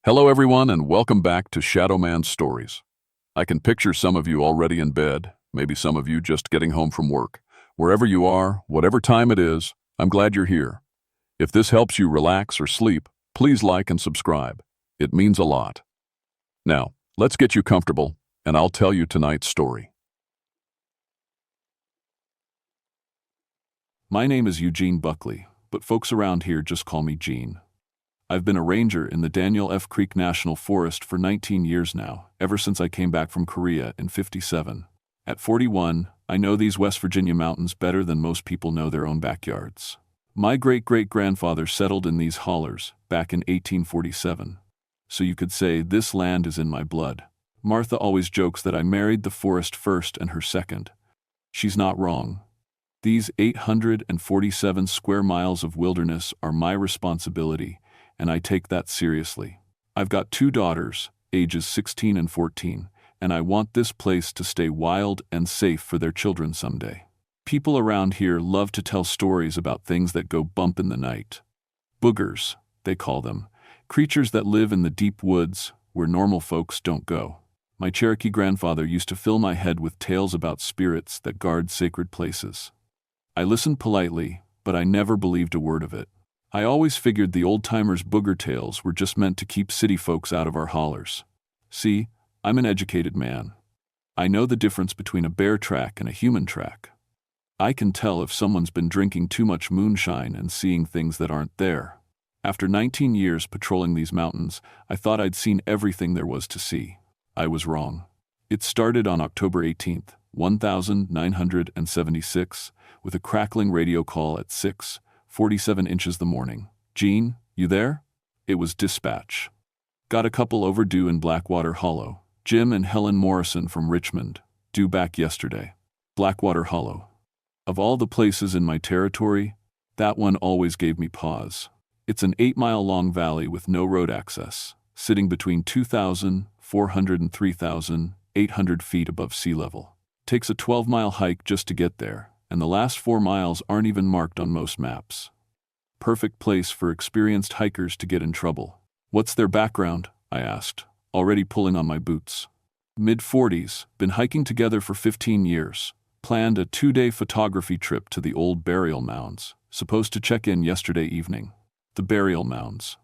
Hello, everyone, and welcome back to Shadow Man Stories. I can picture some of you already in bed, maybe some of you just getting home from work. Wherever you are, whatever time it is, I'm glad you're here. If this helps you relax or sleep, please like and subscribe. It means a lot. Now, let's get you comfortable, and I'll tell you tonight's story. My name is Eugene Buckley, but folks around here just call me Gene. I've been a ranger in the Daniel F. Creek National Forest for 19 years now, ever since I came back from Korea in '57. At 41, I know these West Virginia mountains better than most people know their own backyards. My great-great-grandfather settled in these hollers back in 1847. So you could say this land is in my blood. Martha always jokes that I married the forest first and her second. She's not wrong. These 847 square miles of wilderness are my responsibility, and I take that seriously. I've got 2 daughters, ages 16 and 14, and I want this place to stay wild and safe for their children someday. People around here love to tell stories about things that go bump in the night. Boogers, they call them, creatures that live in the deep woods where normal folks don't go. My Cherokee grandfather used to fill my head with tales about spirits that guard sacred places. I listened politely, but I never believed a word of it. I always figured the old-timers' booger tales were just meant to keep city folks out of our hollers. See, I'm an educated man. I know the difference between a bear track and a human track. I can tell if someone's been drinking too much moonshine and seeing things that aren't there. After 19 years patrolling these mountains, I thought I'd seen everything there was to see. I was wrong. It started on October 18th, 1976, with a crackling radio call at 6:47 inches the morning. Gene, you there? It was dispatch. Got a couple overdue in Blackwater Hollow. Jim and Helen Morrison from Richmond, due back yesterday. Blackwater Hollow. Of all the places in my territory, that one always gave me pause. It's an 8-mile-long valley with no road access, sitting between 2,400 and 3,800 feet above sea level. Takes a 12-mile hike just to get there, and the last 4 miles aren't even marked on most maps. Perfect place for experienced hikers to get in trouble. What's their background? I asked, already pulling on my boots. Mid-40s, been hiking together for 15 years. Planned a 2-day photography trip to the old burial mounds. Supposed to check in yesterday evening. The burial mounds.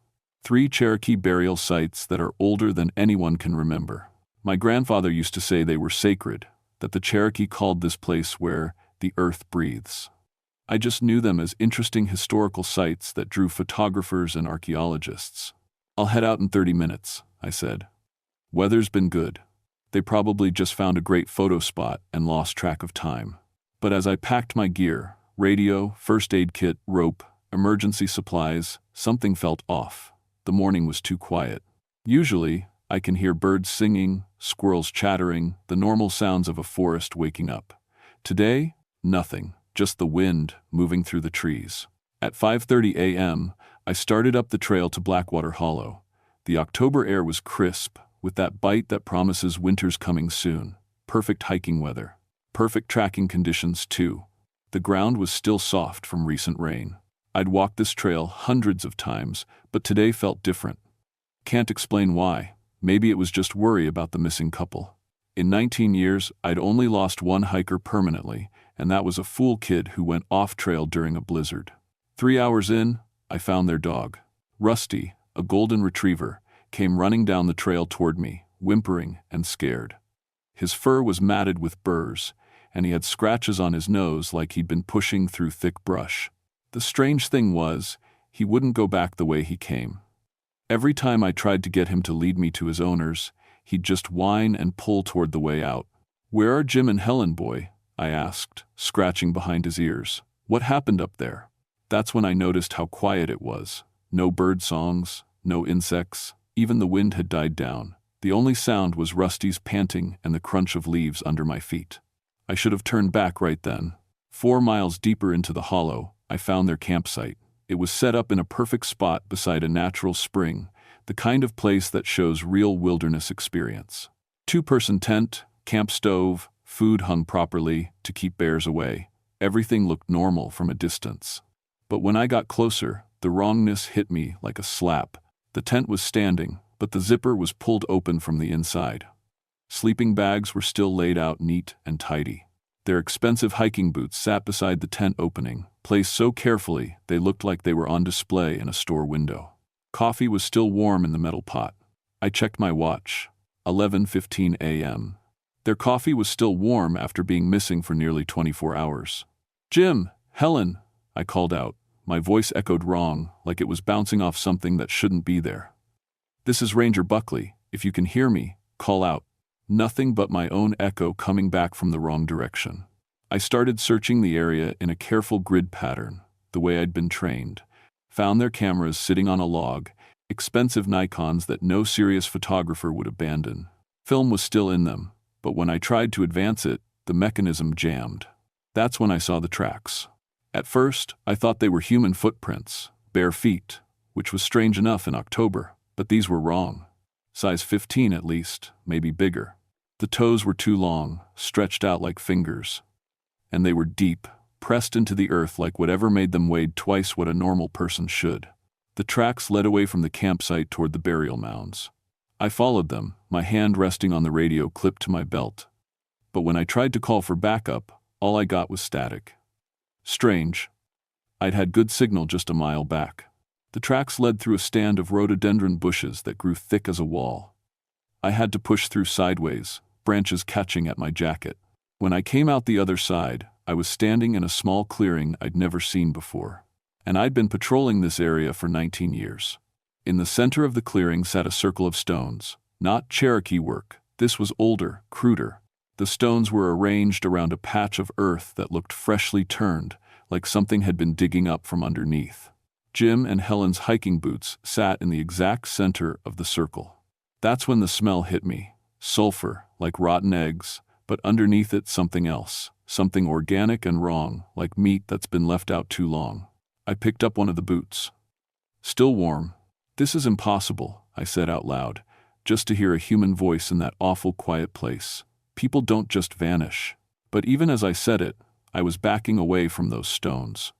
3 Cherokee burial sites that are older than anyone can remember. My grandfather used to say they were sacred, that the Cherokee called this place where the earth breathes. I just knew them as interesting historical sites that drew photographers and archaeologists. I'll head out in 30 minutes, I said. Weather's been good. They probably just found a great photo spot and lost track of time. But as I packed my gear, radio, first aid kit, rope, emergency supplies, something felt off. The morning was too quiet. Usually, I can hear birds singing, squirrels chattering, the normal sounds of a forest waking up. Today, nothing, just the wind moving through the trees. At 5:30 a.m., I started up the trail to Blackwater Hollow. The October air was crisp, with that bite that promises winter's coming soon. Perfect hiking weather. Perfect tracking conditions, too. The ground was still soft from recent rain. I'd walked this trail hundreds of times, but today felt different. Can't explain why. Maybe it was just worry about the missing couple. In 19 years, I'd only lost one hiker permanently, and that was a fool kid who went off-trail during a blizzard. 3 hours in, I found their dog. Rusty, a golden retriever, came running down the trail toward me, whimpering and scared. His fur was matted with burrs, and he had scratches on his nose like he'd been pushing through thick brush. The strange thing was, he wouldn't go back the way he came. Every time I tried to get him to lead me to his owners, he'd just whine and pull toward the way out. "Where are Jim and Helen, boy?" I asked, scratching behind his ears. "What happened up there?" That's when I noticed how quiet it was. No bird songs, no insects, even the wind had died down. The only sound was Rusty's panting and the crunch of leaves under my feet. I should have turned back right then. 4 miles deeper into the hollow, I found their campsite. It was set up in a perfect spot beside a natural spring, the kind of place that shows real wilderness experience. 2-person tent, camp stove, food hung properly to keep bears away. Everything looked normal from a distance. But when I got closer, the wrongness hit me like a slap. The tent was standing, but the zipper was pulled open from the inside. Sleeping bags were still laid out neat and tidy. Their expensive hiking boots sat beside the tent opening, placed so carefully they looked like they were on display in a store window. Coffee was still warm in the metal pot. I checked my watch. 11:15 a.m. Their coffee was still warm after being missing for nearly 24 hours. "Jim, Helen," I called out. My voice echoed wrong, like it was bouncing off something that shouldn't be there. "This is Ranger Buckley. If you can hear me, call out." Nothing but my own echo coming back from the wrong direction. I started searching the area in a careful grid pattern, the way I'd been trained. Found their cameras sitting on a log, expensive Nikons that no serious photographer would abandon. Film was still in them, but when I tried to advance it, the mechanism jammed. That's when I saw the tracks. At first, I thought they were human footprints, bare feet, which was strange enough in October, but these were wrong. Size 15 at least, maybe bigger. The toes were too long, stretched out like fingers. And they were deep, pressed into the earth like whatever made them weighed twice what a normal person should. The tracks led away from the campsite toward the burial mounds. I followed them, my hand resting on the radio clipped to my belt. But when I tried to call for backup, all I got was static. Strange. I'd had good signal just a mile back. The tracks led through a stand of rhododendron bushes that grew thick as a wall. I had to push through sideways, branches catching at my jacket. When I came out the other side, I was standing in a small clearing I'd never seen before. And I'd been patrolling this area for 19 years. In the center of the clearing sat a circle of stones. Not Cherokee work. This was older, cruder. The stones were arranged around a patch of earth that looked freshly turned, like something had been digging up from underneath. Jim and Helen's hiking boots sat in the exact center of the circle. That's when the smell hit me. Sulfur, like rotten eggs, but underneath it something else, something organic and wrong, like meat that's been left out too long. I picked up one of the boots. Still warm. "This is impossible," I said out loud, just to hear a human voice in that awful quiet place. People don't just vanish. But even as I said it, I was backing away from those stones.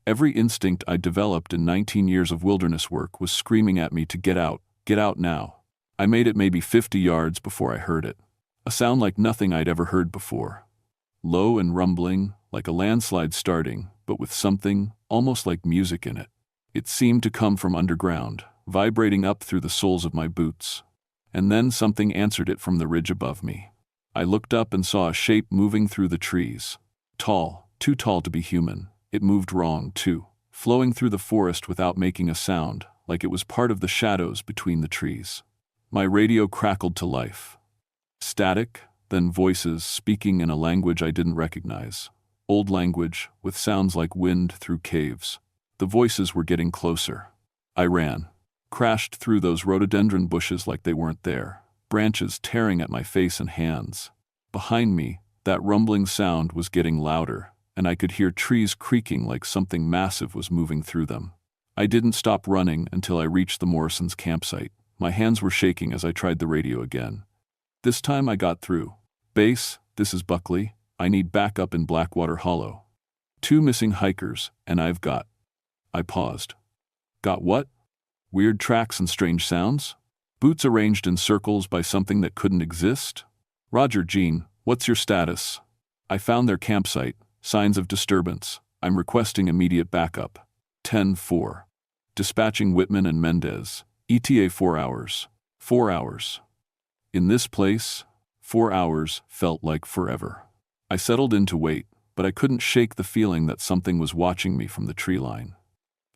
Every instinct I developed in 19 years of wilderness work was screaming at me to get out now. I made it maybe 50 yards before I heard it. A sound like nothing I'd ever heard before. Low and rumbling, like a landslide starting, but with something almost like music in it. It seemed to come from underground, vibrating up through the soles of my boots. And then something answered it from the ridge above me. I looked up and saw a shape moving through the trees. Tall, too tall to be human. It moved wrong, too, flowing through the forest without making a sound, like it was part of the shadows between the trees. My radio crackled to life. Static, then voices speaking in a language I didn't recognize. Old language, with sounds like wind through caves. The voices were getting closer. I ran. Crashed through those rhododendron bushes like they weren't there, branches tearing at my face and hands. Behind me, that rumbling sound was getting louder, and I could hear trees creaking like something massive was moving through them. I didn't stop running until I reached the Morrisons' campsite. My hands were shaking as I tried the radio again. This time I got through. "Base, this is Buckley. I need backup in Blackwater Hollow. 2 missing hikers, and I've got..." I paused. "Got what?" "Weird tracks and strange sounds? Boots arranged in circles by something that couldn't exist?" "Roger, Gene, what's your status?" "I found their campsite. Signs of disturbance. I'm requesting immediate backup." 10-4. Dispatching Whitman and Mendez. ETA 4 hours. 4 hours. In this place, 4 hours felt like forever. I settled in to wait, but I couldn't shake the feeling that something was watching me from the tree line.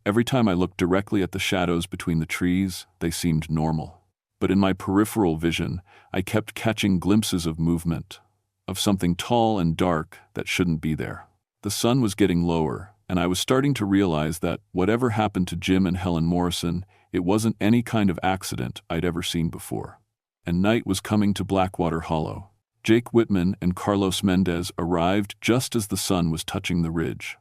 Every time I looked directly at the shadows between the trees, they seemed normal. But in my peripheral vision, I kept catching glimpses of movement, of something tall and dark that shouldn't be there. The sun was getting lower, and I was starting to realize that whatever happened to Jim and Helen Morrison, it wasn't any kind of accident I'd ever seen before. And night was coming to Blackwater Hollow. Jake Whitman and Carlos Mendez arrived just as the sun was touching the ridge.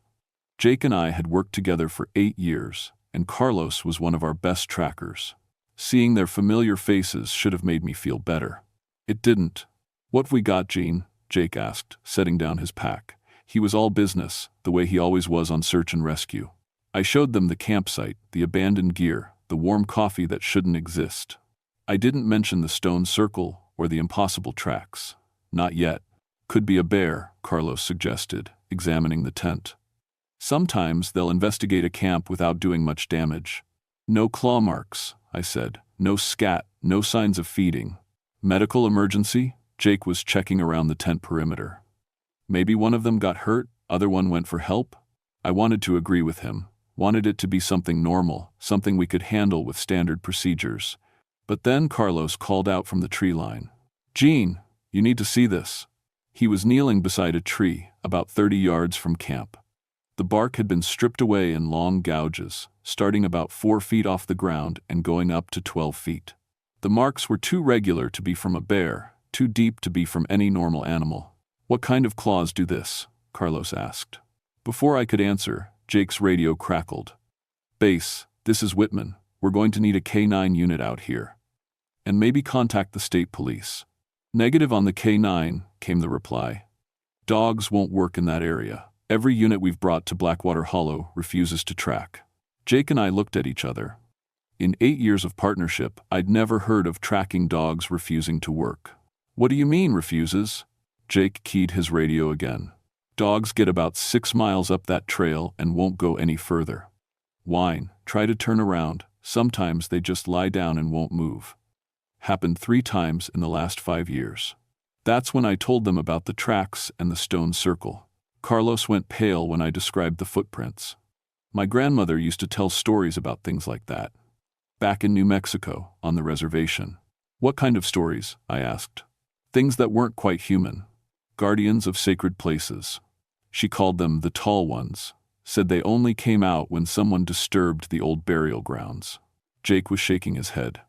Jake and I had worked together for 8 years, and Carlos was one of our best trackers. Seeing their familiar faces should have made me feel better. It didn't. "What've we got, Gene?" Jake asked, setting down his pack. He was all business, the way he always was on search and rescue. I showed them the campsite, the abandoned gear, the warm coffee that shouldn't exist. I didn't mention the stone circle or the impossible tracks. Not yet. Could be a bear, Carlos suggested, examining the tent. Sometimes they'll investigate a camp without doing much damage. No claw marks, I said. No scat, no signs of feeding. Medical emergency? Jake was checking around the tent perimeter. Maybe one of them got hurt, other one went for help? I wanted to agree with him, wanted it to be something normal, something we could handle with standard procedures. But then Carlos called out from the tree line. "Gene, you need to see this." He was kneeling beside a tree, about 30 yards from camp. The bark had been stripped away in long gouges, starting about 4 feet off the ground and going up to 12 feet. The marks were too regular to be from a bear, too deep to be from any normal animal. "What kind of claws do this?" Carlos asked. Before I could answer, Jake's radio crackled. "Base, this is Whitman. We're going to need a K9 unit out here. And maybe contact the state police." "Negative on the K9, came the reply. "Dogs won't work in that area. Every unit we've brought to Blackwater Hollow refuses to track." Jake and I looked at each other. In 8 years of partnership, I'd never heard of tracking dogs refusing to work. "What do you mean, refuses?" Jake keyed his radio again. "Dogs get about 6 miles up that trail and won't go any further. Whine, try to turn around, sometimes they just lie down and won't move. Happened 3 times in the last 5 years. That's when I told them about the tracks and the stone circle. Carlos went pale when I described the footprints. My grandmother used to tell stories about things like that. Back in New Mexico, on the reservation. "What kind of stories?" I asked. "Things that weren't quite human. Guardians of sacred places. She called them the tall ones. Said they only came out when someone disturbed the old burial grounds." Jake was shaking his head.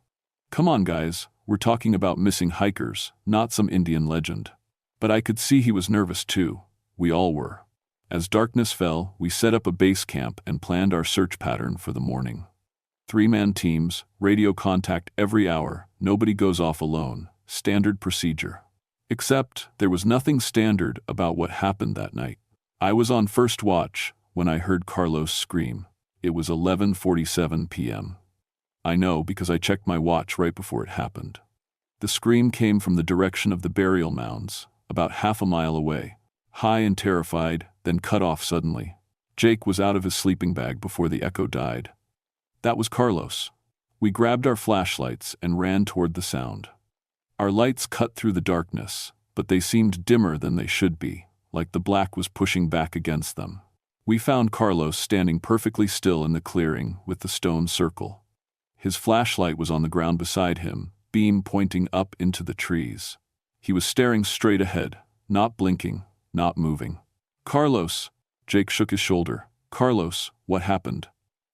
"Come on, guys, we're talking about missing hikers, not some Indian legend." But I could see he was nervous too. We all were. As darkness fell, we set up a base camp and planned our search pattern for the morning. 3-man teams, radio contact every hour, nobody goes off alone, standard procedure. Except, there was nothing standard about what happened that night. I was on first watch when I heard Carlos scream. It was 11:47 p.m. I know because I checked my watch right before it happened. The scream came from the direction of the burial mounds, about half a mile away. High and terrified, then cut off suddenly. Jake was out of his sleeping bag before the echo died. That was Carlos. We grabbed our flashlights and ran toward the sound. Our lights cut through the darkness, but they seemed dimmer than they should be, like the black was pushing back against them. We found Carlos standing perfectly still in the clearing with the stone circle. His flashlight was on the ground beside him, beam pointing up into the trees. He was staring straight ahead, not blinking, not moving. "Carlos!" Jake shook his shoulder. "Carlos, what happened?"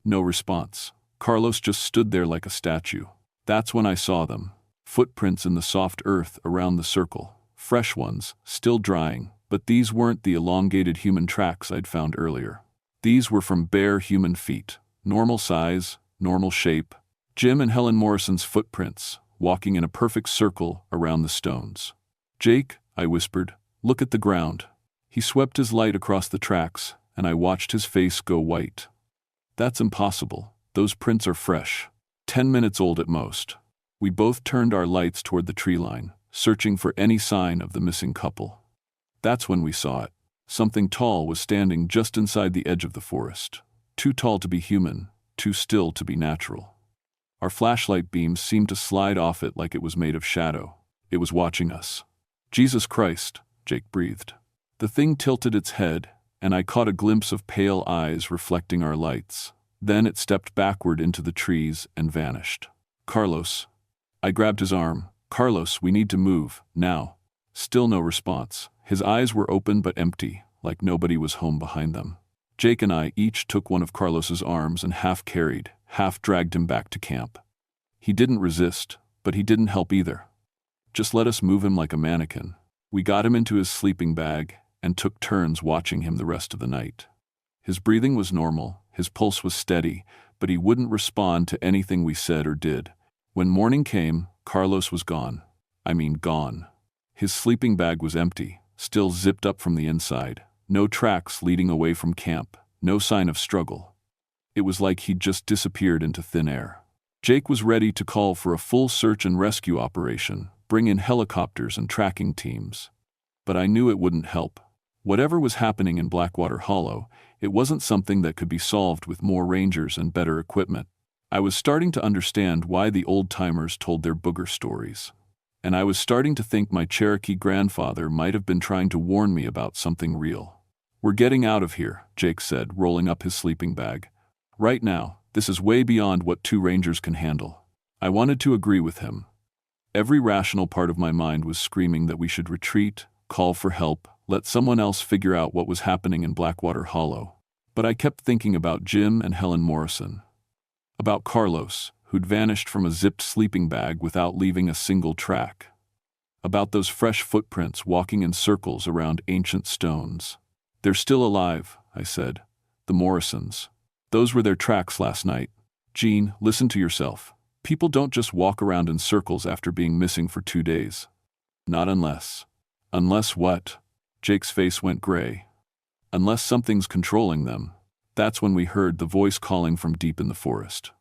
No response. Carlos just stood there like a statue. That's when I saw them. Footprints in the soft earth around the circle. Fresh ones, still drying, but these weren't the elongated human tracks I'd found earlier. These were from bare human feet. Normal size, normal shape. Jim and Helen Morrison's footprints, walking in a perfect circle around the stones. "Jake," I whispered, "look at the ground." He swept his light across the tracks, and I watched his face go white. "That's impossible. Those prints are fresh. 10 minutes old at most." We both turned our lights toward the tree line, searching for any sign of the missing couple. That's when we saw it. Something tall was standing just inside the edge of the forest. Too tall to be human, too still to be natural. Our flashlight beams seemed to slide off it like it was made of shadow. It was watching us. "Jesus Christ," Jake breathed. The thing tilted its head, and I caught a glimpse of pale eyes reflecting our lights. Then it stepped backward into the trees and vanished. "Carlos." I grabbed his arm. "Carlos, we need to move, now." Still no response. His eyes were open but empty, like nobody was home behind them. Jake and I each took one of Carlos's arms and half carried, half dragged him back to camp. He didn't resist, but he didn't help either. Just let us move him like a mannequin. We got him into his sleeping bag and took turns watching him the rest of the night. His breathing was normal, his pulse was steady, but he wouldn't respond to anything we said or did. When morning came, Carlos was gone. I mean gone. His sleeping bag was empty, still zipped up from the inside. No tracks leading away from camp, no sign of struggle. It was like he'd just disappeared into thin air. Jake was ready to call for a full search and rescue operation, bring in helicopters and tracking teams. But I knew it wouldn't help. Whatever was happening in Blackwater Hollow, it wasn't something that could be solved with more rangers and better equipment. I was starting to understand why the old-timers told their booger stories. And I was starting to think my Cherokee grandfather might have been trying to warn me about something real. "We're getting out of here," Jake said, rolling up his sleeping bag. "Right now, this is way beyond what 2 rangers can handle." I wanted to agree with him. Every rational part of my mind was screaming that we should retreat, call for help, let someone else figure out what was happening in Blackwater Hollow. But I kept thinking about Jim and Helen Morrison. About Carlos, who'd vanished from a zipped sleeping bag without leaving a single track. About those fresh footprints walking in circles around ancient stones. "They're still alive," I said. "The Morrisons. Those were their tracks last night." "Jean, listen to yourself. People don't just walk around in circles after being missing for 2 days. Not unless." "Unless what?" Jake's face went gray. "Unless something's controlling them." That's when we heard the voice calling from deep in the forest.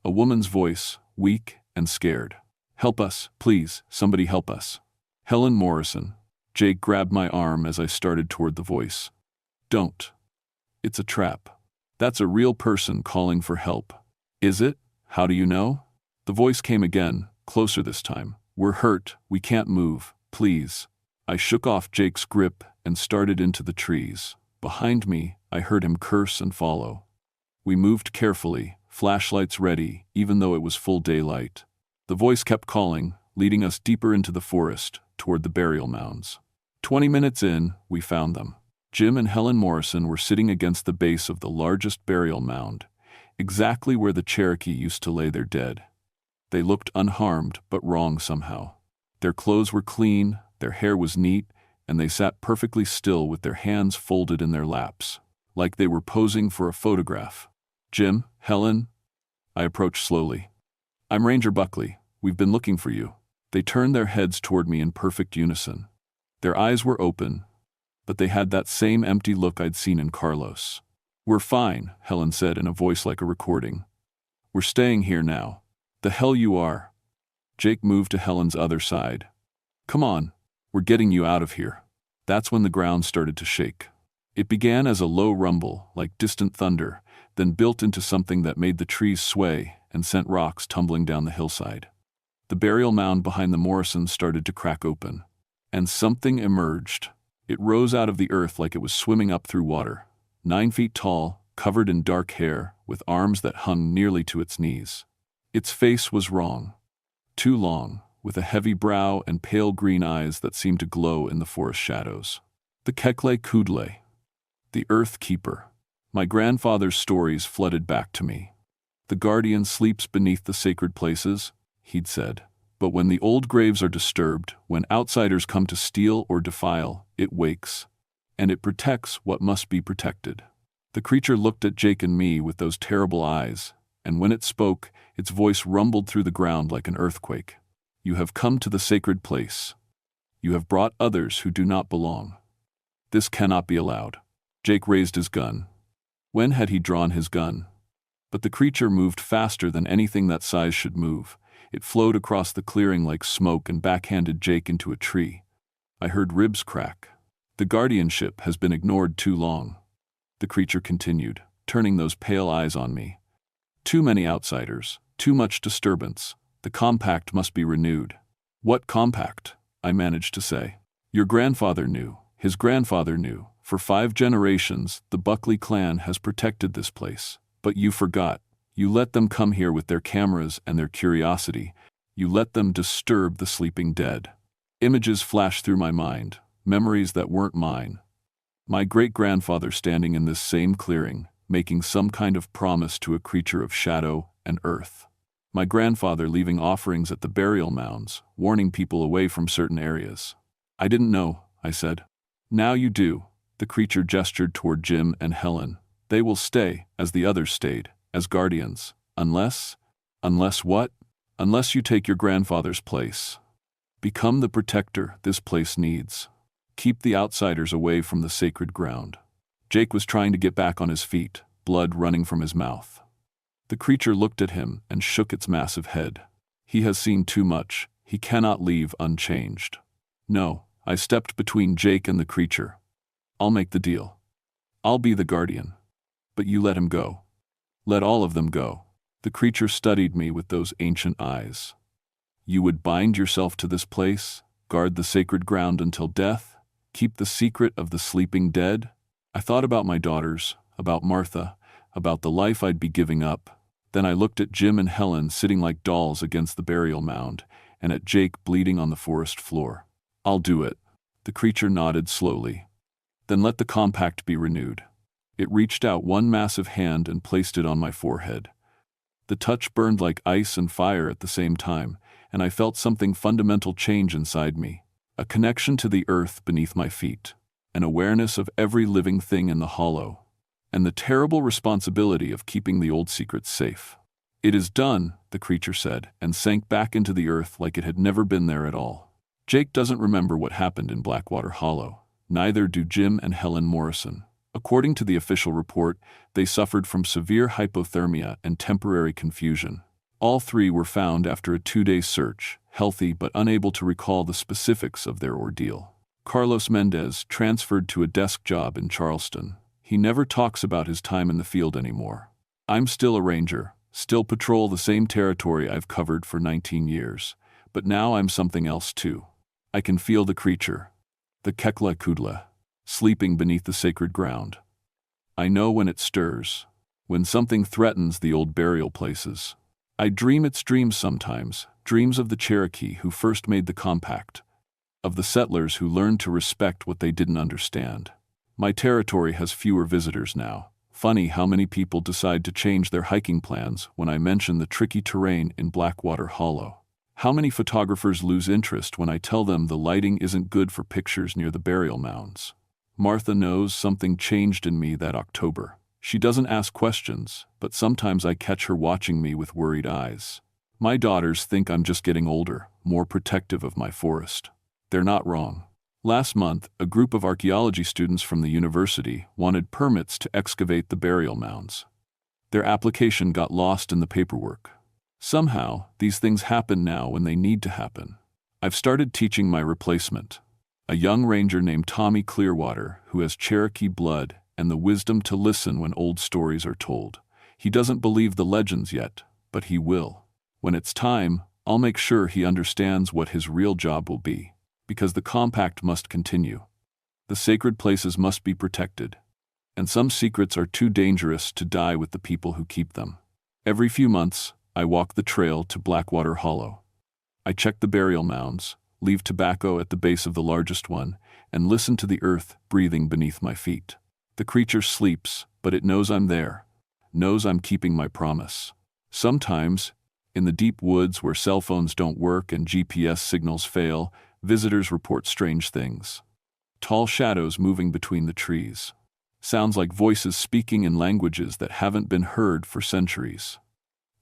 A woman's voice, weak and scared. "Help us, please, somebody help us." "Helen Morrison." Jake grabbed my arm as I started toward the voice. "Don't. It's a trap. That's a real person calling for help." "Is it? How do you know?" The voice came again, closer this time. "We're hurt, we can't move, please." I shook off Jake's grip and started into the trees. Behind me, I heard him curse and follow. We moved carefully, flashlights ready, even though it was full daylight. The voice kept calling, leading us deeper into the forest, toward the burial mounds. 20 minutes in, we found them. Jim and Helen Morrison were sitting against the base of the largest burial mound, exactly where the Cherokee used to lay their dead. They looked unharmed, but wrong somehow. Their clothes were clean, their hair was neat, and they sat perfectly still with their hands folded in their laps, like they were posing for a photograph. "Jim, Helen?" I approached slowly. "I'm Ranger Buckley. We've been looking for you." They turned their heads toward me in perfect unison. Their eyes were open, but they had that same empty look I'd seen in Carlos. "We're fine," Helen said in a voice like a recording. "We're staying here now." "The hell you are." Jake moved to Helen's other side. "Come on. We're getting you out of here." That's when the ground started to shake. It began as a low rumble, like distant thunder, then built into something that made the trees sway and sent rocks tumbling down the hillside. The burial mound behind the Morrisons started to crack open. And something emerged. It rose out of the earth like it was swimming up through water. 9 feet tall, covered in dark hair, with arms that hung nearly to its knees. Its face was wrong. Too long, with a heavy brow and pale green eyes that seemed to glow in the forest shadows. The Kekle Kudle. The Earth Keeper. My grandfather's stories flooded back to me. "The guardian sleeps beneath the sacred places," he'd said. "But when the old graves are disturbed, when outsiders come to steal or defile, it wakes. And it protects what must be protected." The creature looked at Jake and me with those terrible eyes, and when it spoke, its voice rumbled through the ground like an earthquake. "You have come to the sacred place. You have brought others who do not belong. This cannot be allowed." Jake raised his gun. When had he drawn his gun? But the creature moved faster than anything that size should move. It flowed across the clearing like smoke and backhanded Jake into a tree. I heard ribs crack. "The guardianship has been ignored too long," the creature continued, turning those pale eyes on me. "Too many outsiders, too much disturbance. The compact must be renewed." "What compact?" I managed to say. "Your grandfather knew. His grandfather knew. For 5 generations, the Buckley clan has protected this place. But you forgot. You let them come here with their cameras and their curiosity. You let them disturb the sleeping dead." Images flashed through my mind, memories that weren't mine. My great-grandfather standing in this same clearing, making some kind of promise to a creature of shadow and earth. My grandfather leaving offerings at the burial mounds, warning people away from certain areas. "I didn't know," I said. "Now you do." The creature gestured toward Jim and Helen. "They will stay, as the others stayed, as guardians. Unless what? Unless you take your grandfather's place. Become the protector this place needs. Keep the outsiders away from the sacred ground." Jake was trying to get back on his feet, blood running from his mouth. The creature looked at him and shook its massive head. He has seen too much. He cannot leave unchanged. No, I stepped between Jake and the creature. I'll make the deal. I'll be the guardian. But you let him go. Let all of them go. The creature studied me with those ancient eyes. You would bind yourself to this place, guard the sacred ground until death, keep the secret of the sleeping dead? I thought about my daughters, about Martha, about the life I'd be giving up. Then I looked at Jim and Helen sitting like dolls against the burial mound, and at Jake bleeding on the forest floor. I'll do it. The creature nodded slowly. Then let the compact be renewed. It reached out one massive hand and placed it on my forehead. The touch burned like ice and fire at the same time, and I felt something fundamental change inside me. A connection to the earth beneath my feet, an awareness of every living thing in the hollow, and the terrible responsibility of keeping the old secrets safe. It is done, the creature said, and sank back into the earth like it had never been there at all. Jake doesn't remember what happened in Blackwater Hollow. Neither do Jim and Helen Morrison. According to the official report, they suffered from severe hypothermia and temporary confusion. All three were found after a 2-day search, healthy but unable to recall the specifics of their ordeal. Carlos Mendez transferred to a desk job in Charleston. He never talks about his time in the field anymore. I'm still a ranger, still patrol the same territory I've covered for 19 years, but now I'm something else too. I can feel the creature, the Kekla Kudla, sleeping beneath the sacred ground. I know when it stirs, when something threatens the old burial places. I dream its dreams sometimes, dreams of the Cherokee who first made the compact, of the settlers who learned to respect what they didn't understand. My territory has fewer visitors now. Funny how many people decide to change their hiking plans when I mention the tricky terrain in Blackwater Hollow. How many photographers lose interest when I tell them the lighting isn't good for pictures near the burial mounds. Martha knows something changed in me that October. She doesn't ask questions, but sometimes I catch her watching me with worried eyes. My daughters think I'm just getting older, more protective of my forest. They're not wrong. Last month, a group of archaeology students from the university wanted permits to excavate the burial mounds. Their application got lost in the paperwork. Somehow, these things happen now when they need to happen. I've started teaching my replacement, a young ranger named Tommy Clearwater who has Cherokee blood and the wisdom to listen when old stories are told. He doesn't believe the legends yet, but he will. When it's time, I'll make sure he understands what his real job will be, because the compact must continue. The sacred places must be protected, and some secrets are too dangerous to die with the people who keep them. Every few months, I walk the trail to Blackwater Hollow. I check the burial mounds, leave tobacco at the base of the largest one, and listen to the earth breathing beneath my feet. The creature sleeps, but it knows I'm there, knows I'm keeping my promise. Sometimes, in the deep woods where cell phones don't work and GPS signals fail, visitors report strange things. Tall shadows moving between the trees. Sounds like voices speaking in languages that haven't been heard for centuries.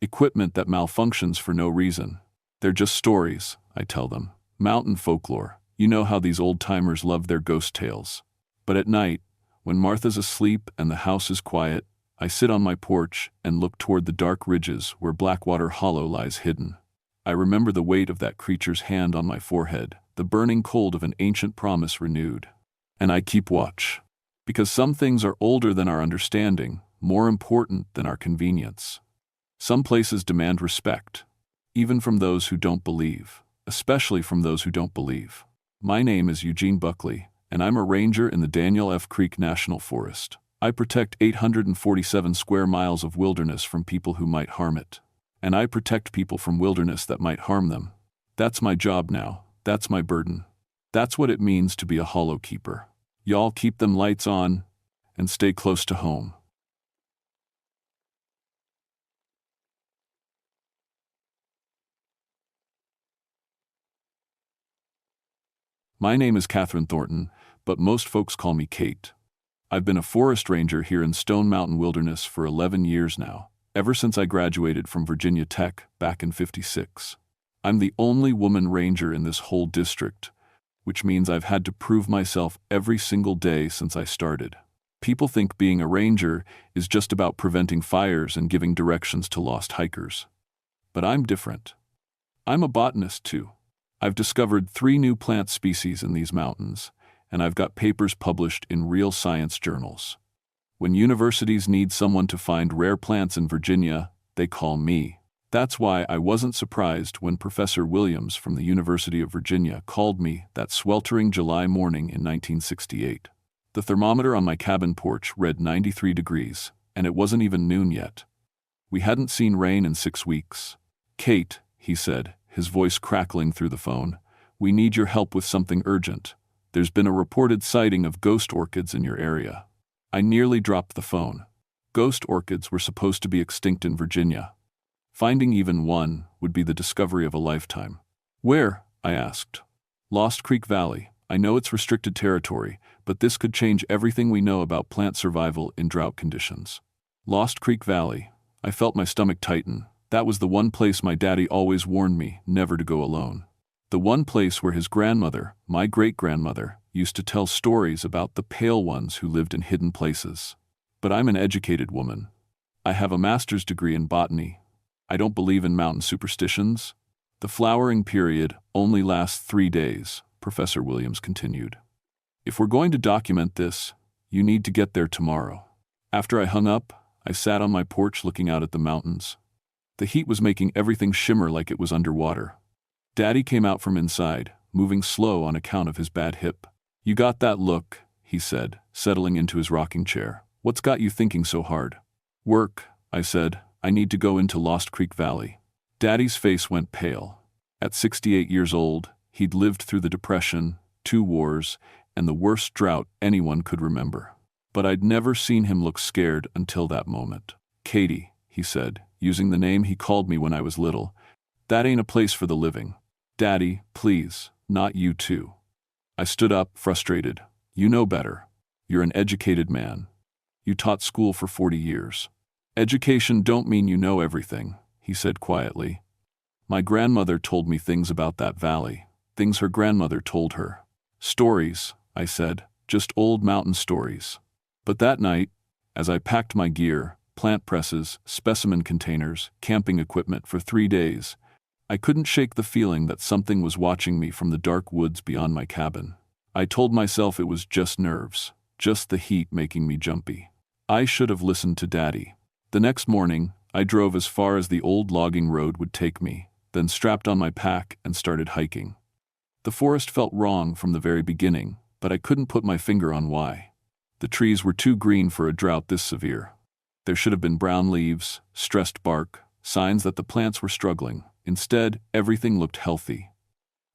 Equipment that malfunctions for no reason. They're just stories, I tell them. Mountain folklore. You know how these old-timers love their ghost tales. But at night, when Martha's asleep and the house is quiet, I sit on my porch and look toward the dark ridges where Blackwater Hollow lies hidden. I remember the weight of that creature's hand on my forehead, the burning cold of an ancient promise renewed. And I keep watch. Because some things are older than our understanding, more important than our convenience. Some places demand respect, even from those who don't believe, especially from those who don't believe. My name is Eugene Buckley, and I'm a ranger in the Daniel F. Creek National Forest. I protect 847 square miles of wilderness from people who might harm it. And I protect people from wilderness that might harm them. That's my job now. That's my burden. That's what it means to be a hollow keeper. Y'all keep them lights on and stay close to home. My name is Catherine Thornton, but most folks call me Kate. I've been a forest ranger here in Stone Mountain Wilderness for 11 years now, ever since I graduated from Virginia Tech back in '56. I'm the only woman ranger in this whole district, which means I've had to prove myself every single day since I started. People think being a ranger is just about preventing fires and giving directions to lost hikers. But I'm different. I'm a botanist too. I've discovered 3 new plant species in these mountains, and I've got papers published in real science journals. When universities need someone to find rare plants in Virginia, they call me. That's why I wasn't surprised when Professor Williams from the University of Virginia called me that sweltering July morning in 1968. The thermometer on my cabin porch read 93 degrees, and it wasn't even noon yet. We hadn't seen rain in 6 weeks. "Kate," he said, his voice crackling through the phone, "we need your help with something urgent. There's been a reported sighting of ghost orchids in your area." I nearly dropped the phone. Ghost orchids were supposed to be extinct in Virginia. Finding even one would be the discovery of a lifetime. "Where?" I asked. "Lost Creek Valley. I know it's restricted territory, but this could change everything we know about plant survival in drought conditions." Lost Creek Valley. I felt my stomach tighten. That was the one place my daddy always warned me never to go alone. The one place where his grandmother, my great-grandmother, used to tell stories about the pale ones who lived in hidden places. But I'm an educated woman. I have a master's degree in botany. I don't believe in mountain superstitions. "The flowering period only lasts 3 days, Professor Williams continued. "If we're going to document this, you need to get there tomorrow." After I hung up, I sat on my porch looking out at the mountains. The heat was making everything shimmer like it was underwater. Daddy came out from inside, moving slow on account of his bad hip. "You got that look," he said, settling into his rocking chair. "What's got you thinking so hard?" "Work," I said. "I need to go into Lost Creek Valley." Daddy's face went pale. At 68 years old, he'd lived through the Depression, 2 wars, and the worst drought anyone could remember. But I'd never seen him look scared until that moment. "Katie," he said, using the name he called me when I was little, "that ain't a place for the living." "Daddy, please, not you too." I stood up, frustrated. "You know better. You're an educated man. You taught school for 40 years. Education don't mean you know everything," he said quietly. "My grandmother told me things about that valley, things her grandmother told her." "Stories," I said, "just old mountain stories." But that night, as I packed my gear, plant presses, specimen containers, camping equipment for 3 days, I couldn't shake the feeling that something was watching me from the dark woods beyond my cabin. I told myself it was just nerves, just the heat making me jumpy. I should have listened to Daddy. The next morning, I drove as far as the old logging road would take me, then strapped on my pack and started hiking. The forest felt wrong from the very beginning, but I couldn't put my finger on why. The trees were too green for a drought this severe. There should have been brown leaves, stressed bark, signs that the plants were struggling. Instead, everything looked healthy.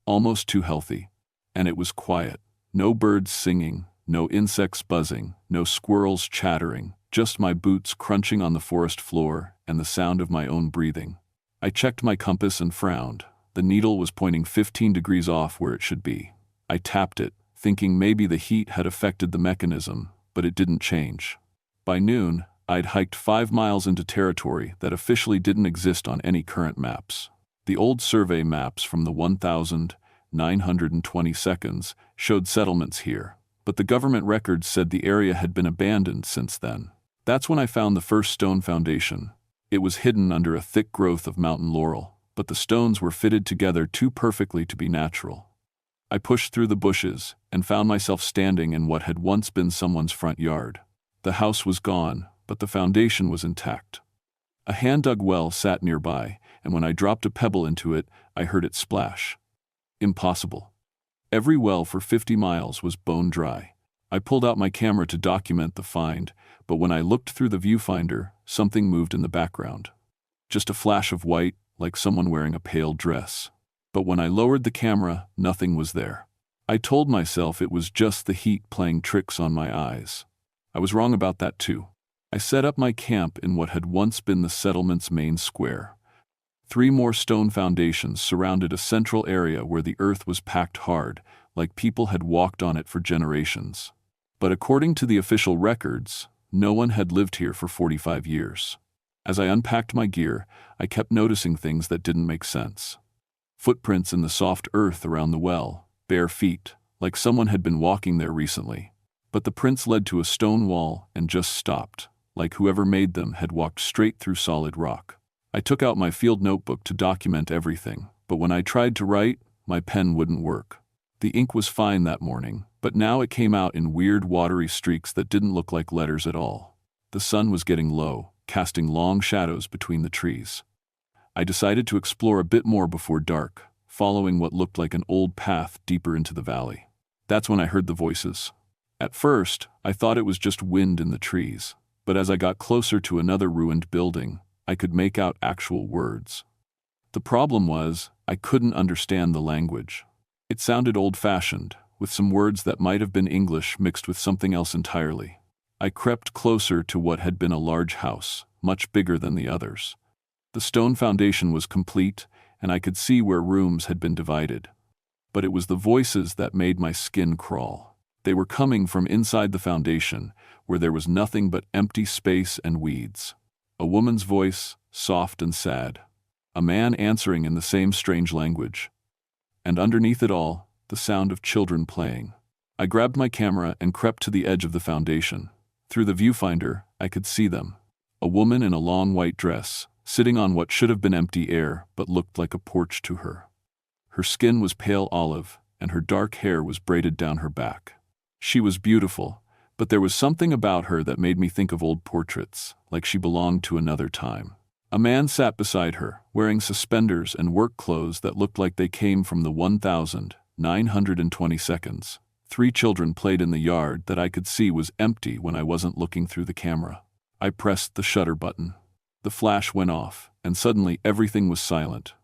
Almost too healthy. And it was quiet. No birds singing, no insects buzzing, no squirrels chattering, just my boots crunching on the forest floor and the sound of my own breathing. I checked my compass and frowned. The needle was pointing 15 degrees off where it should be. I tapped it, thinking maybe the heat had affected the mechanism, but it didn't change. By noon, I'd hiked 5 miles into territory that officially didn't exist on any current maps. The old survey maps from the 1922 showed settlements here, but the government records said the area had been abandoned since then. That's when I found the first stone foundation. It was hidden under a thick growth of mountain laurel, but the stones were fitted together too perfectly to be natural. I pushed through the bushes and found myself standing in what had once been someone's front yard. The house was gone, but the foundation was intact. A hand-dug well sat nearby, and when I dropped a pebble into it, I heard it splash. Impossible. Every well for 50 miles was bone dry. I pulled out my camera to document the find, but when I looked through the viewfinder, something moved in the background. Just a flash of white, like someone wearing a pale dress. But when I lowered the camera, nothing was there. I told myself it was just the heat playing tricks on my eyes. I was wrong about that too. I set up my camp in what had once been the settlement's main square. 3 more stone foundations surrounded a central area where the earth was packed hard, like people had walked on it for generations. But according to the official records, no one had lived here for 45 years. As I unpacked my gear, I kept noticing things that didn't make sense. Footprints in the soft earth around the well, bare feet, like someone had been walking there recently. But the prints led to a stone wall and just stopped, like whoever made them had walked straight through solid rock. I took out my field notebook to document everything, but when I tried to write, my pen wouldn't work. The ink was fine that morning, but now it came out in weird watery streaks that didn't look like letters at all. The sun was getting low, casting long shadows between the trees. I decided to explore a bit more before dark, following what looked like an old path deeper into the valley. That's when I heard the voices. At first, I thought it was just wind in the trees, but as I got closer to another ruined building, I could make out actual words. The problem was, I couldn't understand the language. It sounded old-fashioned, with some words that might have been English mixed with something else entirely. I crept closer to what had been a large house, much bigger than the others. The stone foundation was complete, and I could see where rooms had been divided. But it was the voices that made my skin crawl. They were coming from inside the foundation, where there was nothing but empty space and weeds. A woman's voice, soft and sad. A man answering in the same strange language. And underneath it all, the sound of children playing. I grabbed my camera and crept to the edge of the foundation. Through the viewfinder, I could see them. A woman in a long white dress, sitting on what should have been empty air but looked like a porch to her. Her skin was pale olive, and her dark hair was braided down her back. She was beautiful, but there was something about her that made me think of old portraits, like she belonged to another time. A man sat beside her, wearing suspenders and work clothes that looked like they came from the 1922. 3 children played in the yard that I could see was empty when I wasn't looking through the camera. I pressed the shutter button. The flash went off, and suddenly everything was silent.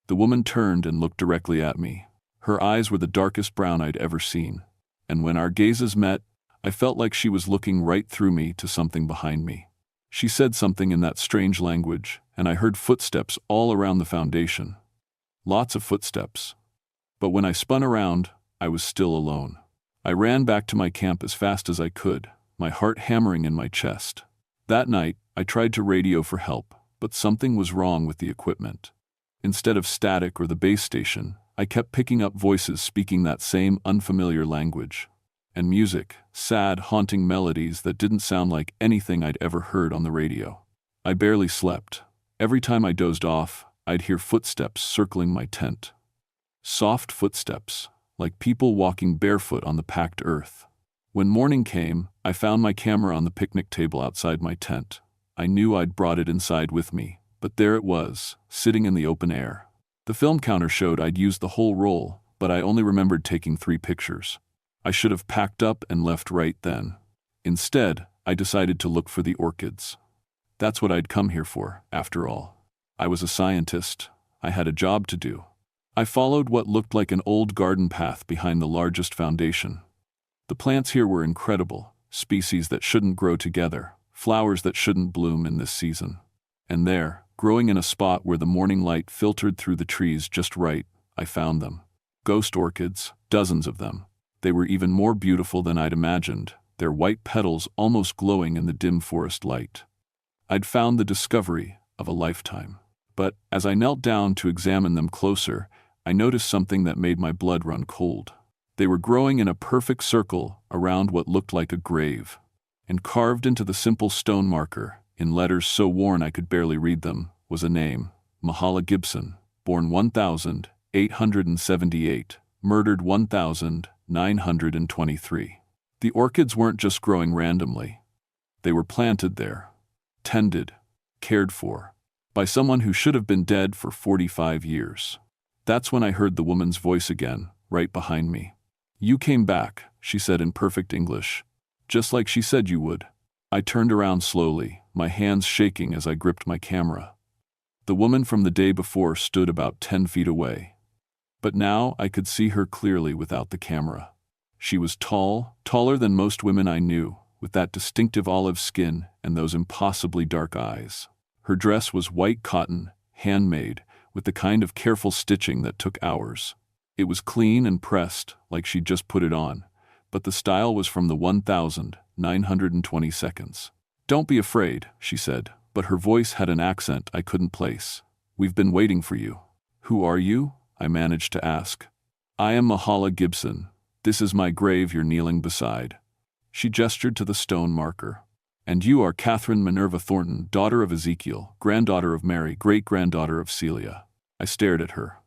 The woman turned and looked directly at me. Her eyes were the darkest brown I'd ever seen, and when our gazes met, I felt like she was looking right through me to something behind me. She said something in that strange language, and I heard footsteps all around the foundation. Lots of footsteps. But when I spun around, I was still alone. I ran back to my camp as fast as I could, my heart hammering in my chest. That night, I tried to radio for help, but something was wrong with the equipment. Instead of static or the base station, I kept picking up voices speaking that same unfamiliar language. And music, sad, haunting melodies that didn't sound like anything I'd ever heard on the radio. I barely slept. Every time I dozed off, I'd hear footsteps circling my tent. Soft footsteps, like people walking barefoot on the packed earth. When morning came, I found my camera on the picnic table outside my tent. I knew I'd brought it inside with me, but there it was, sitting in the open air. The film counter showed I'd used the whole roll, but I only remembered taking 3 pictures. I should have packed up and left right then. Instead, I decided to look for the orchids. That's what I'd come here for, after all. I was a scientist. I had a job to do. I followed what looked like an old garden path behind the largest foundation. The plants here were incredible, species that shouldn't grow together, flowers that shouldn't bloom in this season. And there, growing in a spot where the morning light filtered through the trees just right, I found them. Ghost orchids, dozens of them. They were even more beautiful than I'd imagined, their white petals almost glowing in the dim forest light. I'd found the discovery of a lifetime. But as I knelt down to examine them closer, I noticed something that made my blood run cold. They were growing in a perfect circle around what looked like a grave. And carved into the simple stone marker, in letters so worn I could barely read them, was a name, Mahala Gibson, born 1878, murdered 1923. The orchids weren't just growing randomly. They were planted there, tended, cared for, by someone who should have been dead for 45 years. That's when I heard the woman's voice again, right behind me. "You came back," she said in perfect English, just like she said you would. I turned around slowly, my hands shaking as I gripped my camera. The woman from the day before stood about 10 feet away. But now I could see her clearly without the camera. She was tall, taller than most women I knew, with that distinctive olive skin and those impossibly dark eyes. Her dress was white cotton, handmade, with the kind of careful stitching that took hours. It was clean and pressed, like she'd just put it on, but the style was from the 1922. "Don't be afraid," she said, but her voice had an accent I couldn't place. "We've been waiting for you." "Who are you?" I managed to ask. "I am Mahala Gibson. This is my grave you're kneeling beside." She gestured to the stone marker. And you are Catherine Minerva Thornton, daughter of Ezekiel, granddaughter of Mary, great-granddaughter of Celia. I stared at her.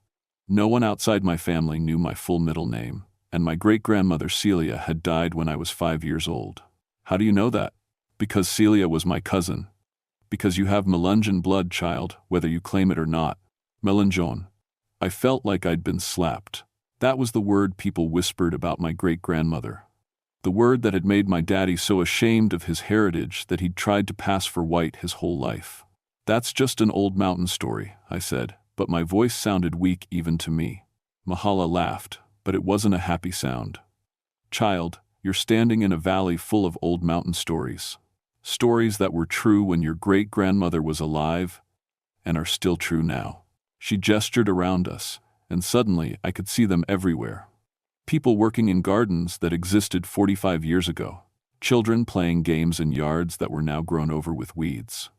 No one outside my family knew my full middle name, and my great-grandmother Celia had died when I was 5 years old. How do you know that? Because Celia was my cousin. Because you have Melungeon blood, child, whether you claim it or not. Melungeon. I felt like I'd been slapped. That was the word people whispered about my great-grandmother. The word that had made my daddy so ashamed of his heritage that he'd tried to pass for white his whole life. That's just an old mountain story, I said, but my voice sounded weak even to me. Mahala laughed, but it wasn't a happy sound. Child, you're standing in a valley full of old mountain stories. Stories that were true when your great-grandmother was alive and are still true now. She gestured around us, and suddenly I could see them everywhere. People working in gardens that existed 45 years ago. Children playing games in yards that were now grown over with weeds.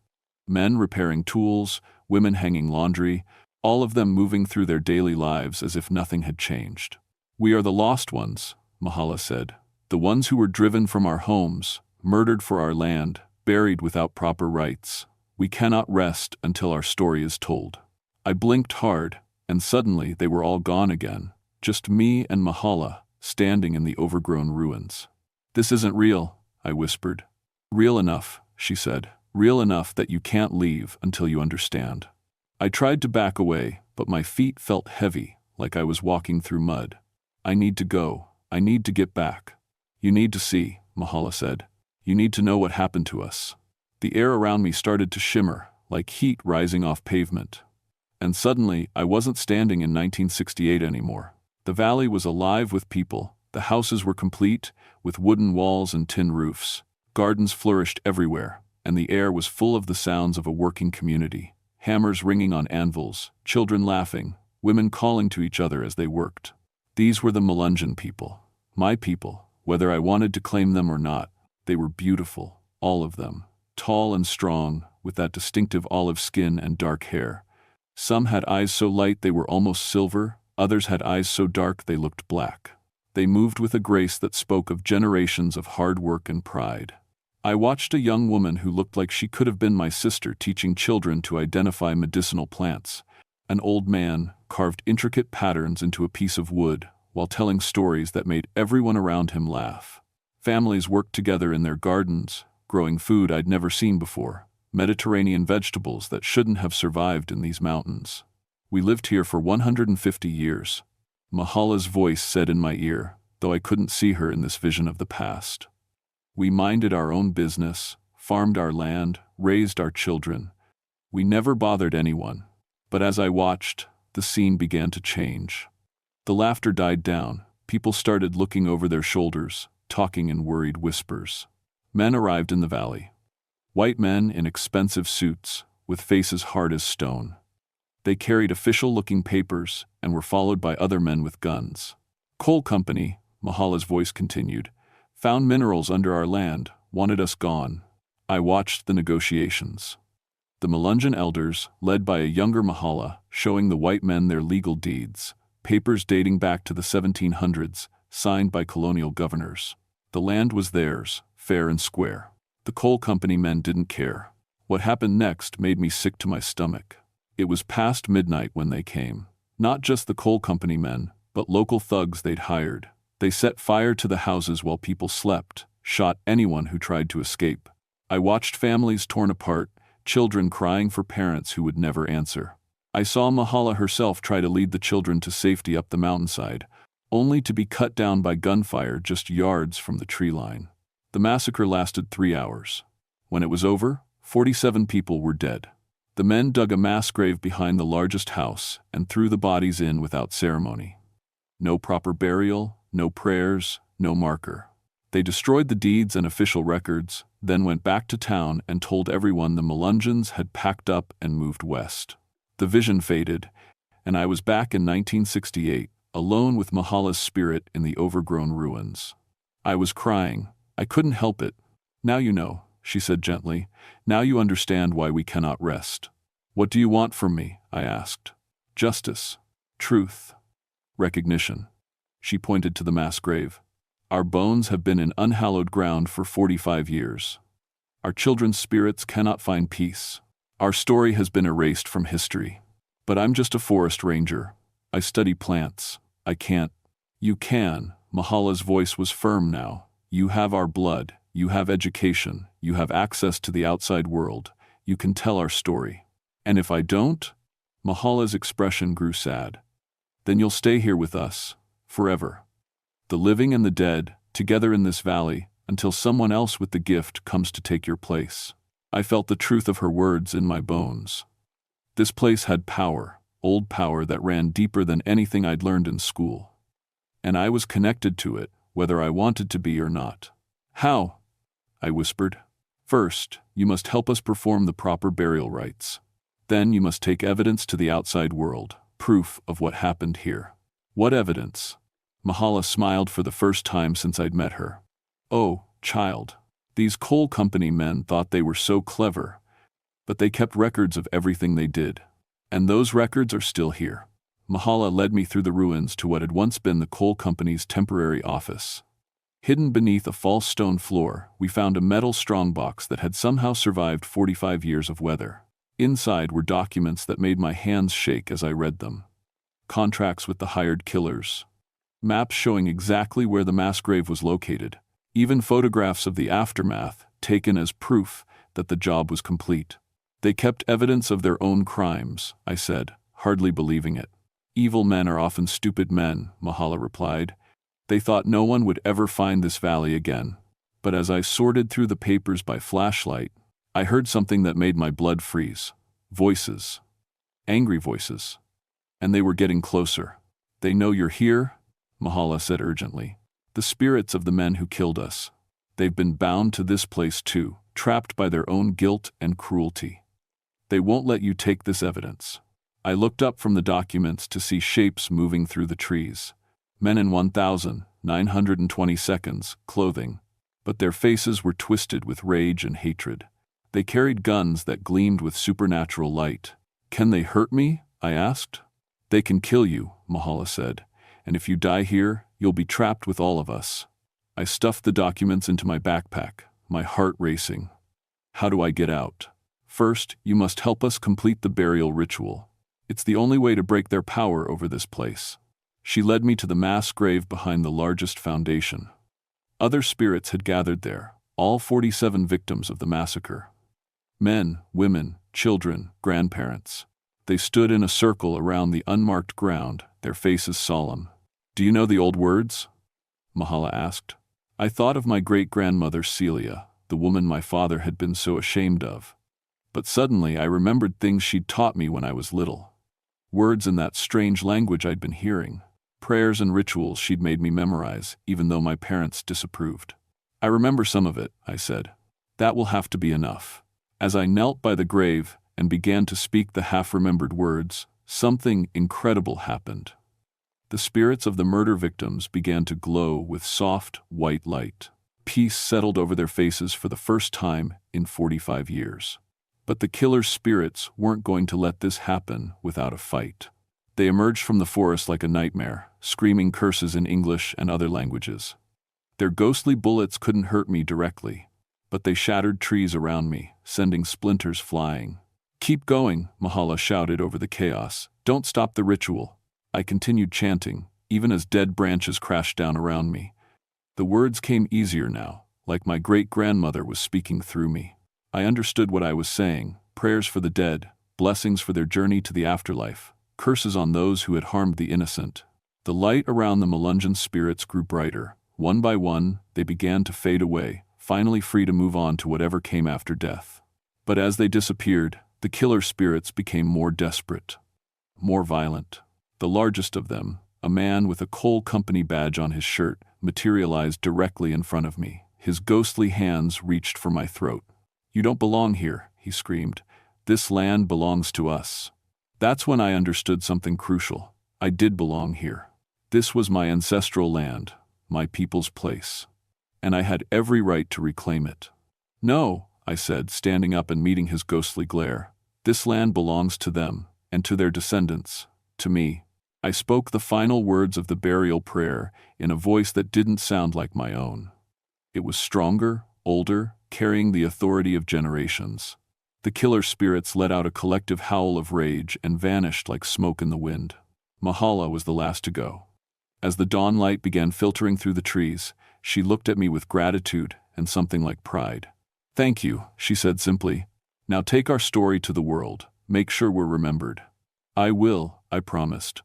Men repairing tools, women hanging laundry, all of them moving through their daily lives as if nothing had changed. We are the lost ones, Mahala said. The ones who were driven from our homes, murdered for our land, buried without proper rites. We cannot rest until our story is told. I blinked hard, and suddenly they were all gone again. Just me and Mahala, standing in the overgrown ruins. This isn't real, I whispered. Real enough, she said. Real enough that you can't leave until you understand. I tried to back away, but my feet felt heavy, like I was walking through mud. I need to go. I need to get back. You need to see, Mahala said. You need to know what happened to us. The air around me started to shimmer, like heat rising off pavement. And suddenly, I wasn't standing in 1968 anymore. The valley was alive with people, the houses were complete, with wooden walls and tin roofs. Gardens flourished everywhere, and the air was full of the sounds of a working community. Hammers ringing on anvils, children laughing, women calling to each other as they worked. These were the Melungeon people. My people, whether I wanted to claim them or not. They were beautiful, all of them, tall and strong, with that distinctive olive skin and dark hair. Some had eyes so light they were almost silver, others had eyes so dark they looked black. They moved with a grace that spoke of generations of hard work and pride. I watched a young woman who looked like she could have been my sister teaching children to identify medicinal plants. An old man carved intricate patterns into a piece of wood while telling stories that made everyone around him laugh. Families worked together in their gardens, growing food I'd never seen before, Mediterranean vegetables that shouldn't have survived in these mountains. We lived here for 150 years. Mahala's voice said in my ear, though I couldn't see her in this vision of the past. We minded our own business, farmed our land, raised our children. We never bothered anyone. But as I watched, the scene began to change. The laughter died down. People started looking over their shoulders, talking in worried whispers. Men arrived in the valley. White men in expensive suits, with faces hard as stone. They carried official-looking papers and were followed by other men with guns. Coal company, Mahala's voice continued, found minerals under our land, wanted us gone. I watched the negotiations. The Melungeon elders, led by a younger Mahala, showing the white men their legal deeds, papers dating back to the 1700s, signed by colonial governors. The land was theirs, fair and square. The coal company men didn't care. What happened next made me sick to my stomach. It was past midnight when they came. Not just the coal company men, but local thugs they'd hired. They set fire to the houses while people slept, shot anyone who tried to escape. I watched families torn apart, children crying for parents who would never answer. I saw Mahala herself try to lead the children to safety up the mountainside, only to be cut down by gunfire just yards from the tree line. The massacre lasted 3 hours. When it was over, 47 people were dead. The men dug a mass grave behind the largest house and threw the bodies in without ceremony. No proper burial, no prayers, no marker. They destroyed the deeds and official records, then went back to town and told everyone the Melungeons had packed up and moved west. The vision faded, and I was back in 1968, alone with Mahala's spirit in the overgrown ruins. I was crying. I couldn't help it. Now you know, she said gently. Now you understand why we cannot rest. What do you want from me? I asked. Justice. Truth. Recognition. She pointed to the mass grave. Our bones have been in unhallowed ground for 45 years. Our children's spirits cannot find peace. Our story has been erased from history. But I'm just a forest ranger. I study plants. I can't. You can. Mahala's voice was firm now. You have our blood. You have education. You have access to the outside world. You can tell our story. And if I don't? Mahala's expression grew sad. Then you'll stay here with us, forever. The living and the dead, together in this valley, until someone else with the gift comes to take your place. I felt the truth of her words in my bones. This place had power, old power that ran deeper than anything I'd learned in school. And I was connected to it, whether I wanted to be or not. How? I whispered. First, you must help us perform the proper burial rites. Then you must take evidence to the outside world, proof of what happened here. What evidence? Mahala smiled for the first time since I'd met her. Oh, child. These coal company men thought they were so clever, but they kept records of everything they did. And those records are still here. Mahala led me through the ruins to what had once been the coal company's temporary office. Hidden beneath a false stone floor, we found a metal strongbox that had somehow survived 45 years of weather. Inside were documents that made my hands shake as I read them. Contracts with the hired killers. Maps showing exactly where the mass grave was located. Even photographs of the aftermath, taken as proof that the job was complete. They kept evidence of their own crimes, I said, hardly believing it. Evil men are often stupid men, Mahala replied. They thought no one would ever find this valley again. But as I sorted through the papers by flashlight, I heard something that made my blood freeze. Voices. Angry voices. And they were getting closer. They know you're here, Mahala said urgently. The spirits of the men who killed us. They've been bound to this place too, trapped by their own guilt and cruelty. They won't let you take this evidence. I looked up from the documents to see shapes moving through the trees. Men in 1,920 seconds, clothing, but their faces were twisted with rage and hatred. They carried guns that gleamed with supernatural light. Can they hurt me? I asked. They can kill you, Mahala said, and if you die here, you'll be trapped with all of us. I stuffed the documents into my backpack, my heart racing. How do I get out? First, you must help us complete the burial ritual. It's the only way to break their power over this place. She led me to the mass grave behind the largest foundation. Other spirits had gathered there, all 47 victims of the massacre. Men, women, children, grandparents. They stood in a circle around the unmarked ground, their faces solemn. Do you know the old words? Mahala asked. I thought of my great-grandmother Celia, the woman my father had been so ashamed of. But suddenly I remembered things she'd taught me when I was little. Words in that strange language I'd been hearing. Prayers and rituals she'd made me memorize, even though my parents disapproved. I remember some of it, I said. That will have to be enough. As I knelt by the grave and began to speak the half-remembered words, something incredible happened. The spirits of the murder victims began to glow with soft, white light. Peace settled over their faces for the first time in 45 years. But the killer's spirits weren't going to let this happen without a fight. They emerged from the forest like a nightmare, screaming curses in English and other languages. Their ghostly bullets couldn't hurt me directly, but they shattered trees around me, sending splinters flying. Keep going, Mahala shouted over the chaos. Don't stop the ritual. I continued chanting, even as dead branches crashed down around me. The words came easier now, like my great-grandmother was speaking through me. I understood what I was saying, prayers for the dead, blessings for their journey to the afterlife, curses on those who had harmed the innocent. The light around the Melungeon spirits grew brighter. One by one, they began to fade away, finally free to move on to whatever came after death. But as they disappeared, the killer spirits became more desperate, more violent. The largest of them, a man with a coal company badge on his shirt, materialized directly in front of me. His ghostly hands reached for my throat. You don't belong here, he screamed. This land belongs to us. That's when I understood something crucial. I did belong here. This was my ancestral land, my people's place. And I had every right to reclaim it. No, I said, standing up and meeting his ghostly glare. This land belongs to them, and to their descendants, to me. I spoke the final words of the burial prayer in a voice that didn't sound like my own. It was stronger, older, carrying the authority of generations. The killer spirits let out a collective howl of rage and vanished like smoke in the wind. Mahala was the last to go. As the dawn light began filtering through the trees, she looked at me with gratitude and something like pride. "Thank you," she said simply. "Now take our story to the world. Make sure we're remembered." "I will," I promised.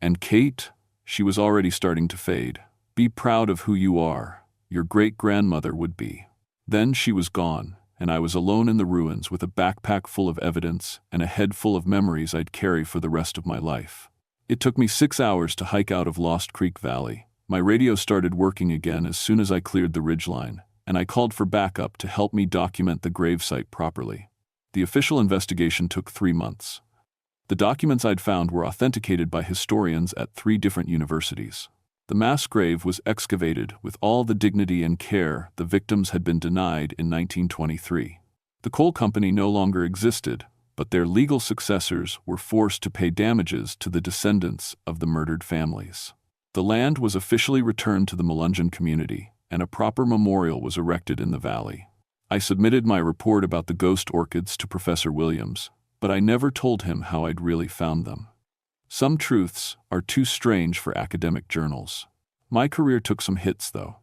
"And Kate," she was already starting to fade, "be proud of who you are. Your great-grandmother would be." Then she was gone, and I was alone in the ruins with a backpack full of evidence and a head full of memories I'd carry for the rest of my life. It took me 6 hours to hike out of Lost Creek Valley. My radio started working again as soon as I cleared the ridgeline, and I called for backup to help me document the gravesite properly. The official investigation took 3 months. The documents I'd found were authenticated by historians at 3 different universities. The mass grave was excavated with all the dignity and care the victims had been denied in 1923. The coal company no longer existed, but their legal successors were forced to pay damages to the descendants of the murdered families. The land was officially returned to the Melungeon community, and a proper memorial was erected in the valley. I submitted my report about the ghost orchids to Professor Williams, but I never told him how I'd really found them. Some truths are too strange for academic journals. My career took some hits, though.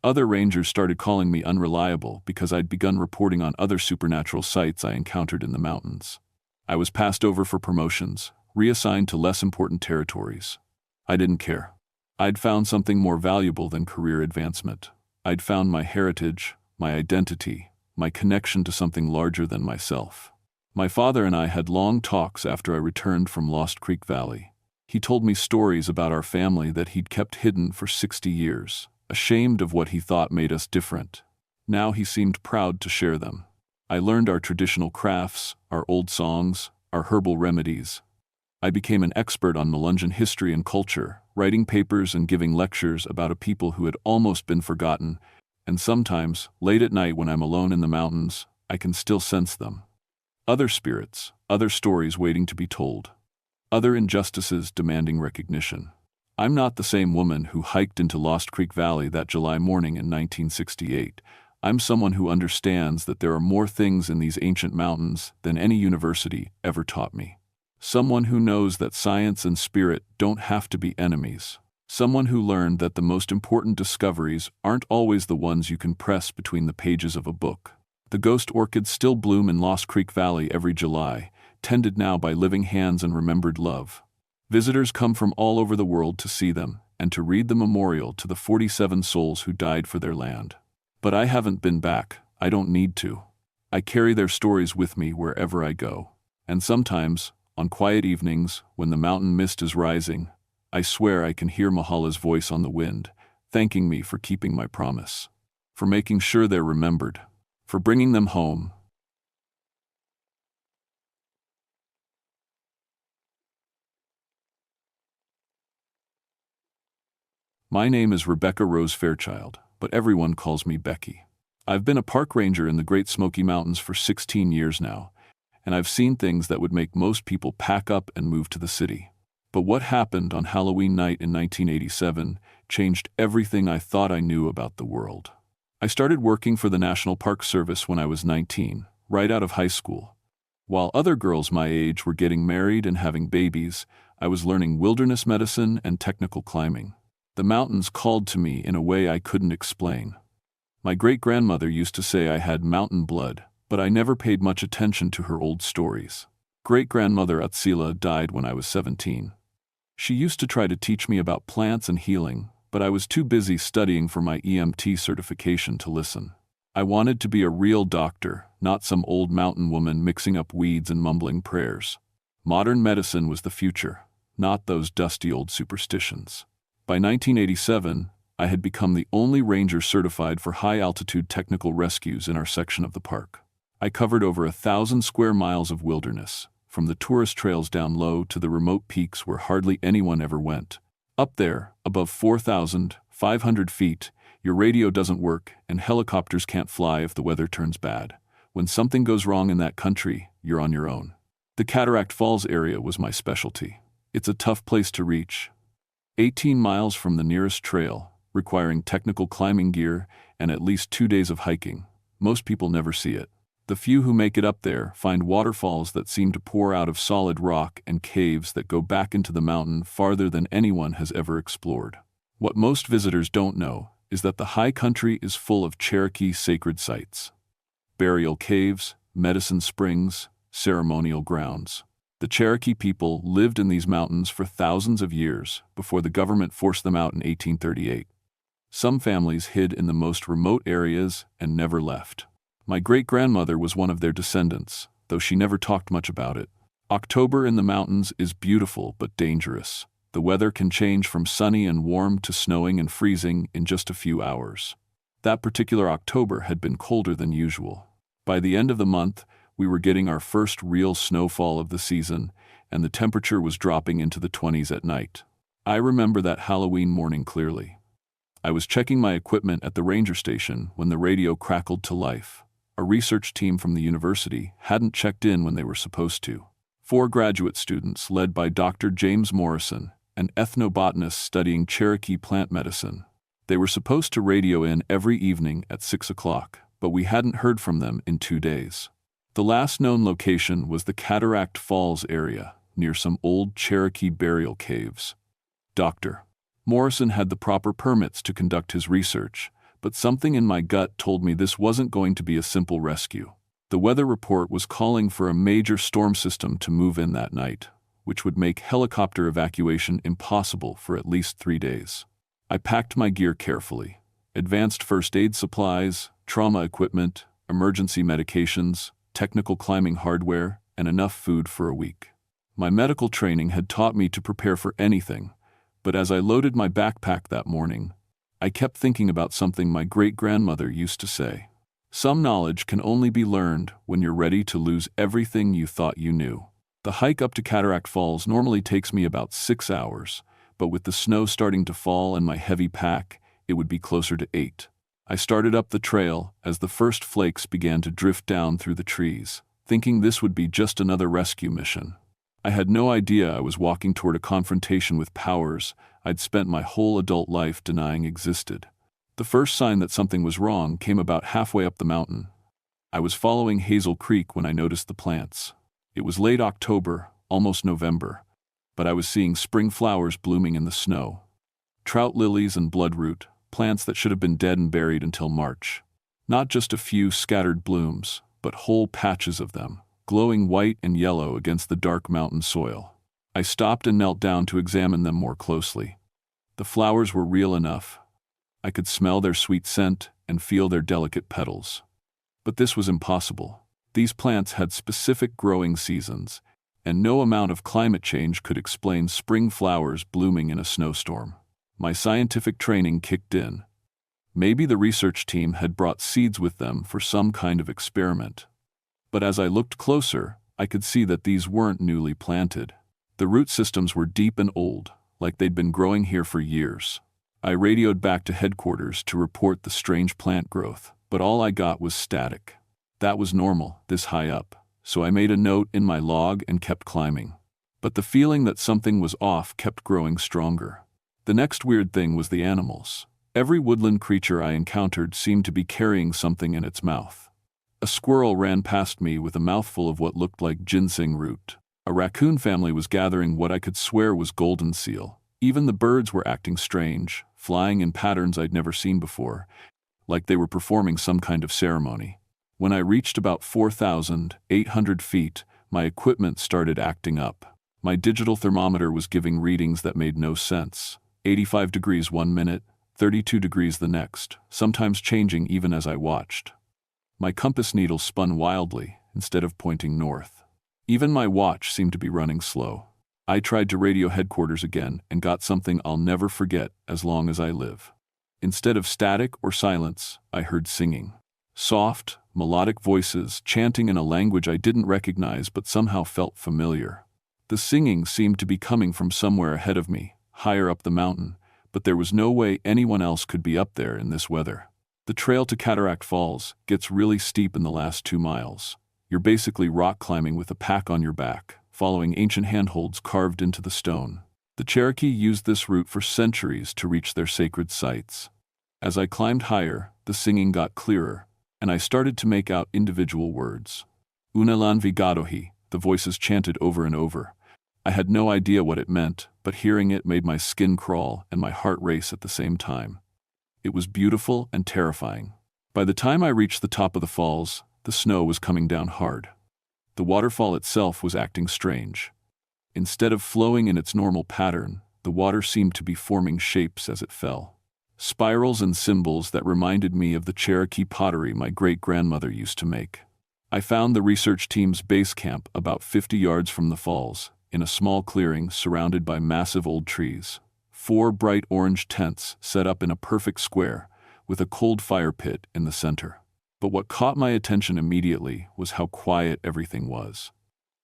Other rangers started calling me unreliable because I'd begun reporting on other supernatural sights I encountered in the mountains. I was passed over for promotions, reassigned to less important territories. I didn't care. I'd found something more valuable than career advancement. I'd found my heritage, my identity, my connection to something larger than myself. My father and I had long talks after I returned from Lost Creek Valley. He told me stories about our family that he'd kept hidden for 60 years, ashamed of what he thought made us different. Now he seemed proud to share them. I learned our traditional crafts, our old songs, our herbal remedies. I became an expert on Melungeon history and culture, writing papers and giving lectures about a people who had almost been forgotten, and sometimes, late at night when I'm alone in the mountains, I can still sense them. Other spirits, other stories waiting to be told. Other injustices demanding recognition. I'm not the same woman who hiked into Lost Creek Valley that July morning in 1968. I'm someone who understands that there are more things in these ancient mountains than any university ever taught me. Someone who knows that science and spirit don't have to be enemies. Someone who learned that the most important discoveries aren't always the ones you can press between the pages of a book. The ghost orchids still bloom in Lost Creek Valley every July, tended now by living hands and remembered love. Visitors come from all over the world to see them and to read the memorial to the 47 souls who died for their land. But I haven't been back. I don't need to. I carry their stories with me wherever I go. And sometimes, on quiet evenings, when the mountain mist is rising, I swear I can hear Mahala's voice on the wind, thanking me for keeping my promise, for making sure they're remembered, for bringing them home. My name is Rebecca Rose Fairchild, but everyone calls me Becky. I've been a park ranger in the Great Smoky Mountains for 16 years now, and I've seen things that would make most people pack up and move to the city. But what happened on Halloween night in 1987 changed everything I thought I knew about the world. I started working for the National Park Service when I was 19, right out of high school. While other girls my age were getting married and having babies, I was learning wilderness medicine and technical climbing. The mountains called to me in a way I couldn't explain. My great-grandmother used to say I had mountain blood, but I never paid much attention to her old stories. Great-grandmother Atsila died when I was 17. She used to try to teach me about plants and healing, but I was too busy studying for my EMT certification to listen. I wanted to be a real doctor, not some old mountain woman mixing up weeds and mumbling prayers. Modern medicine was the future, not those dusty old superstitions. By 1987, I had become the only ranger certified for high-altitude technical rescues in our section of the park. I covered over 1,000 square miles of wilderness, from the tourist trails down low to the remote peaks where hardly anyone ever went. Up there, above 4,500 feet, your radio doesn't work and helicopters can't fly if the weather turns bad. When something goes wrong in that country, you're on your own. The Cataract Falls area was my specialty. It's a tough place to reach. 18 miles from the nearest trail, requiring technical climbing gear and at least 2 days of hiking. Most people never see it. The few who make it up there find waterfalls that seem to pour out of solid rock and caves that go back into the mountain farther than anyone has ever explored. What most visitors don't know is that the high country is full of Cherokee sacred sites. Burial caves, medicine springs, ceremonial grounds. The Cherokee people lived in these mountains for thousands of years before the government forced them out in 1838. Some families hid in the most remote areas and never left. My great-grandmother was one of their descendants, though she never talked much about it. October in the mountains is beautiful but dangerous. The weather can change from sunny and warm to snowing and freezing in just a few hours. That particular October had been colder than usual. By the end of the month, we were getting our first real snowfall of the season, and the temperature was dropping into the 20s at night. I remember that Halloween morning clearly. I was checking my equipment at the ranger station when the radio crackled to life. A research team from the university hadn't checked in when they were supposed to. 4 graduate students, led by Dr. James Morrison, an ethnobotanist studying Cherokee plant medicine. They were supposed to radio in every evening at 6 o'clock, but we hadn't heard from them in 2 days. The last known location was the Cataract Falls area, near some old Cherokee burial caves. Dr. Morrison had the proper permits to conduct his research, but something in my gut told me this wasn't going to be a simple rescue. The weather report was calling for a major storm system to move in that night, which would make helicopter evacuation impossible for at least 3 days. I packed my gear carefully: advanced first aid supplies, trauma equipment, emergency medications, technical climbing hardware, and enough food for a week. My medical training had taught me to prepare for anything, but as I loaded my backpack that morning, I kept thinking about something my great-grandmother used to say. Some knowledge can only be learned when you're ready to lose everything you thought you knew. The hike up to Cataract Falls normally takes me about 6 hours, but with the snow starting to fall and my heavy pack, it would be closer to 8. I started up the trail as the first flakes began to drift down through the trees, thinking this would be just another rescue mission. I had no idea I was walking toward a confrontation with powers I'd spent my whole adult life denying existed. The first sign that something was wrong came about halfway up the mountain. I was following Hazel Creek when I noticed the plants. It was late October, almost November, but I was seeing spring flowers blooming in the snow. Trout lilies and bloodroot, plants that should have been dead and buried until March. Not just a few scattered blooms, but whole patches of them, glowing white and yellow against the dark mountain soil. I stopped and knelt down to examine them more closely. The flowers were real enough. I could smell their sweet scent and feel their delicate petals. But this was impossible. These plants had specific growing seasons, and no amount of climate change could explain spring flowers blooming in a snowstorm. My scientific training kicked in. Maybe the research team had brought seeds with them for some kind of experiment. But as I looked closer, I could see that these weren't newly planted. The root systems were deep and old, like they'd been growing here for years. I radioed back to headquarters to report the strange plant growth, but all I got was static. That was normal, this high up, so I made a note in my log and kept climbing. But the feeling that something was off kept growing stronger. The next weird thing was the animals. Every woodland creature I encountered seemed to be carrying something in its mouth. A squirrel ran past me with a mouthful of what looked like ginseng root. A raccoon family was gathering what I could swear was golden seal. Even the birds were acting strange, flying in patterns I'd never seen before, like they were performing some kind of ceremony. When I reached about 4,800 feet, my equipment started acting up. My digital thermometer was giving readings that made no sense. 85 degrees 1 minute, 32 degrees the next, sometimes changing even as I watched. My compass needle spun wildly instead of pointing north. Even my watch seemed to be running slow. I tried to radio headquarters again and got something I'll never forget as long as I live. Instead of static or silence, I heard singing. Soft, melodic voices chanting in a language I didn't recognize but somehow felt familiar. The singing seemed to be coming from somewhere ahead of me, higher up the mountain, but there was no way anyone else could be up there in this weather. The trail to Cataract Falls gets really steep in the last 2 miles. You're basically rock climbing with a pack on your back, following ancient handholds carved into the stone. The Cherokee used this route for centuries to reach their sacred sites. As I climbed higher, the singing got clearer, and I started to make out individual words. Unalan Vigadohi, the voices chanted over and over. I had no idea what it meant, but hearing it made my skin crawl and my heart race at the same time. It was beautiful and terrifying. By the time I reached the top of the falls, the snow was coming down hard. The waterfall itself was acting strange. Instead of flowing in its normal pattern, the water seemed to be forming shapes as it fell. Spirals and symbols that reminded me of the Cherokee pottery my great-grandmother used to make. I found the research team's base camp about 50 yards from the falls, in a small clearing surrounded by massive old trees. 4 bright orange tents set up in a perfect square, with a cold fire pit in the center. But what caught my attention immediately was how quiet everything was.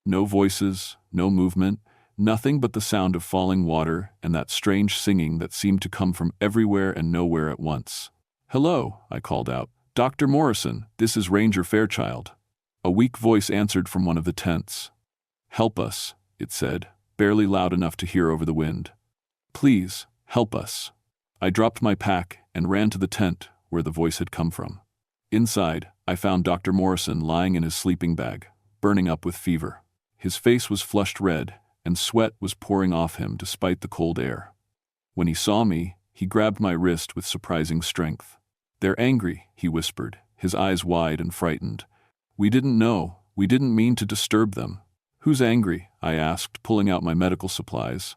No voices, no movement, nothing but the sound of falling water and that strange singing that seemed to come from everywhere and nowhere at once. "Hello," I called out. "Dr. Morrison, this is Ranger Fairchild." A weak voice answered from one of the tents. "Help us," it said, barely loud enough to hear over the wind. "Please, help us." I dropped my pack and ran to the tent where the voice had come from. Inside, I found Dr. Morrison lying in his sleeping bag, burning up with fever. His face was flushed red, and sweat was pouring off him despite the cold air. When he saw me, he grabbed my wrist with surprising strength. "They're angry," he whispered, his eyes wide and frightened. "We didn't know. We didn't mean to disturb them." "Who's angry?" I asked, pulling out my medical supplies.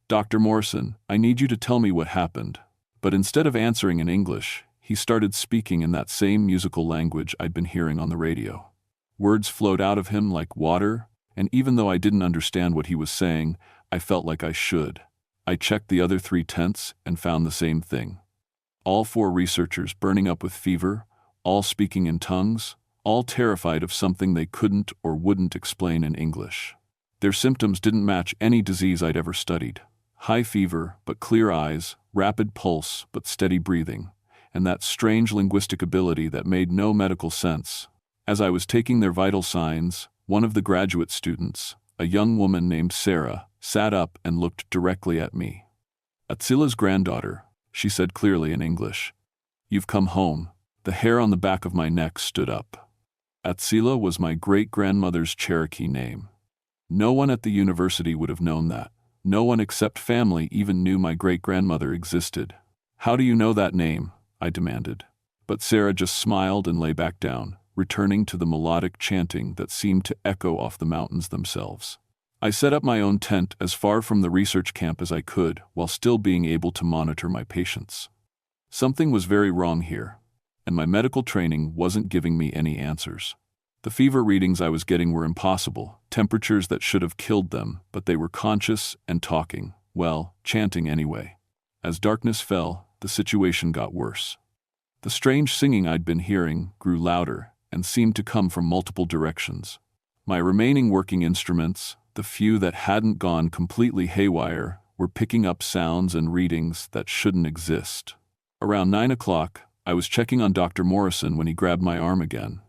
"Dr. Morrison, I need you to tell me what happened." But instead of answering in English, he started speaking in that same musical language I'd been hearing on the radio. Words flowed out of him like water, and even though I didn't understand what he was saying, I felt like I should. I checked the other 3 tents and found the same thing. All 4 researchers burning up with fever, all speaking in tongues, all terrified of something they couldn't or wouldn't explain in English. Their symptoms didn't match any disease I'd ever studied. High fever, but clear eyes, rapid pulse, but steady breathing, and that strange linguistic ability that made no medical sense. As I was taking their vital signs, one of the graduate students, a young woman named Sarah, sat up and looked directly at me. "Atzila's granddaughter," she said clearly in English. "You've come home." The hair on the back of my neck stood up. Atzila was my great-grandmother's Cherokee name. No one at the university would have known that. No one except family even knew my great-grandmother existed. "How do you know that name?" I demanded. But Sarah just smiled and lay back down, returning to the melodic chanting that seemed to echo off the mountains themselves. I set up my own tent as far from the research camp as I could, while still being able to monitor my patients. Something was very wrong here, and my medical training wasn't giving me any answers. The fever readings I was getting were impossible, temperatures that should have killed them, but they were conscious and talking, well, chanting anyway. As darkness fell, the situation got worse. The strange singing I'd been hearing grew louder and seemed to come from multiple directions. My remaining working instruments, the few that hadn't gone completely haywire, were picking up sounds and readings that shouldn't exist. Around 9 o'clock, I was checking on Dr. Morrison when he grabbed my arm again.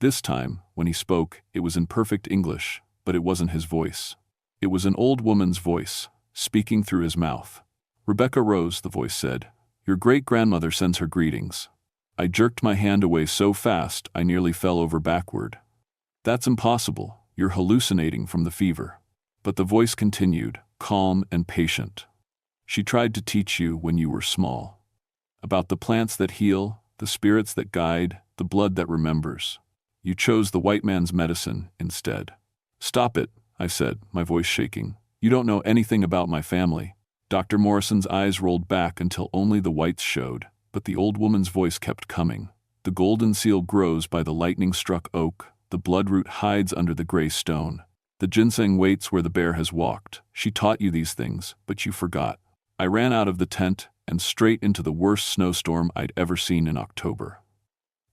This time, when he spoke, it was in perfect English, but it wasn't his voice. It was an old woman's voice, speaking through his mouth. "Rebecca Rose," the voice said. "Your great-grandmother sends her greetings." I jerked my hand away so fast I nearly fell over backward. "That's impossible. You're hallucinating from the fever." But the voice continued, calm and patient. "She tried to teach you when you were small. About the plants that heal, the spirits that guide, the blood that remembers. You chose the white man's medicine instead." "Stop it," I said, my voice shaking. "You don't know anything about my family." Dr. Morrison's eyes rolled back until only the whites showed, but the old woman's voice kept coming. "The golden seal grows by the lightning-struck oak, the bloodroot hides under the gray stone. The ginseng waits where the bear has walked. She taught you these things, but you forgot." I ran out of the tent and straight into the worst snowstorm I'd ever seen in October.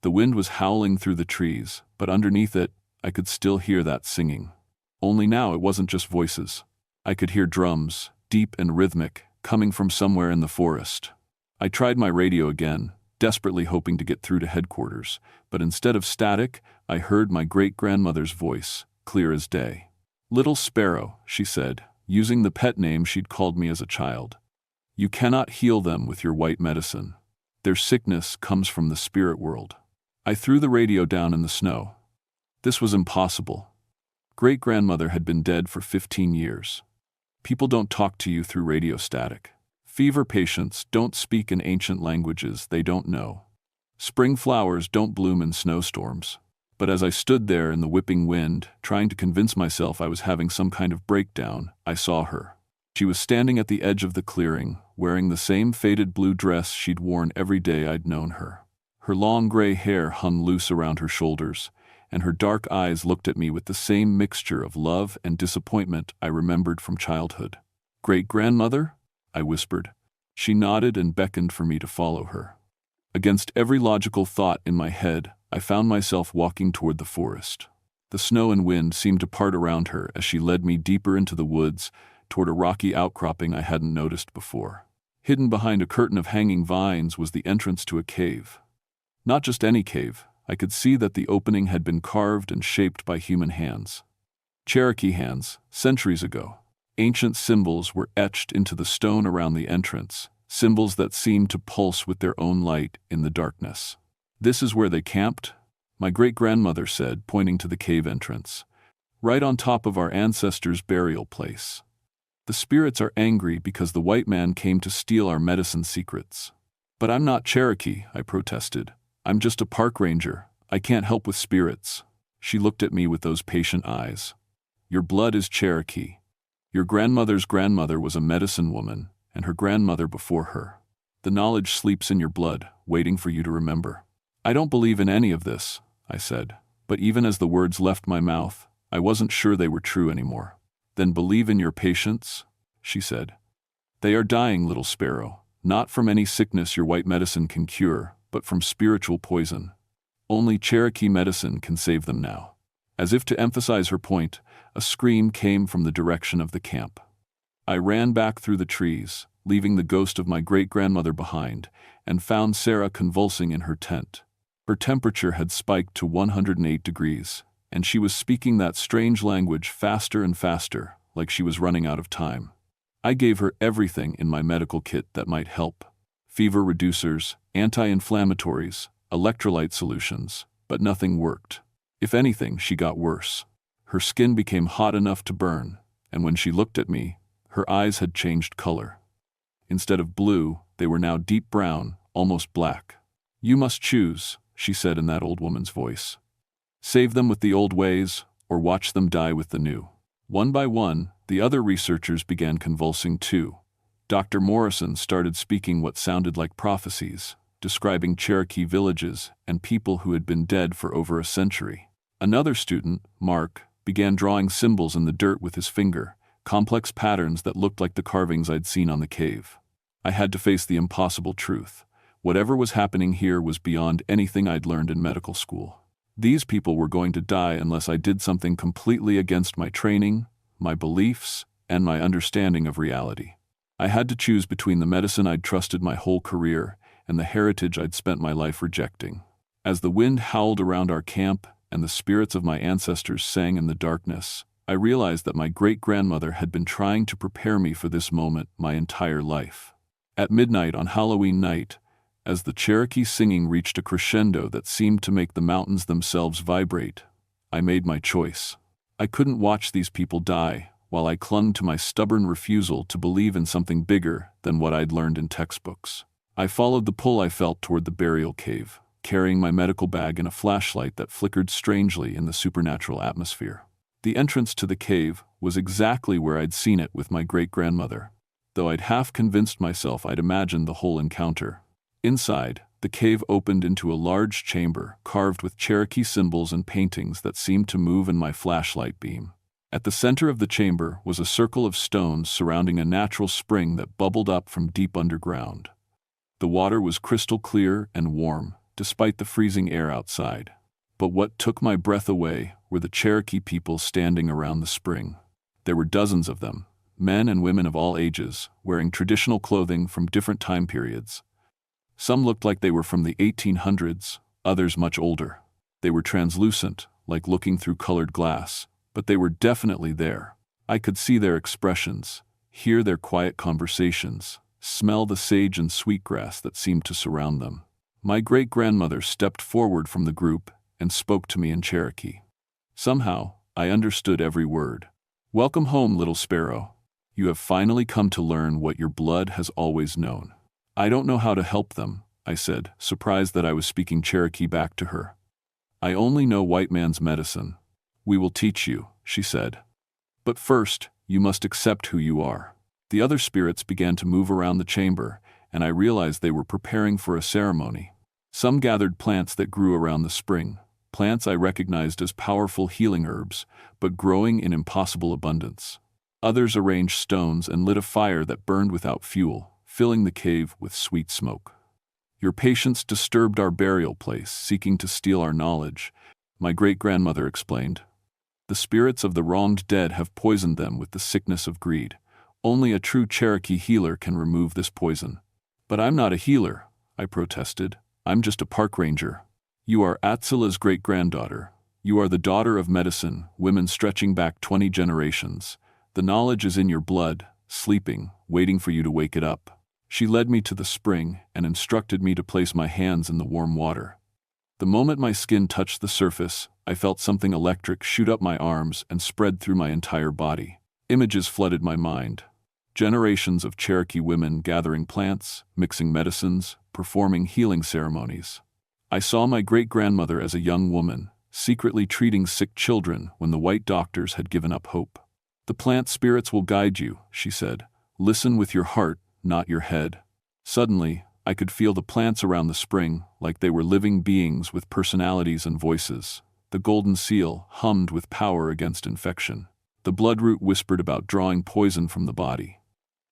The wind was howling through the trees, but underneath it, I could still hear that singing. Only now it wasn't just voices. I could hear drums, deep and rhythmic, coming from somewhere in the forest. I tried my radio again, desperately hoping to get through to headquarters, but instead of static, I heard my great-grandmother's voice, clear as day. "Little Sparrow," she said, using the pet name she'd called me as a child. "You cannot heal them with your white medicine. Their sickness comes from the spirit world." I threw the radio down in the snow. This was impossible. Great-grandmother had been dead for 15 years. People don't talk to you through radio static. Fever patients don't speak in ancient languages they don't know. Spring flowers don't bloom in snowstorms. But as I stood there in the whipping wind, trying to convince myself I was having some kind of breakdown, I saw her. She was standing at the edge of the clearing, wearing the same faded blue dress she'd worn every day I'd known her. Her long gray hair hung loose around her shoulders, and her dark eyes looked at me with the same mixture of love and disappointment I remembered from childhood. "Great-grandmother?" I whispered. She nodded and beckoned for me to follow her. Against every logical thought in my head, I found myself walking toward the forest. The snow and wind seemed to part around her as she led me deeper into the woods, toward a rocky outcropping I hadn't noticed before. Hidden behind a curtain of hanging vines was the entrance to a cave. Not just any cave. I could see that the opening had been carved and shaped by human hands. Cherokee hands, centuries ago. Ancient symbols were etched into the stone around the entrance, symbols that seemed to pulse with their own light in the darkness. "This is where they camped?" my great-grandmother said, pointing to the cave entrance. "Right on top of our ancestors' burial place. The spirits are angry because the white man came to steal our medicine secrets." "But I'm not Cherokee," I protested. "I'm just a park ranger. I can't help with spirits." She looked at me with those patient eyes. "Your blood is Cherokee. Your grandmother's grandmother was a medicine woman, and her grandmother before her. The knowledge sleeps in your blood, waiting for you to remember." "I don't believe in any of this," I said. But even as the words left my mouth, I wasn't sure they were true anymore. "Then believe in your patients," she said. "They are dying, little sparrow, not from any sickness your white medicine can cure, but from spiritual poison. Only Cherokee medicine can save them now." As if to emphasize her point, a scream came from the direction of the camp. I ran back through the trees, leaving the ghost of my great-grandmother behind, and found Sarah convulsing in her tent. Her temperature had spiked to 108 degrees, and she was speaking that strange language faster and faster, like she was running out of time. I gave her everything in my medical kit that might help. Fever reducers, anti-inflammatories, electrolyte solutions, but nothing worked. If anything, she got worse. Her skin became hot enough to burn, and when she looked at me, her eyes had changed color. Instead of blue, they were now deep brown, almost black. "You must choose," she said in that old woman's voice. "Save them with the old ways, or watch them die with the new." One by one, the other researchers began convulsing too. Dr. Morrison started speaking what sounded like prophecies, describing Cherokee villages and people who had been dead for over a century. Another student, Mark, began drawing symbols in the dirt with his finger, complex patterns that looked like the carvings I'd seen on the cave. I had to face the impossible truth. Whatever was happening here was beyond anything I'd learned in medical school. These people were going to die unless I did something completely against my training, my beliefs, and my understanding of reality. I had to choose between the medicine I'd trusted my whole career and the heritage I'd spent my life rejecting. As the wind howled around our camp and the spirits of my ancestors sang in the darkness, I realized that my great-grandmother had been trying to prepare me for this moment my entire life. At midnight on Halloween night, as the Cherokee singing reached a crescendo that seemed to make the mountains themselves vibrate, I made my choice. I couldn't watch these people die, while I clung to my stubborn refusal to believe in something bigger than what I'd learned in textbooks. I followed the pull I felt toward the burial cave, carrying my medical bag and a flashlight that flickered strangely in the supernatural atmosphere. The entrance to the cave was exactly where I'd seen it with my great-grandmother, though I'd half convinced myself I'd imagined the whole encounter. Inside, the cave opened into a large chamber carved with Cherokee symbols and paintings that seemed to move in my flashlight beam. At the center of the chamber was a circle of stones surrounding a natural spring that bubbled up from deep underground. The water was crystal clear and warm, despite the freezing air outside. But what took my breath away were the Cherokee people standing around the spring. There were dozens of them, men and women of all ages, wearing traditional clothing from different time periods. Some looked like they were from the 1800s, others much older. They were translucent, like looking through colored glass, but they were definitely there. I could see their expressions, hear their quiet conversations, smell the sage and sweetgrass that seemed to surround them. My great-grandmother stepped forward from the group and spoke to me in Cherokee. Somehow, I understood every word. "Welcome home, little sparrow. You have finally come to learn what your blood has always known." "I don't know how to help them," I said, surprised that I was speaking Cherokee back to her. "I only know white man's medicine." "We will teach you," she said. "But first, you must accept who you are." The other spirits began to move around the chamber, and I realized they were preparing for a ceremony. Some gathered plants that grew around the spring, plants I recognized as powerful healing herbs, but growing in impossible abundance. Others arranged stones and lit a fire that burned without fuel, filling the cave with sweet smoke. "Your patience disturbed our burial place, seeking to steal our knowledge," my great-grandmother explained. "The spirits of the wronged dead have poisoned them with the sickness of greed. Only a true Cherokee healer can remove this poison." "But I'm not a healer," I protested. "I'm just a park ranger." "You are Atzila's great-granddaughter. You are the daughter of medicine, women stretching back 20 generations. The knowledge is in your blood, sleeping, waiting for you to wake it up." She led me to the spring and instructed me to place my hands in the warm water. The moment my skin touched the surface, I felt something electric shoot up my arms and spread through my entire body. Images flooded my mind. Generations of Cherokee women gathering plants, mixing medicines, performing healing ceremonies. I saw my great-grandmother as a young woman, secretly treating sick children when the white doctors had given up hope. "The plant spirits will guide you," she said. "Listen with your heart, not your head." Suddenly, I could feel the plants around the spring, like they were living beings with personalities and voices. The golden seal hummed with power against infection. The bloodroot whispered about drawing poison from the body.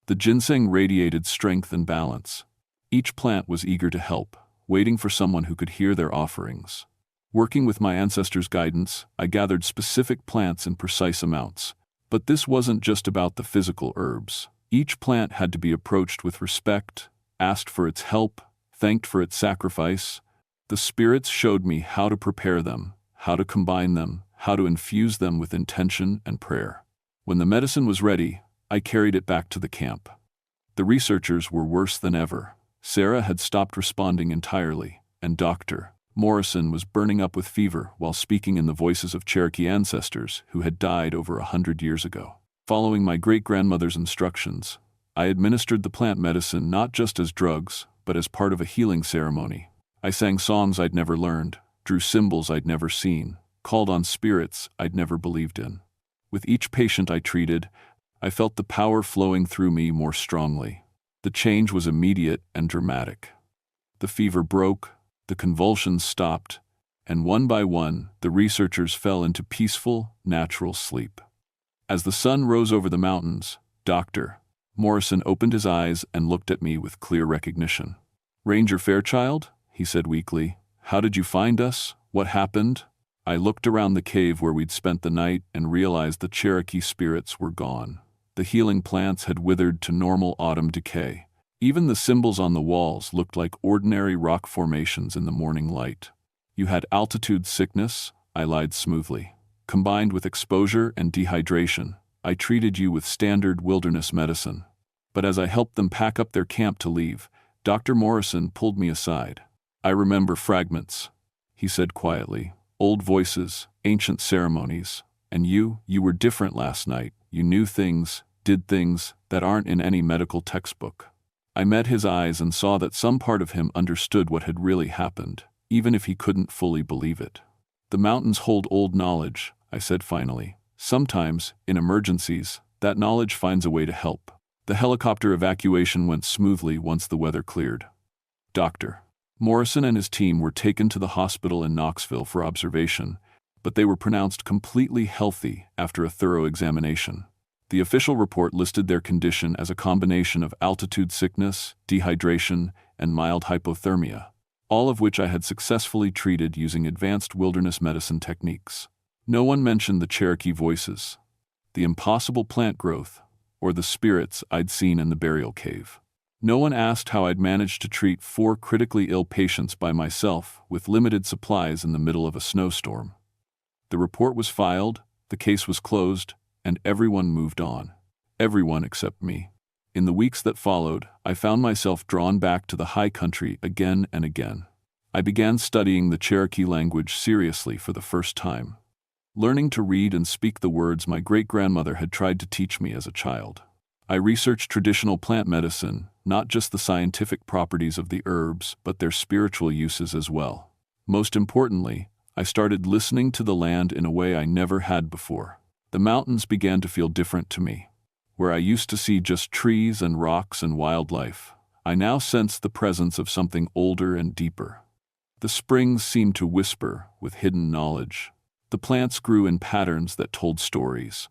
The ginseng radiated strength and balance. Each plant was eager to help, waiting for someone who could hear their offerings. Working with my ancestors' guidance, I gathered specific plants in precise amounts. But this wasn't just about the physical herbs. Each plant had to be approached with respect, asked for its help, thanked for its sacrifice. The spirits showed me how to prepare them, how to combine them, how to infuse them with intention and prayer. When the medicine was ready, I carried it back to the camp. The researchers were worse than ever. Sarah had stopped responding entirely, and Dr. Morrison was burning up with fever while speaking in the voices of Cherokee ancestors who had died over 100 years ago. Following my great-grandmother's instructions, I administered the plant medicine not just as drugs, but as part of a healing ceremony. I sang songs I'd never learned, drew symbols I'd never seen, called on spirits I'd never believed in. With each patient I treated, I felt the power flowing through me more strongly. The change was immediate and dramatic. The fever broke, the convulsions stopped, and one by one, the researchers fell into peaceful, natural sleep. As the sun rose over the mountains, Dr. Morrison opened his eyes and looked at me with clear recognition. "Ranger Fairchild?" he said weakly. "How did you find us? What happened?" I looked around the cave where we'd spent the night and realized the Cherokee spirits were gone. The healing plants had withered to normal autumn decay. Even the symbols on the walls looked like ordinary rock formations in the morning light. "You had altitude sickness," I lied smoothly. "Combined with exposure and dehydration, I treated you with standard wilderness medicine." But as I helped them pack up their camp to leave, Dr. Morrison pulled me aside. "I remember fragments," he said quietly. "Old voices, ancient ceremonies. And you were different last night. You knew things, did things that aren't in any medical textbook." I met his eyes and saw that some part of him understood what had really happened, even if he couldn't fully believe it. "The mountains hold old knowledge," I said finally. "Sometimes, in emergencies, that knowledge finds a way to help." The helicopter evacuation went smoothly once the weather cleared. Dr. Morrison and his team were taken to the hospital in Knoxville for observation, but they were pronounced completely healthy after a thorough examination. The official report listed their condition as a combination of altitude sickness, dehydration, and mild hypothermia, all of which I had successfully treated using advanced wilderness medicine techniques. No one mentioned the Cherokee voices, the impossible plant growth, or the spirits I'd seen in the burial cave. No one asked how I'd managed to treat 4 critically ill patients by myself with limited supplies in the middle of a snowstorm. The report was filed, The case was closed, and everyone moved on. Everyone except me. In the weeks that followed, I found myself drawn back to the high country again and again. I began studying the Cherokee language seriously for the first time, learning to read and speak the words my great-grandmother had tried to teach me as a child. I researched traditional plant medicine, not just the scientific properties of the herbs, but their spiritual uses as well. Most importantly, I started listening to the land in a way I never had before. The mountains began to feel different to me. Where I used to see just trees and rocks and wildlife, I now sensed the presence of something older and deeper. The springs seemed to whisper with hidden knowledge. The plants grew in patterns that told stories.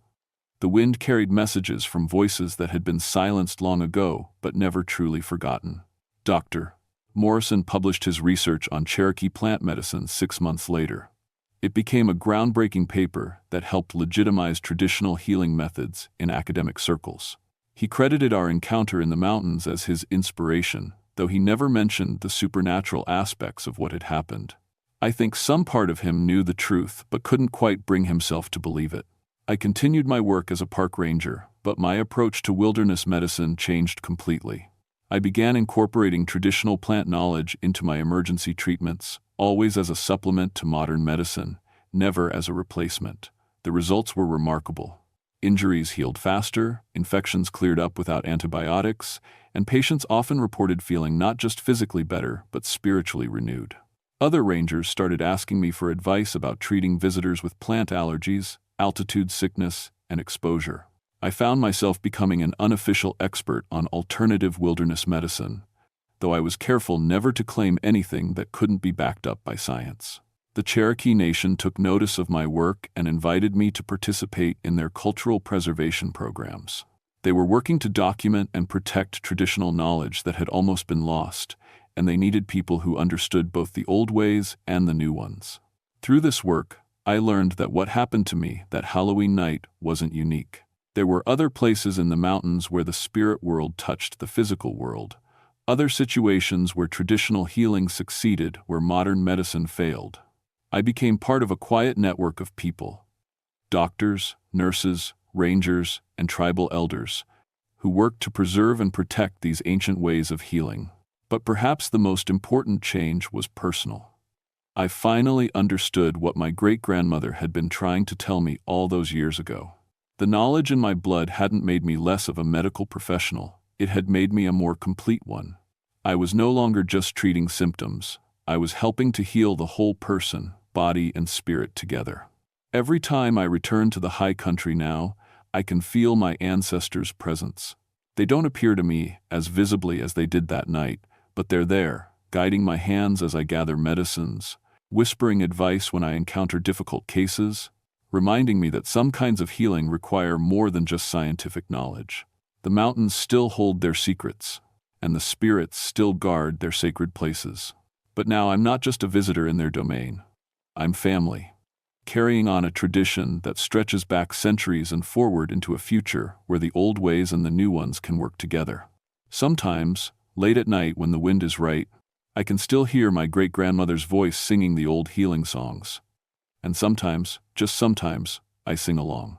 The wind carried messages from voices that had been silenced long ago but never truly forgotten. Dr. Morrison published his research on Cherokee plant medicine 6 months later. It became a groundbreaking paper that helped legitimize traditional healing methods in academic circles. He credited our encounter in the mountains as his inspiration, though he never mentioned the supernatural aspects of what had happened. I think some part of him knew the truth but couldn't quite bring himself to believe it. I continued my work as a park ranger, but my approach to wilderness medicine changed completely. I began incorporating traditional plant knowledge into my emergency treatments, always as a supplement to modern medicine, never as a replacement. The results were remarkable. Injuries healed faster, infections cleared up without antibiotics, and patients often reported feeling not just physically better, but spiritually renewed. Other rangers started asking me for advice about treating visitors with plant allergies, altitude sickness, and exposure. I found myself becoming an unofficial expert on alternative wilderness medicine, though I was careful never to claim anything that couldn't be backed up by science. The Cherokee Nation took notice of my work and invited me to participate in their cultural preservation programs. They were working to document and protect traditional knowledge that had almost been lost, and they needed people who understood both the old ways and the new ones. Through this work, I learned that what happened to me that Halloween night wasn't unique. There were other places in the mountains where the spirit world touched the physical world, other situations where traditional healing succeeded where modern medicine failed. I became part of a quiet network of people, doctors, nurses, rangers, and tribal elders, who worked to preserve and protect these ancient ways of healing. But perhaps the most important change was personal. I finally understood what my great-grandmother had been trying to tell me all those years ago. The knowledge in my blood hadn't made me less of a medical professional, it had made me a more complete one. I was no longer just treating symptoms, I was helping to heal the whole person, body and spirit together. Every time I return to the high country now, I can feel my ancestors' presence. They don't appear to me as visibly as they did that night, but they're there, guiding my hands as I gather medicines, whispering advice when I encounter difficult cases, reminding me that some kinds of healing require more than just scientific knowledge. The mountains still hold their secrets, and the spirits still guard their sacred places. But now I'm not just a visitor in their domain. I'm family, carrying on a tradition that stretches back centuries and forward into a future where the old ways and the new ones can work together. Sometimes, late at night when the wind is right, I can still hear my great-grandmother's voice singing the old healing songs. And sometimes, just sometimes, I sing along.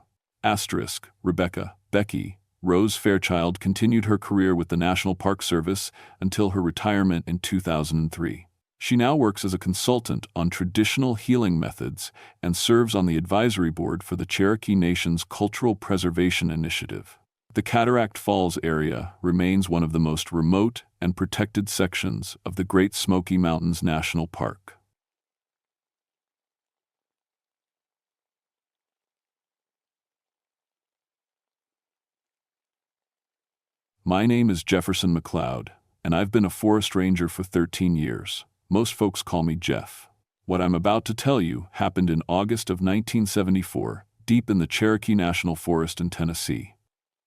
Rebecca, Becky, Rose Fairchild continued her career with the National Park Service until her retirement in 2003. She now works as a consultant on traditional healing methods and serves on the advisory board for the Cherokee Nation's Cultural Preservation Initiative. The Cataract Falls area remains one of the most remote and protected sections of the Great Smoky Mountains National Park. My name is Jefferson McLeod, and I've been a forest ranger for 13 years. Most folks call me Jeff. What I'm about to tell you happened in August of 1974, deep in the Cherokee National Forest in Tennessee.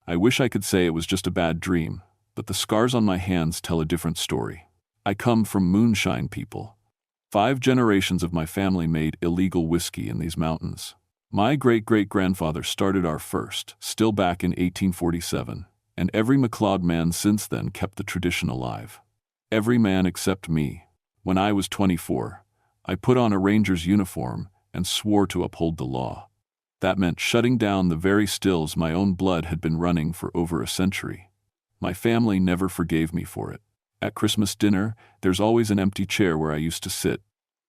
I wish I could say it was just a bad dream, but the scars on my hands tell a different story. I come from moonshine people. 5 generations of my family made illegal whiskey in these mountains. My great-great-grandfather started our first, still back in 1847, and every McLeod man since then kept the tradition alive. Every man except me. When I was 24, I put on a ranger's uniform and swore to uphold the law. That meant shutting down the very stills my own blood had been running for over a century. My family never forgave me for it. At Christmas dinner, there's always an empty chair where I used to sit.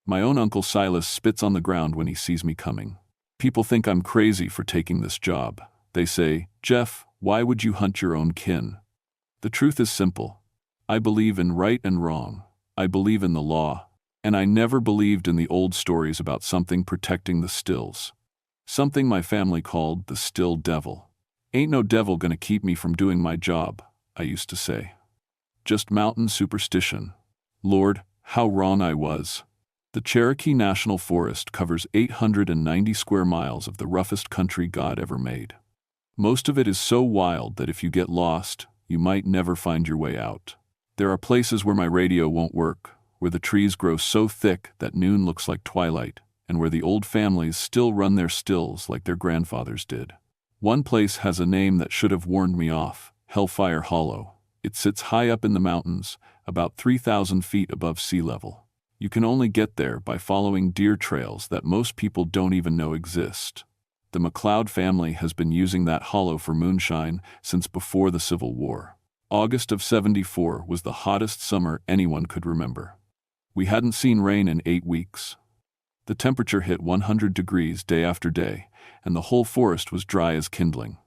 My own Uncle Silas spits on the ground when he sees me coming. People think I'm crazy for taking this job. They say, "Jeff, why would you hunt your own kin?" The truth is simple. I believe in right and wrong. I believe in the law. And I never believed in the old stories about something protecting the stills. Something my family called the still devil. "Ain't no devil gonna keep me from doing my job," I used to say. Just mountain superstition. Lord, how wrong I was. The Cherokee National Forest covers 890 square miles of the roughest country God ever made. Most of it is so wild that if you get lost, you might never find your way out. There are places where my radio won't work, where the trees grow so thick that noon looks like twilight, and where the old families still run their stills like their grandfathers did. One place has a name that should have warned me off: Hellfire Hollow. It sits high up in the mountains, about 3,000 feet above sea level. You can only get there by following deer trails that most people don't even know exist. The McLeod family has been using that hollow for moonshine since before the Civil War. August of '74 was the hottest summer anyone could remember. We hadn't seen rain in 8 weeks. The temperature hit 100 degrees day after day, and the whole forest was dry as kindling.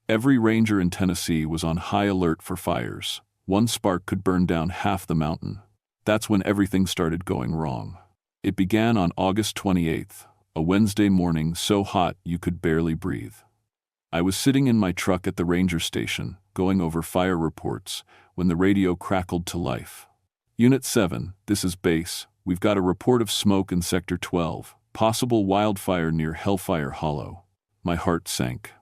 Every ranger in Tennessee was on high alert for fires. One spark could burn down half the mountain. That's when everything started going wrong. It began on August 28th, a Wednesday morning so hot you could barely breathe. I was sitting in my truck at the ranger station, going over fire reports, when the radio crackled to life. "Unit 7, this is base. We've got a report of smoke in Sector 12, possible wildfire near Hellfire Hollow." My heart sank.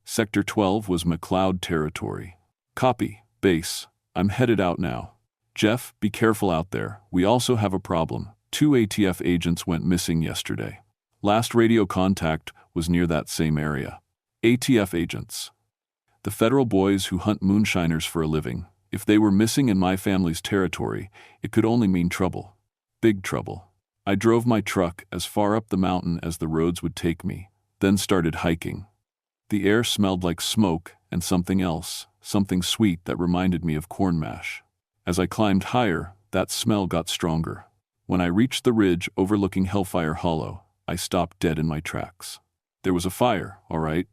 Sector 12 was McLeod territory. "Copy, base. I'm headed out now. Jeff, be careful out there. We also have a problem. 2 ATF agents went missing yesterday. Last radio contact was near that same area." ATF agents. The federal boys who hunt moonshiners for a living. If they were missing in my family's territory, it could only mean trouble. Big trouble. I drove my truck as far up the mountain as the roads would take me, then started hiking. The air smelled like smoke and something else, something sweet that reminded me of corn mash. As I climbed higher, that smell got stronger. When I reached the ridge overlooking Hellfire Hollow, I stopped dead in my tracks. There was a fire, all right,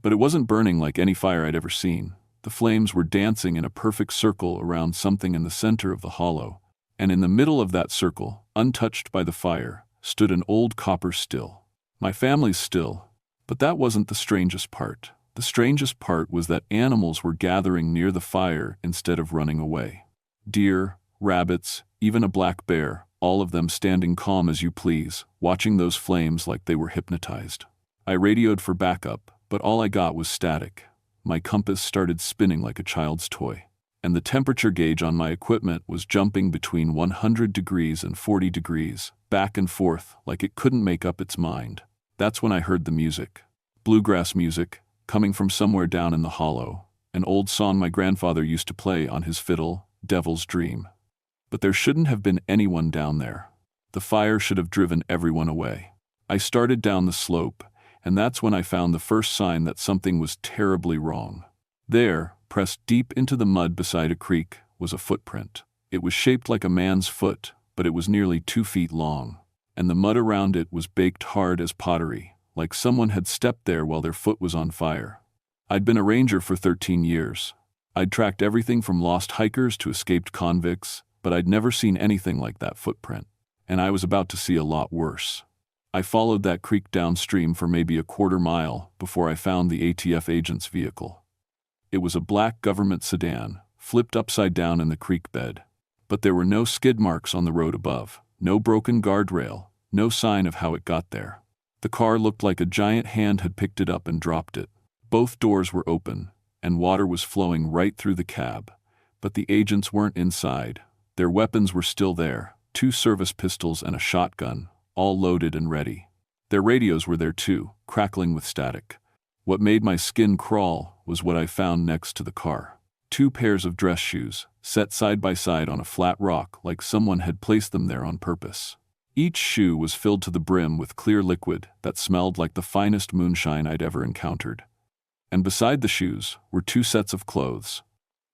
but it wasn't burning like any fire I'd ever seen. The flames were dancing in a perfect circle around something in the center of the hollow, and in the middle of that circle, untouched by the fire, stood an old copper still. My family's still, but that wasn't the strangest part. The strangest part was that animals were gathering near the fire instead of running away. Deer, rabbits, even a black bear, all of them standing calm as you please, watching those flames like they were hypnotized. I radioed for backup, but all I got was static. My compass started spinning like a child's toy, and the temperature gauge on my equipment was jumping between 100 degrees and 40 degrees, back and forth like it couldn't make up its mind. That's when I heard the music. Bluegrass music, coming from somewhere down in the hollow, an old song my grandfather used to play on his fiddle, Devil's Dream. But there shouldn't have been anyone down there. The fire should have driven everyone away. I started down the slope, and that's when I found the first sign that something was terribly wrong. There, pressed deep into the mud beside a creek, was a footprint. It was shaped like a man's foot, but it was nearly 2 feet long, and the mud around it was baked hard as pottery, like someone had stepped there while their foot was on fire. I'd been a ranger for 13 years. I'd tracked everything from lost hikers to escaped convicts, but I'd never seen anything like that footprint, and I was about to see a lot worse. I followed that creek downstream for maybe a quarter mile before I found the ATF agent's vehicle. It was a black government sedan, flipped upside down in the creek bed. But there were no skid marks on the road above, no broken guardrail, no sign of how it got there. The car looked like a giant hand had picked it up and dropped it. Both doors were open, and water was flowing right through the cab. But the agents weren't inside. Their weapons were still there, 2 service pistols and a shotgun, all loaded and ready. Their radios were there too, crackling with static. What made my skin crawl was what I found next to the car. 2 pairs of dress shoes, set side by side on a flat rock like someone had placed them there on purpose. Each shoe was filled to the brim with clear liquid that smelled like the finest moonshine I'd ever encountered. And beside the shoes were 2 sets of clothes,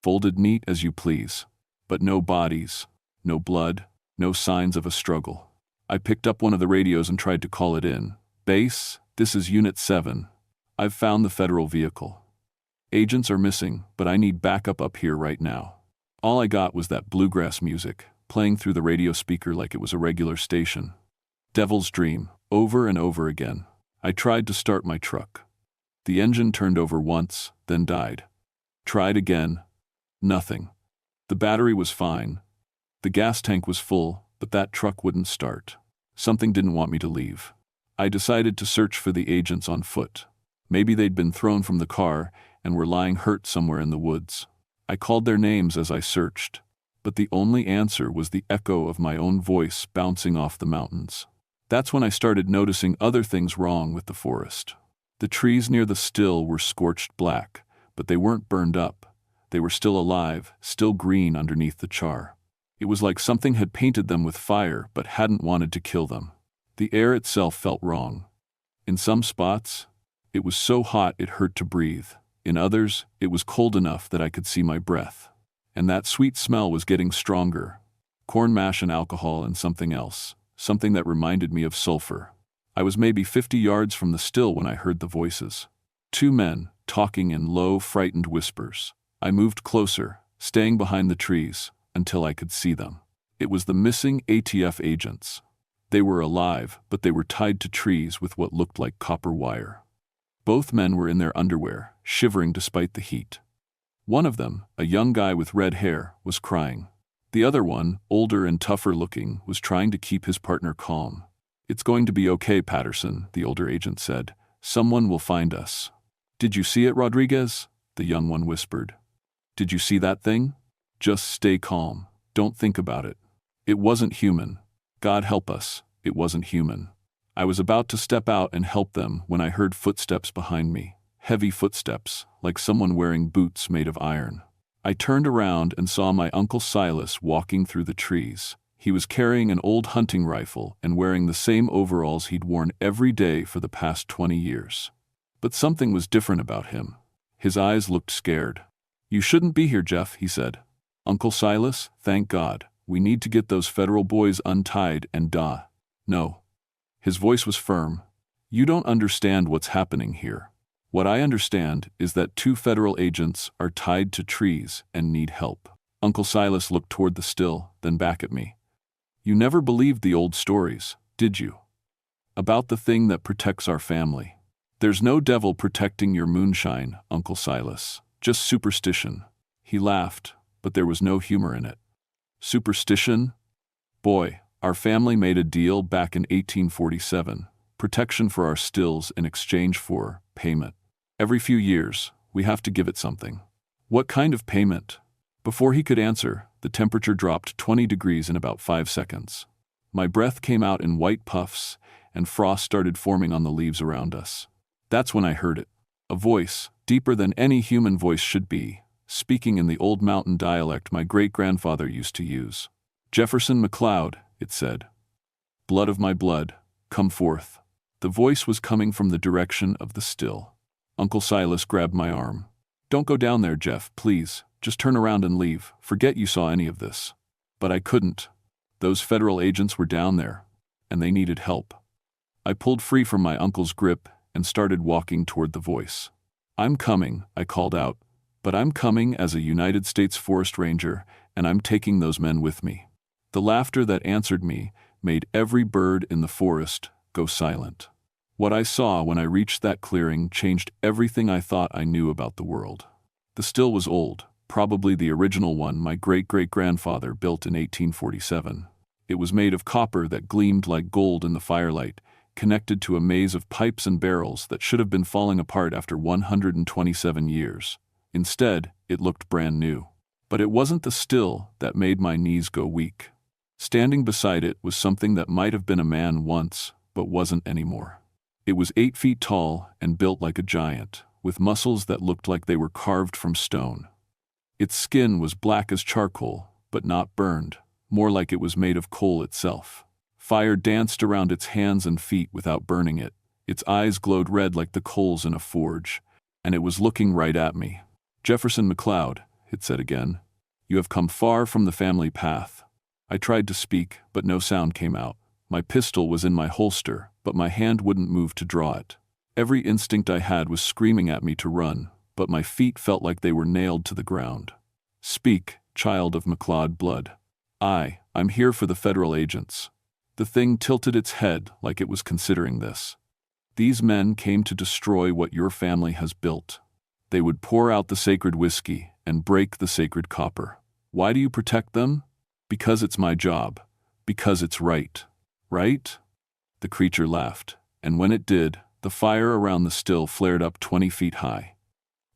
folded neat as you please, but no bodies, no blood, no signs of a struggle. I picked up one of the radios and tried to call it in. "Base, this is Unit 7. I've found the federal vehicle. Agents are missing, but I need backup up here right now." All I got was that bluegrass music, playing through the radio speaker like it was a regular station. Devil's Dream, over and over again. I tried to start my truck. The engine turned over once, then died. Tried again. Nothing. The battery was fine. The gas tank was full, but that truck wouldn't start. Something didn't want me to leave. I decided to search for the agents on foot. Maybe they'd been thrown from the car and were lying hurt somewhere in the woods. I called their names as I searched, but the only answer was the echo of my own voice bouncing off the mountains. That's when I started noticing other things wrong with the forest. The trees near the still were scorched black, but they weren't burned up. They were still alive, still green underneath the char. It was like something had painted them with fire but hadn't wanted to kill them. The air itself felt wrong. In some spots, it was so hot it hurt to breathe. In others, it was cold enough that I could see my breath. And that sweet smell was getting stronger. Corn mash and alcohol and something else, something that reminded me of sulfur. I was maybe 50 yards from the still when I heard the voices. 2 men, talking in low, frightened whispers. I moved closer, staying behind the trees, until I could see them. It was the missing ATF agents. They were alive, but they were tied to trees with what looked like copper wire. Both men were in their underwear, shivering despite the heat. One of them, a young guy with red hair, was crying. The other one, older and tougher looking, was trying to keep his partner calm. "It's going to be okay, Patterson," the older agent said. "Someone will find us." "Did you see it, Rodriguez?" the young one whispered. "Did you see that thing? Just stay calm. Don't think about it. It wasn't human. God help us, it wasn't human." I was about to step out and help them when I heard footsteps behind me. Heavy footsteps, like someone wearing boots made of iron. I turned around and saw my Uncle Silas walking through the trees. He was carrying an old hunting rifle and wearing the same overalls he'd worn every day for the past 20 years. But something was different about him. His eyes looked scared. "You shouldn't be here, Jeff," he said. "Uncle Silas, thank God. We need to get those federal boys untied and No." His voice was firm. "You don't understand what's happening here. What I understand is that 2 federal agents are tied to trees and need help." Uncle Silas looked toward the still, then back at me. "You never believed the old stories, did you? About the thing that protects our family. There's no devil protecting your moonshine, Uncle Silas. Just superstition." He laughed, but there was no humor in it. "Superstition? Boy, our family made a deal back in 1847, protection for our stills in exchange for payment. Every few years, we have to give it something." "What kind of payment?" Before he could answer, the temperature dropped 20 degrees in about 5 seconds. My breath came out in white puffs, and frost started forming on the leaves around us. That's when I heard it. A voice, deeper than any human voice should be, speaking in the old mountain dialect my great-grandfather used to use. "Jefferson McLeod," it said. "Blood of my blood, come forth." The voice was coming from the direction of the still. Uncle Silas grabbed my arm. "Don't go down there, Jeff, please. Just turn around and leave. Forget you saw any of this." But I couldn't. Those federal agents were down there, and they needed help. I pulled free from my uncle's grip and started walking toward the voice. "I'm coming," I called out. "But I'm coming as a United States Forest Ranger, and I'm taking those men with me." The laughter that answered me made every bird in the forest go silent. What I saw when I reached that clearing changed everything I thought I knew about the world. The still was old, probably the original one my great-great-grandfather built in 1847. It was made of copper that gleamed like gold in the firelight, connected to a maze of pipes and barrels that should have been falling apart after 127 years. Instead, it looked brand new. But it wasn't the still that made my knees go weak. Standing beside it was something that might have been a man once, but wasn't anymore. It was 8 feet tall and built like a giant, with muscles that looked like they were carved from stone. Its skin was black as charcoal, but not burned, more like it was made of coal itself. Fire danced around its hands and feet without burning it. Its eyes glowed red like the coals in a forge, and it was looking right at me. "Jefferson McLeod," it said again, "you have come far from the family path." I tried to speak, but no sound came out. My pistol was in my holster, but my hand wouldn't move to draw it. Every instinct I had was screaming at me to run, but my feet felt like they were nailed to the ground. "Speak, child of McLeod blood." I'm here for the federal agents." The thing tilted its head like it was considering this. "These men came to destroy what your family has built. They would pour out the sacred whiskey and break the sacred copper. Why do you protect them? Because it's my job. Because it's right. Right?" The creature laughed, and when it did, the fire around the still flared up 20 feet high.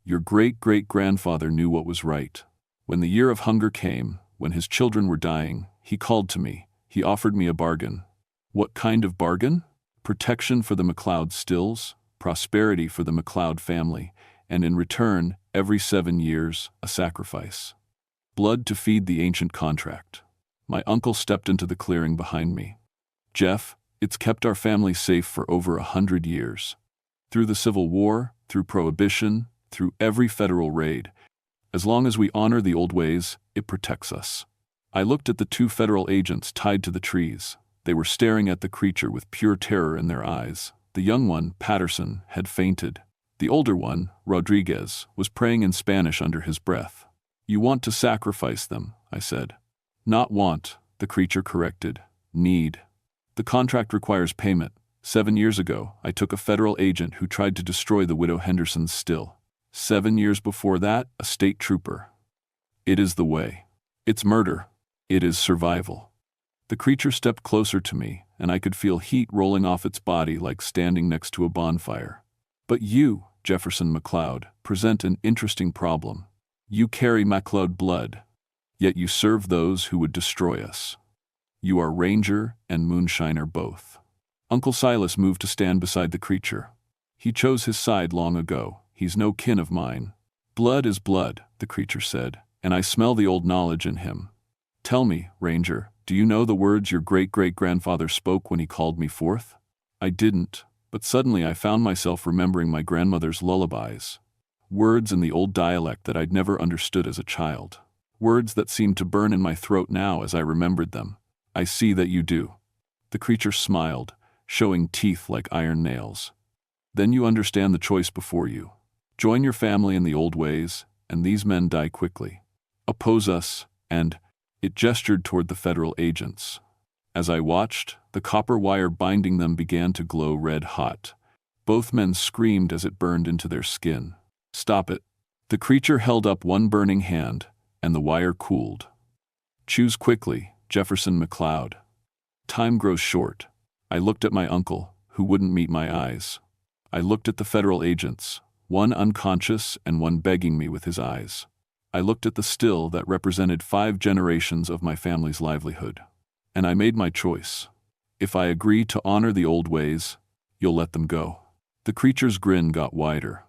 "Your great-great-grandfather knew what was right. When the year of hunger came, when his children were dying, he called to me. He offered me a bargain." "What kind of bargain?" "Protection for the McLeod stills, prosperity for the McLeod family, and in return, every 7 years, a sacrifice. Blood to feed the ancient contract." My uncle stepped into the clearing behind me. "Jeff, it's kept our family safe for over 100 years. Through the Civil War, through Prohibition, through every federal raid. As long as we honor the old ways, it protects us." I looked at the 2 federal agents tied to the trees. They were staring at the creature with pure terror in their eyes. The young one, Patterson, had fainted. The older one, Rodriguez, was praying in Spanish under his breath. "You want to sacrifice them," I said. "Not want," the creature corrected. "Need. The contract requires payment. 7 years ago, I took a federal agent who tried to destroy the widow Henderson's still. 7 years before that, a state trooper. It is the way. It's murder. It is survival." The creature stepped closer to me, and I could feel heat rolling off its body like standing next to a bonfire. "But you, Jefferson McLeod, present an interesting problem. You carry McLeod blood, yet you serve those who would destroy us. You are Ranger and Moonshiner both." Uncle Silas moved to stand beside the creature. "He chose his side long ago. He's no kin of mine." "Blood is blood," the creature said, "and I smell the old knowledge in him. Tell me, Ranger, do you know the words your great-great-grandfather spoke when he called me forth?" I didn't, but suddenly I found myself remembering my grandmother's lullabies. Words in the old dialect that I'd never understood as a child. Words that seemed to burn in my throat now as I remembered them. "I see that you do." The creature smiled, showing teeth like iron nails. "Then you understand the choice before you. Join your family in the old ways, and these men die quickly. Oppose us, and—" It gestured toward the federal agents. As I watched, the copper wire binding them began to glow red hot. Both men screamed as it burned into their skin. "Stop it." The creature held up one burning hand, and the wire cooled. "Choose quickly, Jefferson McLeod. Time grows short." I looked at my uncle, who wouldn't meet my eyes. I looked at the federal agents, one unconscious and one begging me with his eyes. I looked at the still that represented 5 generations of my family's livelihood. And I made my choice. If I agree to honor the old ways, you'll let them go. The creature's grin got wider.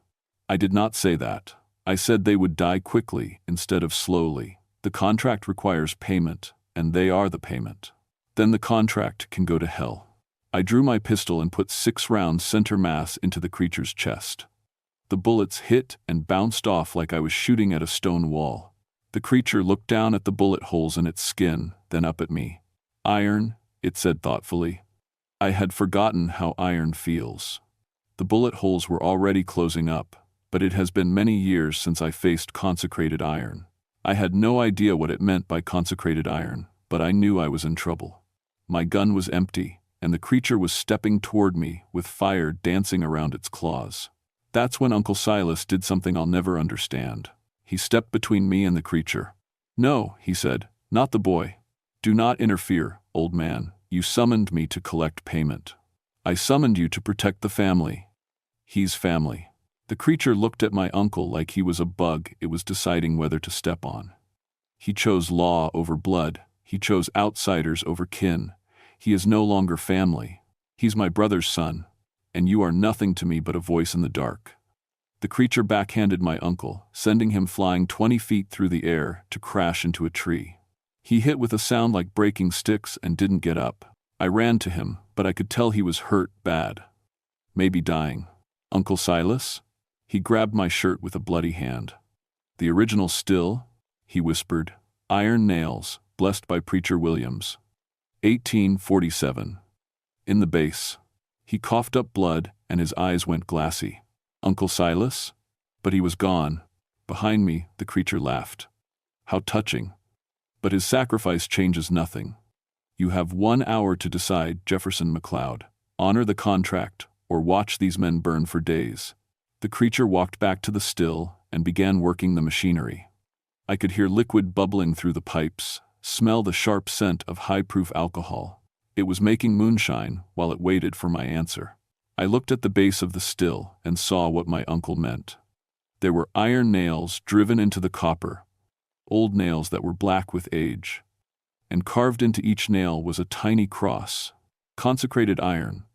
"I did not say that. I said they would die quickly instead of slowly. The contract requires payment, and they are the payment. Then the contract can go to hell." I drew my pistol and put 6 rounds center mass into the creature's chest. The bullets hit and bounced off like I was shooting at a stone wall. The creature looked down at the bullet holes in its skin, then up at me. "Iron," it said thoughtfully. I had forgotten how iron feels. The bullet holes were already closing up, but it has been many years since I faced consecrated iron. I had no idea what it meant by consecrated iron, but I knew I was in trouble. My gun was empty, and the creature was stepping toward me with fire dancing around its claws. That's when Uncle Silas did something I'll never understand. He stepped between me and the creature. "No," he said, "not the boy. Do not interfere, old man. You summoned me to collect payment. I summoned you to protect the family. He's family." The creature looked at my uncle like he was a bug it was deciding whether to step on. He chose law over blood. He chose outsiders over kin. He is no longer family. He's my brother's son, and you are nothing to me but a voice in the dark. The creature backhanded my uncle, sending him flying 20 feet through the air to crash into a tree. He hit with a sound like breaking sticks and didn't get up. I ran to him, but I could tell he was hurt bad. Maybe dying. Uncle Silas? He grabbed my shirt with a bloody hand. The original still? He whispered. Iron nails, blessed by Preacher Williams. 1847. In the base. He coughed up blood, and his eyes went glassy. Uncle Silas? But he was gone. Behind me, the creature laughed. How touching. But his sacrifice changes nothing. You have 1 hour to decide, Jefferson McLeod. Honor the contract, or watch these men burn for days. The creature walked back to the still and began working the machinery. I could hear liquid bubbling through the pipes, smell the sharp scent of high-proof alcohol. It was making moonshine while it waited for my answer. I looked at the base of the still and saw what my uncle meant. There were iron nails driven into the copper, old nails that were black with age. And carved into each nail was a tiny cross. Consecrated iron.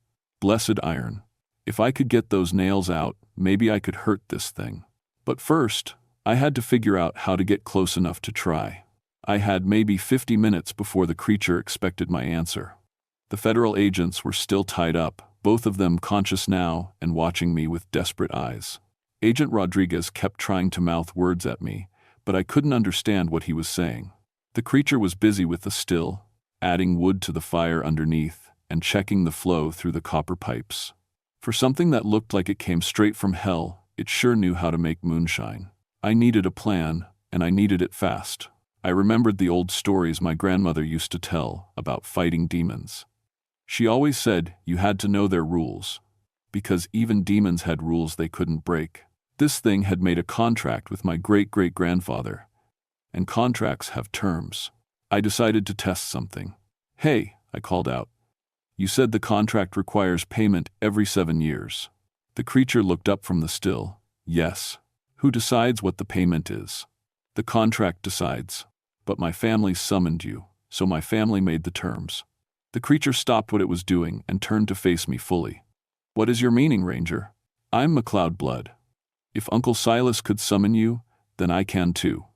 Blessed iron. If I could get those nails out, maybe I could hurt this thing. But first, I had to figure out how to get close enough to try. I had maybe 50 minutes before the creature expected my answer. The federal agents were still tied up, both of them conscious now and watching me with desperate eyes. Agent Rodriguez kept trying to mouth words at me, but I couldn't understand what he was saying. The creature was busy with the still, adding wood to the fire underneath, and checking the flow through the copper pipes. For something that looked like it came straight from hell, it sure knew how to make moonshine. I needed a plan, and I needed it fast. I remembered the old stories my grandmother used to tell about fighting demons. She always said you had to know their rules, because even demons had rules they couldn't break. This thing had made a contract with my great-great-grandfather, and contracts have terms. I decided to test something. Hey, I called out. You said the contract requires payment every 7 years. The creature looked up from the still. Yes. Who decides what the payment is? The contract decides. But my family summoned you, so my family made the terms. The creature stopped what it was doing and turned to face me fully. What is your meaning, Ranger? I'm McLeod Blood. If Uncle Silas could summon you, then I can too.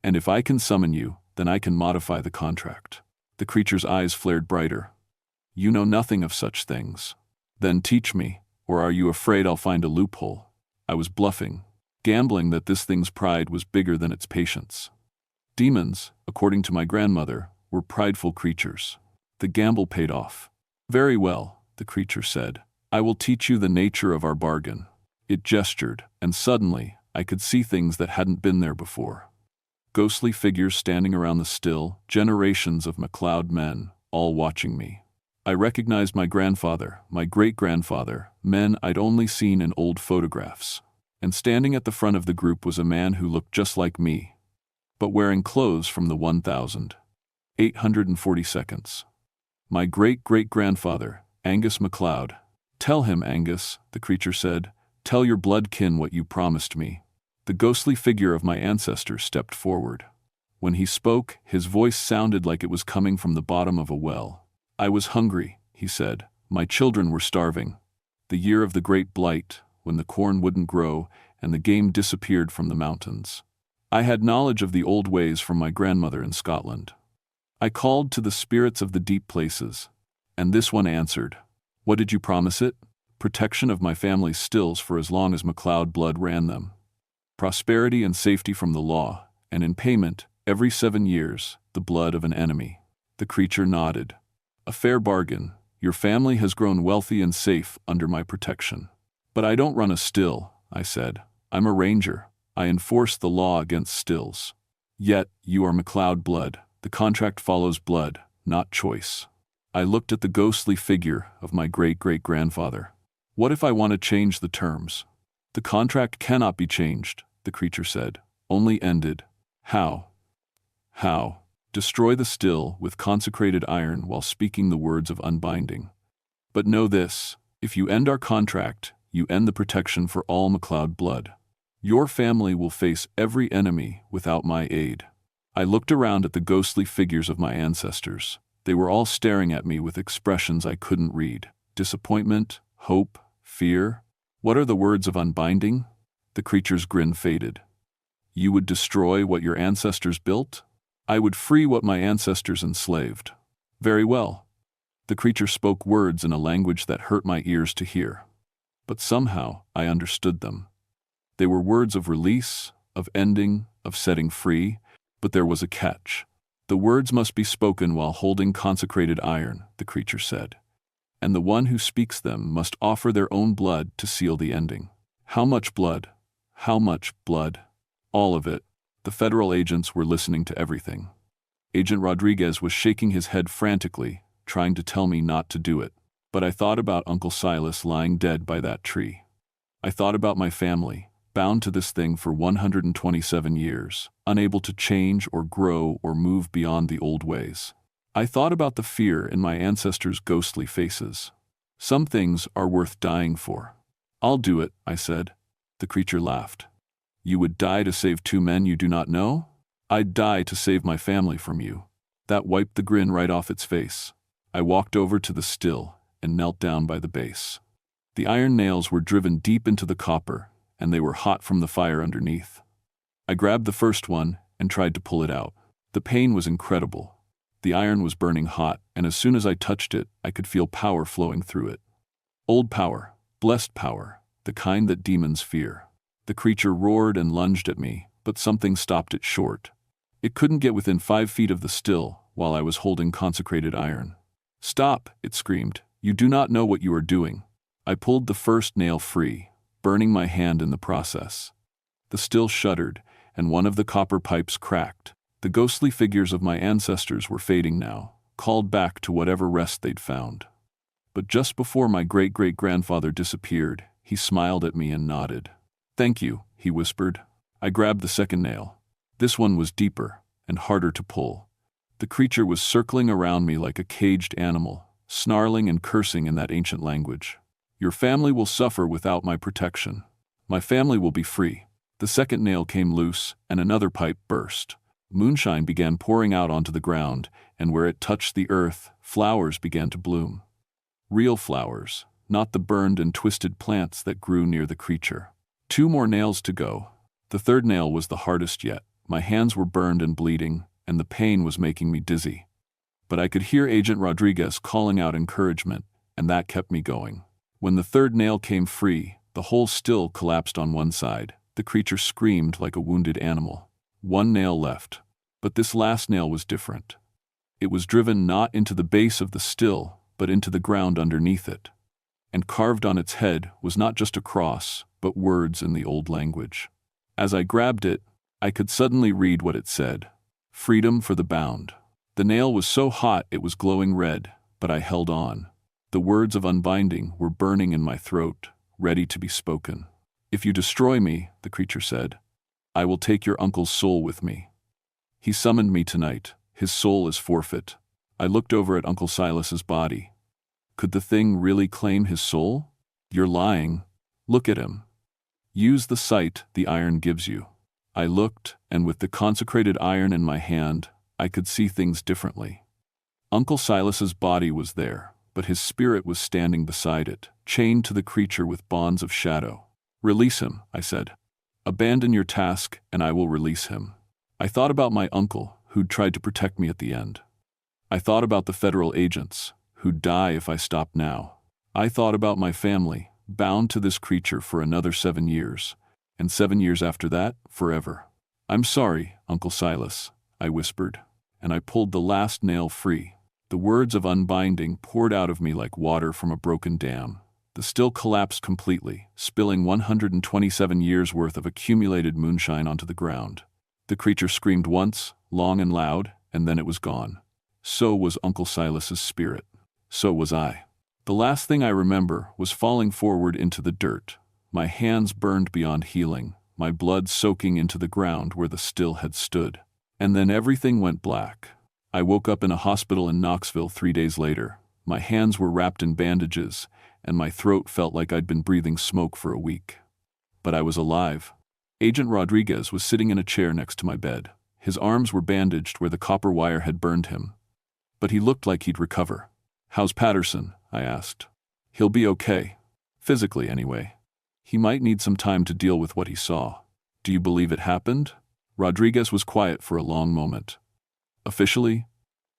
And if I can summon you, then I can modify the contract. The creature's eyes flared brighter. You know nothing of such things. Then teach me, or are you afraid I'll find a loophole? I was bluffing, gambling that this thing's pride was bigger than its patience. Demons, according to my grandmother, were prideful creatures. The gamble paid off. Very well, the creature said. I will teach you the nature of our bargain. It gestured, and suddenly, I could see things that hadn't been there before. Ghostly figures standing around the still, generations of McLeod men, all watching me. I recognized my grandfather, my great-grandfather, men I'd only seen in old photographs. And standing at the front of the group was a man who looked just like me, but wearing clothes from the 1842. My great-great-grandfather, Angus McLeod. Tell him, Angus, the creature said. Tell your blood kin what you promised me. The ghostly figure of my ancestor stepped forward. When he spoke, his voice sounded like it was coming from the bottom of a well. I was hungry, he said. My children were starving. The year of the Great Blight, when the corn wouldn't grow and the game disappeared from the mountains. I had knowledge of the old ways from my grandmother in Scotland. I called to the spirits of the deep places, and this one answered. What did you promise it? Protection of my family's stills for as long as McLeod Blood ran them. Prosperity and safety from the law, and in payment, every 7 years, the blood of an enemy. The creature nodded. A fair bargain. Your family has grown wealthy and safe under my protection. But I don't run a still, I said. I'm a ranger. I enforce the law against stills. Yet, you are McLeod Blood. The contract follows blood, not choice. I looked at the ghostly figure of my great-great-grandfather. What if I want to change the terms? The contract cannot be changed, the creature said. Only ended. How? How? Destroy the still with consecrated iron while speaking the words of unbinding. But know this, if you end our contract, you end the protection for all McLeod Blood. Your family will face every enemy without my aid. I looked around at the ghostly figures of my ancestors. They were all staring at me with expressions I couldn't read. Disappointment, hope, fear. What are the words of unbinding? The creature's grin faded. You would destroy what your ancestors built? I would free what my ancestors enslaved. Very well. The creature spoke words in a language that hurt my ears to hear. But somehow I understood them. They were words of release, of ending, of setting free, but there was a catch. The words must be spoken while holding consecrated iron, the creature said. And the one who speaks them must offer their own blood to seal the ending. How much blood? How much blood? All of it. The federal agents were listening to everything. Agent Rodriguez was shaking his head frantically, trying to tell me not to do it. But I thought about Uncle Silas lying dead by that tree. I thought about my family, bound to this thing for 127 years, unable to change or grow or move beyond the old ways. I thought about the fear in my ancestors' ghostly faces. Some things are worth dying for. I'll do it, I said. The creature laughed. You would die to save two men you do not know? I'd die to save my family from you. That wiped the grin right off its face. I walked over to the still and knelt down by the base. The iron nails were driven deep into the copper, and they were hot from the fire underneath. I grabbed the first one and tried to pull it out. The pain was incredible. The iron was burning hot, and as soon as I touched it, I could feel power flowing through it. Old power, blessed power, the kind that demons fear. The creature roared and lunged at me, but something stopped it short. It couldn't get within 5 feet of the still while I was holding consecrated iron. Stop, it screamed. You do not know what you are doing. I pulled the first nail free, burning my hand in the process. The still shuddered, and one of the copper pipes cracked. The ghostly figures of my ancestors were fading now, called back to whatever rest they'd found. But just before my great-great-grandfather disappeared, he smiled at me and nodded. Thank you, he whispered. I grabbed the second nail. This one was deeper and harder to pull. The creature was circling around me like a caged animal, snarling and cursing in that ancient language. Your family will suffer without my protection. My family will be free. The second nail came loose, and another pipe burst. Moonshine began pouring out onto the ground, and where it touched the earth, flowers began to bloom. Real flowers, not the burned and twisted plants that grew near the creature. 2 more nails to go. The third nail was the hardest yet. My hands were burned and bleeding, and the pain was making me dizzy. But I could hear Agent Rodriguez calling out encouragement, and that kept me going. When the third nail came free, the whole still collapsed on one side. The creature screamed like a wounded animal. 1 nail left. But this last nail was different. It was driven not into the base of the still, but into the ground underneath it. And carved on its head was not just a cross, but words in the old language. As I grabbed it, I could suddenly read what it said. Freedom for the bound. The nail was so hot it was glowing red, but I held on. The words of unbinding were burning in my throat, ready to be spoken. If you destroy me, the creature said, I will take your uncle's soul with me. He summoned me tonight. His soul is forfeit. I looked over at Uncle Silas's body. Could the thing really claim his soul? You're lying. Look at him. Use the sight the iron gives you. I looked, and with the consecrated iron in my hand, I could see things differently. Uncle Silas's body was there, but his spirit was standing beside it, chained to the creature with bonds of shadow. Release him, I said. Abandon your task, and I will release him. I thought about my uncle, who'd tried to protect me at the end. I thought about the federal agents, who'd die if I stopped now. I thought about my family, bound to this creature for another 7 years, and 7 years after that, forever. I'm sorry, Uncle Silas, I whispered, and I pulled the last nail free. The words of unbinding poured out of me like water from a broken dam. The still collapsed completely, spilling 127 years' worth of accumulated moonshine onto the ground. The creature screamed once, long and loud, and then it was gone. So was Uncle Silas's spirit. So was I. The last thing I remember was falling forward into the dirt, my hands burned beyond healing, my blood soaking into the ground where the still had stood. And then everything went black. I woke up in a hospital in Knoxville 3 days later. My hands were wrapped in bandages, and my throat felt like I'd been breathing smoke for a week. But I was alive. Agent Rodriguez was sitting in a chair next to my bed. His arms were bandaged where the copper wire had burned him. But he looked like he'd recover. How's Patterson? I asked. He'll be okay. Physically, anyway. He might need some time to deal with what he saw. Do you believe it happened? Rodriguez was quiet for a long moment. Officially,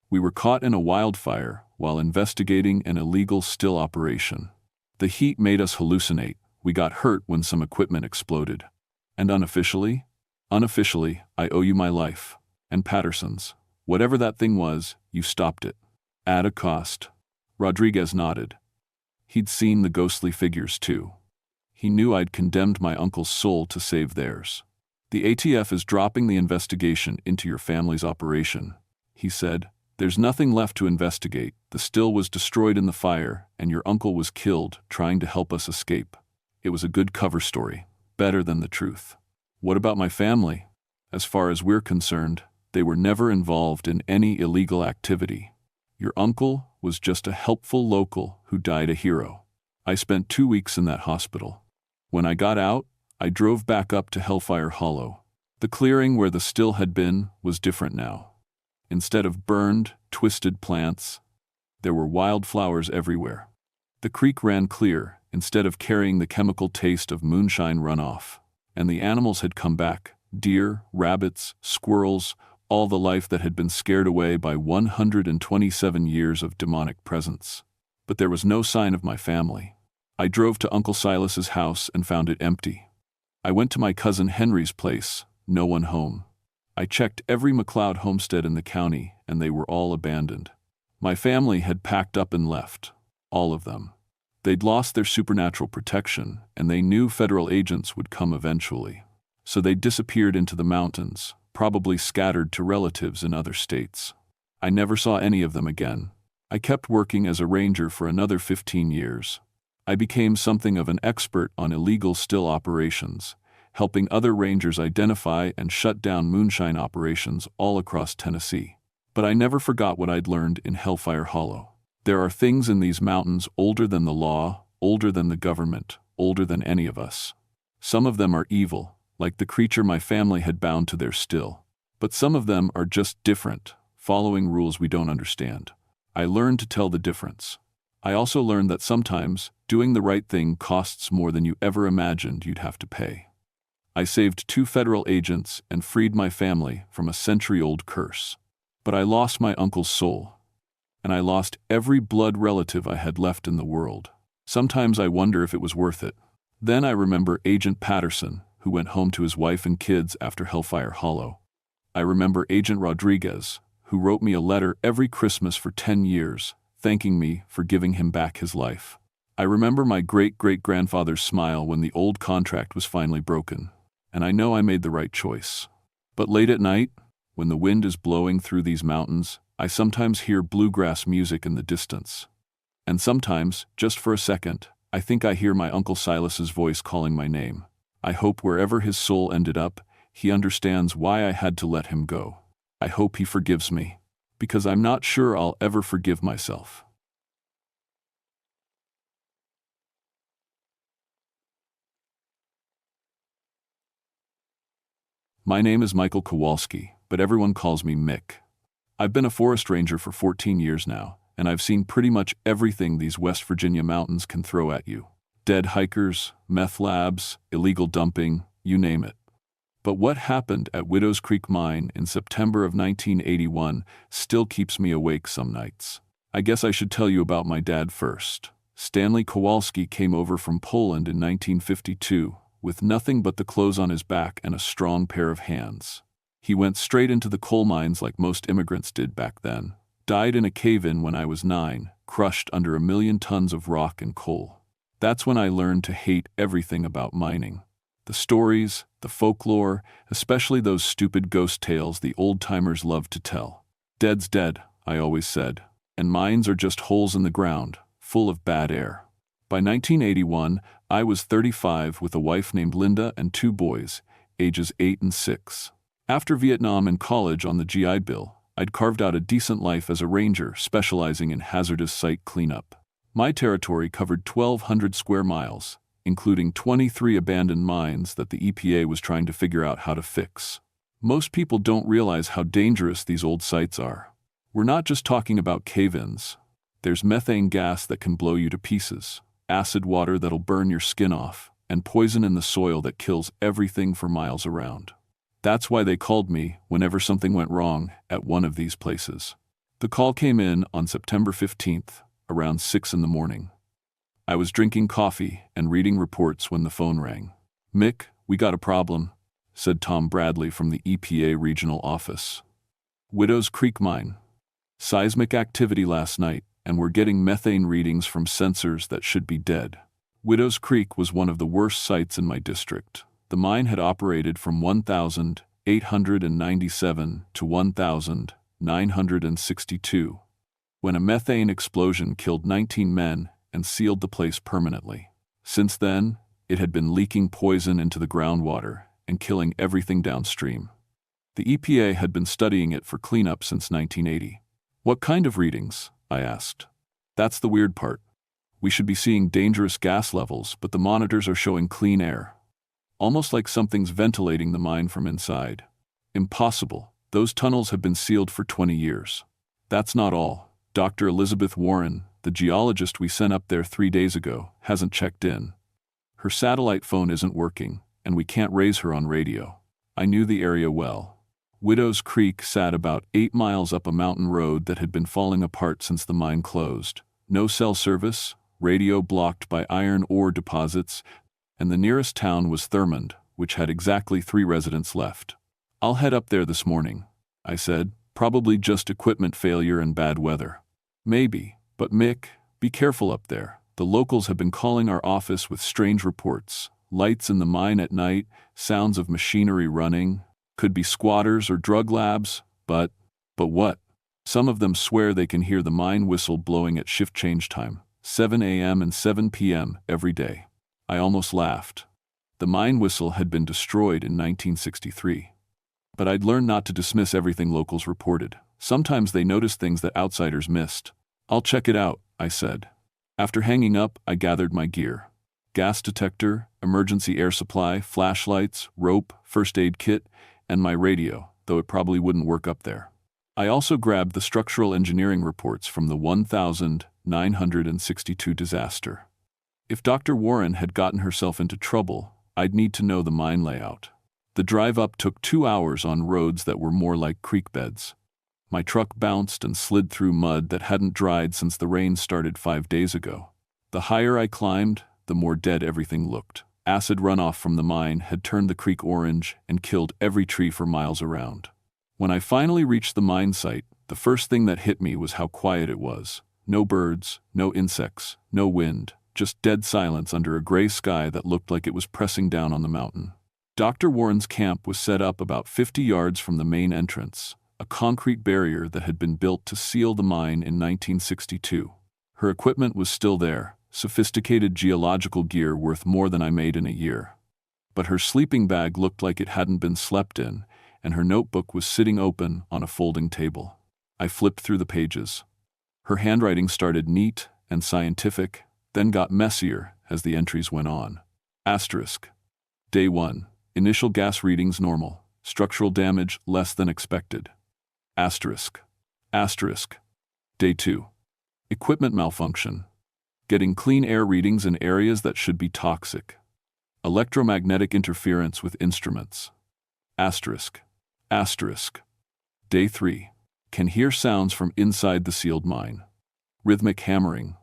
we were caught in a wildfire while investigating an illegal still operation. The heat made us hallucinate. We got hurt when some equipment exploded. And unofficially, I owe you my life. And Patterson's. Whatever that thing was, you stopped it. At a cost. Rodriguez nodded. He'd seen the ghostly figures too. He knew I'd condemned my uncle's soul to save theirs. The ATF is dropping the investigation into your family's operation, he said. There's nothing left to investigate. The still was destroyed in the fire, and your uncle was killed trying to help us escape. It was a good cover story, better than the truth. What about my family? As far as we're concerned, they were never involved in any illegal activity. Your uncle was just a helpful local who died a hero. I spent 2 weeks in that hospital. When I got out, I drove back up to Hellfire Hollow. The clearing where the still had been was different now. Instead of burned, twisted plants, there were wildflowers everywhere. The creek ran clear instead of carrying the chemical taste of moonshine runoff. And the animals had come back, deer, rabbits, squirrels, all the life that had been scared away by 127 years of demonic presence. But there was no sign of my family. I drove to Uncle Silas's house and found it empty. I went to my cousin Henry's place, no one home. I checked every McLeod homestead in the county, and they were all abandoned. My family had packed up and left, all of them. They'd lost their supernatural protection, and they knew federal agents would come eventually. So they disappeared into the mountains, probably scattered to relatives in other states. I never saw any of them again. I kept working as a ranger for another 15 years. I became something of an expert on illegal still operations, helping other rangers identify and shut down moonshine operations all across Tennessee. But I never forgot what I'd learned in Hellfire Hollow. There are things in these mountains older than the law, older than the government, older than any of us. Some of them are evil, like the creature my family had bound to their still. But some of them are just different, following rules we don't understand. I learned to tell the difference. I also learned that sometimes doing the right thing costs more than you ever imagined you'd have to pay. I saved 2 federal agents and freed my family from a century-old curse. But I lost my uncle's soul. And I lost every blood relative I had left in the world. Sometimes I wonder if it was worth it. Then I remember Agent Patterson, who went home to his wife and kids after Hellfire Hollow. I remember Agent Rodriguez, who wrote me a letter every Christmas for 10 years, thanking me for giving him back his life. I remember my great-great-grandfather's smile when the old contract was finally broken. And I know I made the right choice. But late at night, when the wind is blowing through these mountains, I sometimes hear bluegrass music in the distance. And sometimes, just for a second, I think I hear my Uncle Silas's voice calling my name. I hope wherever his soul ended up, he understands why I had to let him go. I hope he forgives me, because I'm not sure I'll ever forgive myself. My name is Michael Kowalski, but everyone calls me Mick. I've been a forest ranger for 14 years now, and I've seen pretty much everything these West Virginia mountains can throw at you. Dead hikers, meth labs, illegal dumping, you name it. But what happened at Widow's Creek Mine in September of 1981 still keeps me awake some nights. I guess I should tell you about my dad first. Stanley Kowalski came over from Poland in 1952, with nothing but the clothes on his back and a strong pair of hands. He went straight into the coal mines like most immigrants did back then. Died in a cave-in when I was 9, crushed under 1 million tons of rock and coal. That's when I learned to hate everything about mining. The stories, the folklore, especially those stupid ghost tales the old-timers loved to tell. Dead's dead, I always said, and mines are just holes in the ground, full of bad air. By 1981, I was 35 with a wife named Linda and 2 boys, ages 8 and 6. After Vietnam and college on the GI Bill, I'd carved out a decent life as a ranger specializing in hazardous site cleanup. My territory covered 1,200 square miles, including 23 abandoned mines that the EPA was trying to figure out how to fix. Most people don't realize how dangerous these old sites are. We're not just talking about cave-ins. There's methane gas that can blow you to pieces, acid water that'll burn your skin off, and poison in the soil that kills everything for miles around. That's why they called me whenever something went wrong at one of these places. The call came in on September 15th, around 6 in the morning. I was drinking coffee and reading reports when the phone rang. "Mick, we got a problem," said Tom Bradley from the EPA regional office. "Widow's Creek mine. Seismic activity last night, and we're getting methane readings from sensors that should be dead." Widow's Creek was one of the worst sites in my district. The mine had operated from 1897 to 1962, when a methane explosion killed 19 men and sealed the place permanently. Since then, it had been leaking poison into the groundwater and killing everything downstream. The EPA had been studying it for cleanup since 1980. "What kind of readings?" I asked. "That's the weird part. We should be seeing dangerous gas levels, but the monitors are showing clean air. Almost like something's ventilating the mine from inside." "Impossible. Those tunnels have been sealed for 20 years. That's not all. Dr. Elizabeth Warren, the geologist we sent up there 3 days ago, hasn't checked in. Her satellite phone isn't working, and we can't raise her on radio." I knew the area well. Widow's Creek sat about 8 miles up a mountain road that had been falling apart since the mine closed. No cell service, radio blocked by iron ore deposits, and the nearest town was Thurmond, which had exactly 3 residents left. "I'll head up there this morning," I said. "Probably just equipment failure and bad weather." "Maybe, but Mick, be careful up there. The locals have been calling our office with strange reports. Lights in the mine at night, sounds of machinery running. Could be squatters or drug labs, but what? Some of them swear they can hear the mine whistle blowing at shift change time, 7 a.m. and 7 p.m. every day." I almost laughed. The mine whistle had been destroyed in 1963. But I'd learned not to dismiss everything locals reported. Sometimes they noticed things that outsiders missed. "I'll check it out," I said. After hanging up, I gathered my gear. Gas detector, emergency air supply, flashlights, rope, first aid kit, and my radio, though it probably wouldn't work up there. I also grabbed the structural engineering reports from the 1962 disaster. If Dr. Warren had gotten herself into trouble, I'd need to know the mine layout. The drive up took 2 hours on roads that were more like creek beds. My truck bounced and slid through mud that hadn't dried since the rain started 5 days ago. The higher I climbed, the more dead everything looked. Acid runoff from the mine had turned the creek orange and killed every tree for miles around. When I finally reached the mine site, the first thing that hit me was how quiet it was. No birds, no insects, no wind, just dead silence under a gray sky that looked like it was pressing down on the mountain. Dr. Warren's camp was set up about 50 yards from the main entrance, a concrete barrier that had been built to seal the mine in 1962. Her equipment was still there, sophisticated geological gear worth more than I made in a year. But her sleeping bag looked like it hadn't been slept in, and her notebook was sitting open on a folding table. I flipped through the pages. Her handwriting started neat and scientific, then got messier as the entries went on. Asterisk. Day 1. Initial gas readings normal. Structural damage less than expected. Asterisk. Asterisk. Day 2. Equipment malfunction. Getting clean air readings in areas that should be toxic. Electromagnetic interference with instruments. Asterisk. Asterisk. Day 3. Can hear sounds from inside the sealed mine. Rhythmic hammering,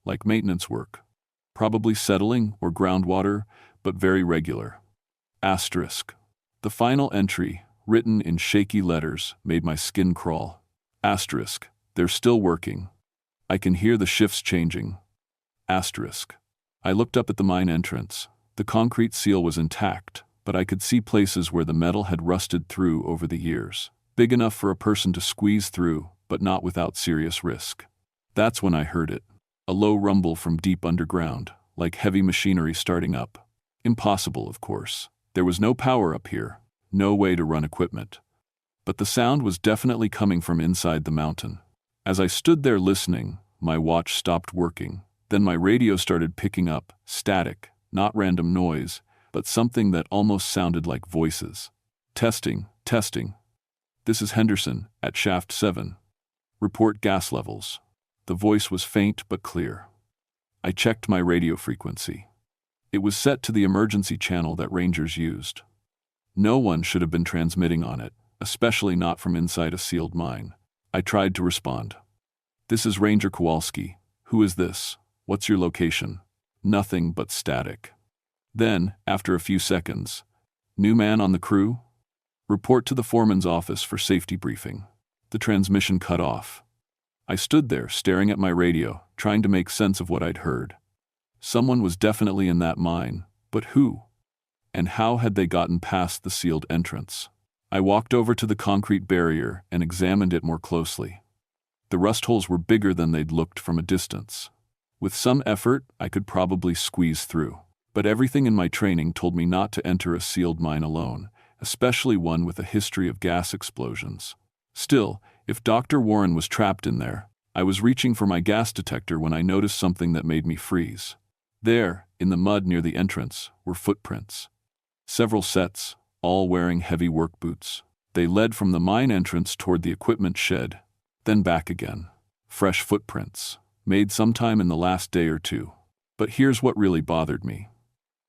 like maintenance work. Probably settling or groundwater, but very regular. Asterisk. The final entry, written in shaky letters, made my skin crawl. Asterisk. They're still working. I can hear the shifts changing. Asterisk. I looked up at the mine entrance. The concrete seal was intact, but I could see places where the metal had rusted through over the years. Big enough for a person to squeeze through, but not without serious risk. That's when I heard it. A low rumble from deep underground, like heavy machinery starting up. Impossible, of course. There was no power up here, no way to run equipment. But the sound was definitely coming from inside the mountain. As I stood there listening, my watch stopped working. Then my radio started picking up static, not random noise, but something that almost sounded like voices. Testing, testing. This is Henderson, at Shaft 7. Report gas levels. The voice was faint but clear. I checked my radio frequency. It was set to the emergency channel that rangers used. No one should have been transmitting on it, especially not from inside a sealed mine. I tried to respond. "This is Ranger Kowalski. Who is this? What's your location?" Nothing but static. Then, after a few seconds, "New man on the crew? Report to the foreman's office for safety briefing." The transmission cut off. I stood there, staring at my radio, trying to make sense of what I'd heard. Someone was definitely in that mine, but who? And how had they gotten past the sealed entrance? I walked over to the concrete barrier and examined it more closely. The rust holes were bigger than they'd looked from a distance. With some effort, I could probably squeeze through. But everything in my training told me not to enter a sealed mine alone, especially one with a history of gas explosions. Still, if Dr. Warren was trapped in there, I was reaching for my gas detector when I noticed something that made me freeze. There, in the mud near the entrance, were footprints. Several sets, all wearing heavy work boots. They led from the mine entrance toward the equipment shed, then back again. Fresh footprints, made sometime in the last day or two. But here's what really bothered me.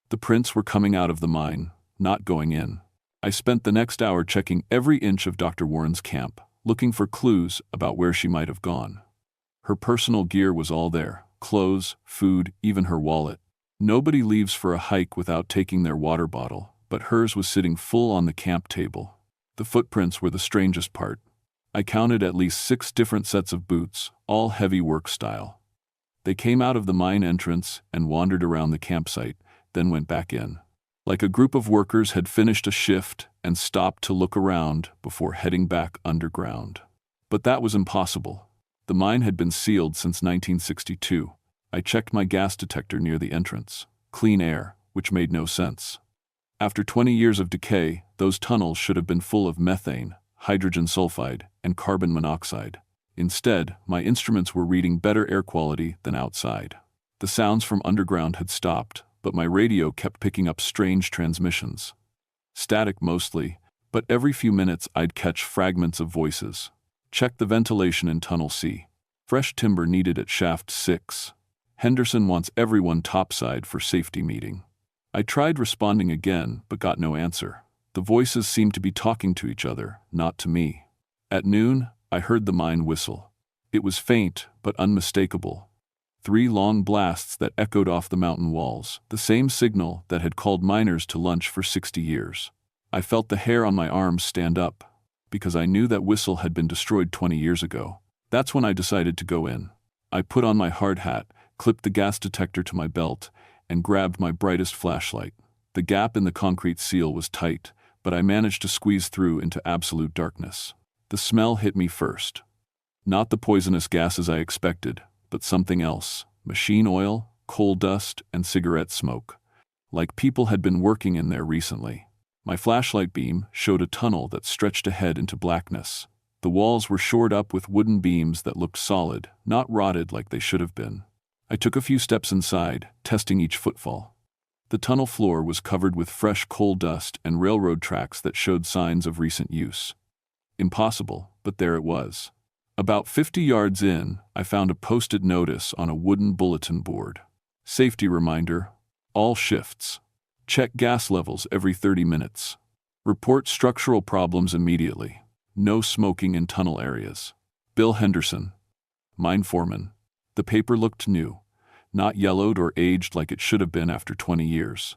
The prints were coming out of the mine, not going in. I spent the next hour checking every inch of Dr. Warren's camp, looking for clues about where she might have gone. Her personal gear was all there, clothes, food, even her wallet. Nobody leaves for a hike without taking their water bottle, but hers was sitting full on the camp table. The footprints were the strangest part. I counted at least 6 different sets of boots, all heavy work style. They came out of the mine entrance and wandered around the campsite, then went back in. Like a group of workers had finished a shift and stopped to look around before heading back underground. But that was impossible. The mine had been sealed since 1962. I checked my gas detector near the entrance. Clean air, which made no sense. After 20 years of decay, those tunnels should have been full of methane, hydrogen sulfide, and carbon monoxide. Instead, my instruments were reading better air quality than outside. The sounds from underground had stopped, but my radio kept picking up strange transmissions. Static mostly, but every few minutes I'd catch fragments of voices. Check the ventilation in Tunnel C. Fresh timber needed at Shaft 6. Henderson wants everyone topside for safety meeting. I tried responding again, but got no answer. The voices seemed to be talking to each other, not to me. At noon, I heard the mine whistle. It was faint, but unmistakable. 3 long blasts that echoed off the mountain walls, the same signal that had called miners to lunch for 60 years. I felt the hair on my arms stand up, because I knew that whistle had been destroyed 20 years ago. That's when I decided to go in. I put on my hard hat, clipped the gas detector to my belt, and grabbed my brightest flashlight. The gap in the concrete seal was tight, but I managed to squeeze through into absolute darkness. The smell hit me first. Not the poisonous gases I expected, but something else. Machine oil, coal dust, and cigarette smoke. Like people had been working in there recently. My flashlight beam showed a tunnel that stretched ahead into blackness. The walls were shored up with wooden beams that looked solid, not rotted like they should have been. I took a few steps inside, testing each footfall. The tunnel floor was covered with fresh coal dust and railroad tracks that showed signs of recent use. Impossible, but there it was. About 50 yards in, I found a posted notice on a wooden bulletin board. Safety reminder: all shifts. Check gas levels every 30 minutes. Report structural problems immediately. No smoking in tunnel areas. Bill Henderson, mine foreman. The paper looked new, not yellowed or aged like it should have been after 20 years.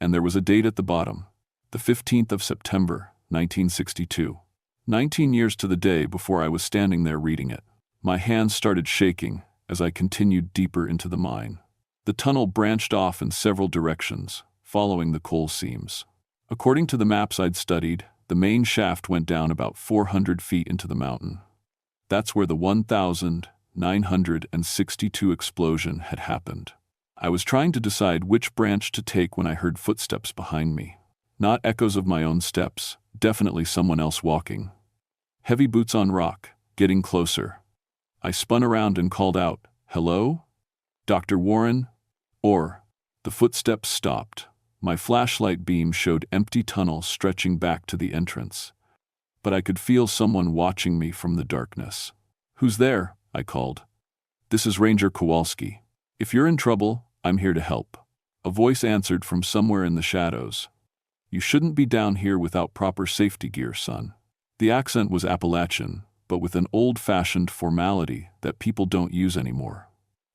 And there was a date at the bottom, the 15th of September, 1962. 19 years to the day before I was standing there reading it. My hands started shaking as I continued deeper into the mine. The tunnel branched off in several directions, following the coal seams. According to the maps I'd studied, the main shaft went down about 400 feet into the mountain. That's where the 1962 explosion had happened. I was trying to decide which branch to take when I heard footsteps behind me. Not echoes of my own steps, definitely someone else walking. Heavy boots on rock, getting closer. I spun around and called out, "Hello? Dr. Warren?" The footsteps stopped. My flashlight beam showed empty tunnel stretching back to the entrance. But I could feel someone watching me from the darkness. "Who's there?" I called. "This is Ranger Kowalski. If you're in trouble, I'm here to help." A voice answered from somewhere in the shadows. "You shouldn't be down here without proper safety gear, son." The accent was Appalachian, but with an old-fashioned formality that people don't use anymore.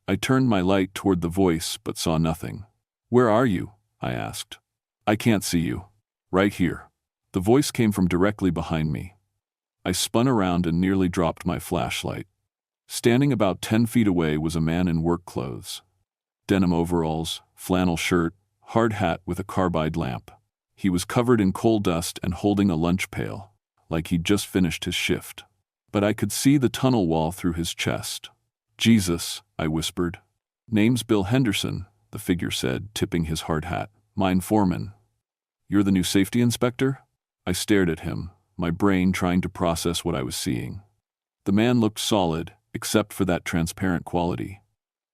I turned my light toward the voice but saw nothing. "Where are you?" I asked. "I can't see you." "Right here." The voice came from directly behind me. I spun around and nearly dropped my flashlight. Standing about 10 feet away was a man in work clothes. Denim overalls, flannel shirt, hard hat with a carbide lamp. He was covered in coal dust and holding a lunch pail, like he'd just finished his shift. But I could see the tunnel wall through his chest. "Jesus," I whispered. "Name's Bill Henderson," the figure said, tipping his hard hat. "Mine foreman." "You're the new safety inspector?" I stared at him, my brain trying to process what I was seeing. The man looked solid, except for that transparent quality.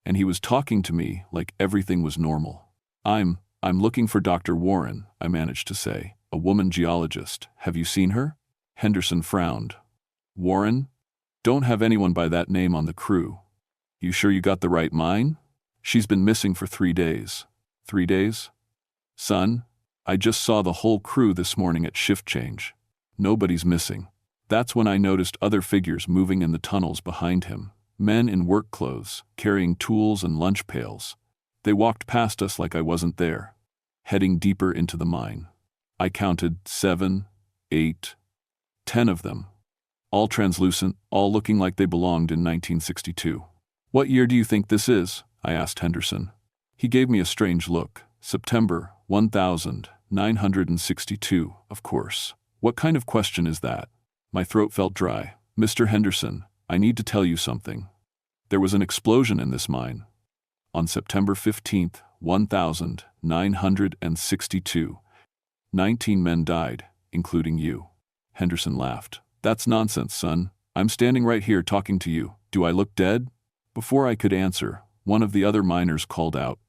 And he was talking to me like everything was normal. I'm looking for Dr. Warren," I managed to say. "A woman geologist. Have you seen her?" Henderson frowned. "Warren? Don't have anyone by that name on the crew." "You sure you got the right mine? She's been missing for 3 days. 3 days? Son, I just saw the whole crew this morning at shift change. Nobody's missing." That's when I noticed other figures moving in the tunnels behind him. Men in work clothes, carrying tools and lunch pails. They walked past us like I wasn't there, heading deeper into the mine. I counted 7, 8, 10 of them. All translucent, all looking like they belonged in 1962. "What year do you think this is?" I asked Henderson. He gave me a strange look. "September 1962, of course. What kind of question is that?" My throat felt dry. "Mr. Henderson, I need to tell you something. There was an explosion in this mine. On September 15th, 1962. 19 men died, including you." Henderson laughed. "That's nonsense, son. I'm standing right here talking to you. Do I look dead?" Before I could answer, one of the other miners called out,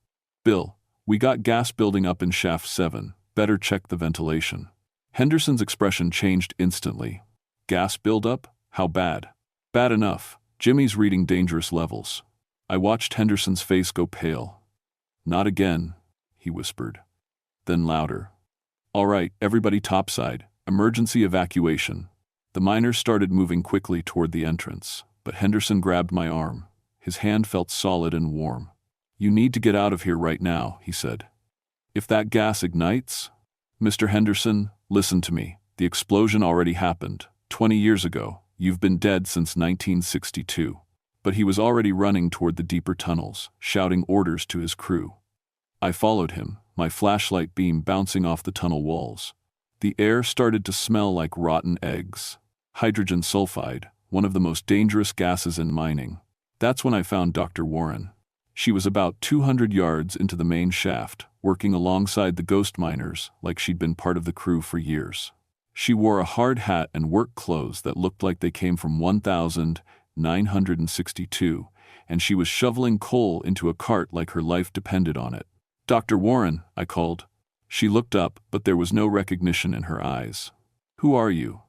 "Bill, we got gas building up in shaft 7. Better check the ventilation." Henderson's expression changed instantly. "Gas buildup? How bad?" "Bad enough. Jimmy's reading dangerous levels." I watched Henderson's face go pale. "Not again," he whispered. Then louder. "All right, everybody topside. Emergency evacuation." The miners started moving quickly toward the entrance, but Henderson grabbed my arm. His hand felt solid and warm. "You need to get out of here right now," he said. "If that gas ignites—" "Mr. Henderson, listen to me. The explosion already happened. 20 years ago. You've been dead since 1962. But he was already running toward the deeper tunnels, shouting orders to his crew. I followed him, my flashlight beam bouncing off the tunnel walls. The air started to smell like rotten eggs. Hydrogen sulfide, one of the most dangerous gases in mining. That's when I found Dr. Warren. She was about 200 yards into the main shaft, working alongside the ghost miners like she'd been part of the crew for years. She wore a hard hat and work clothes that looked like they came from 1962, and she was shoveling coal into a cart like her life depended on it. "Dr. Warren," I called. She looked up, but there was no recognition in her eyes. "Who are you?"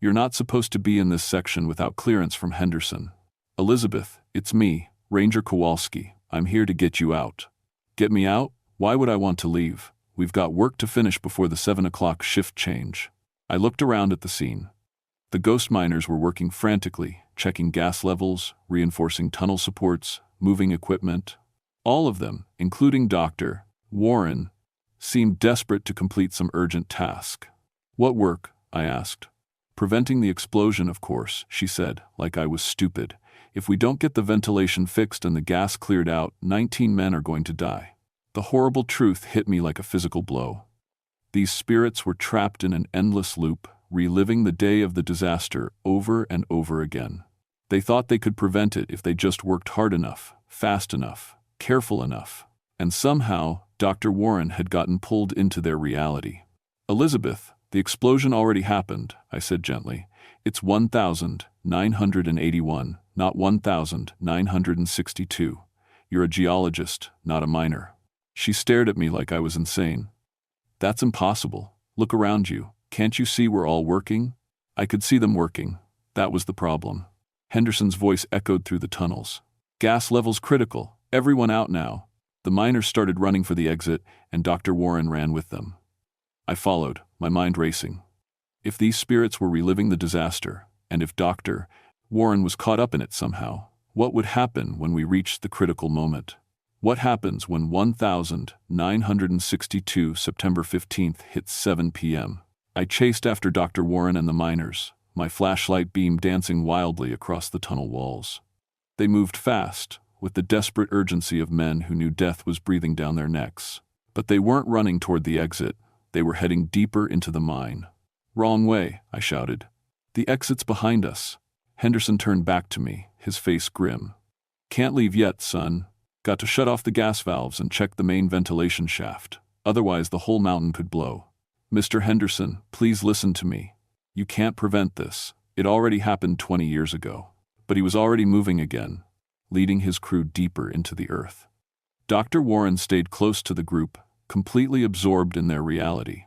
"You're not supposed to be in this section without clearance from Henderson." "Elizabeth, it's me, Ranger Kowalski. I'm here to get you out." "Get me out? Why would I want to leave? We've got work to finish before the 7 o'clock shift change." I looked around at the scene. The ghost miners were working frantically, checking gas levels, reinforcing tunnel supports, moving equipment. All of them, including Dr. Warren, seemed desperate to complete some urgent task. "What work?" I asked. "Preventing the explosion, of course," she said, like I was stupid. "If we don't get the ventilation fixed and the gas cleared out, 19 men are going to die." The horrible truth hit me like a physical blow. These spirits were trapped in an endless loop, reliving the day of the disaster over and over again. They thought they could prevent it if they just worked hard enough, fast enough, careful enough. And somehow, Dr. Warren had gotten pulled into their reality. "Elizabeth, the explosion already happened," I said gently. "It's 1981, not 1962. You're a geologist, not a miner." She stared at me like I was insane. "That's impossible. Look around you. Can't you see we're all working?" I could see them working. That was the problem. Henderson's voice echoed through the tunnels. "Gas levels critical. Everyone out now." The miners started running for the exit, and Dr. Warren ran with them. I followed, my mind racing. If these spirits were reliving the disaster, And if Dr. Warren was caught up in it somehow, what would happen when we reached the critical moment? What happens when 1962 September 15th hits 7 p.m.? I chased after Dr. Warren and the miners, my flashlight beam dancing wildly across the tunnel walls. They moved fast, with the desperate urgency of men who knew death was breathing down their necks. But they weren't running toward the exit, they were heading deeper into the mine. "Wrong way," I shouted. "The exit's behind us." Henderson turned back to me, his face grim. "Can't leave yet, son. Got to shut off the gas valves and check the main ventilation shaft. Otherwise the whole mountain could blow. Mr. Henderson, please listen to me. You can't prevent this. It already happened 20 years ago." But he was already moving again, leading his crew deeper into the earth. Dr. Warren stayed close to the group, completely absorbed in their reality.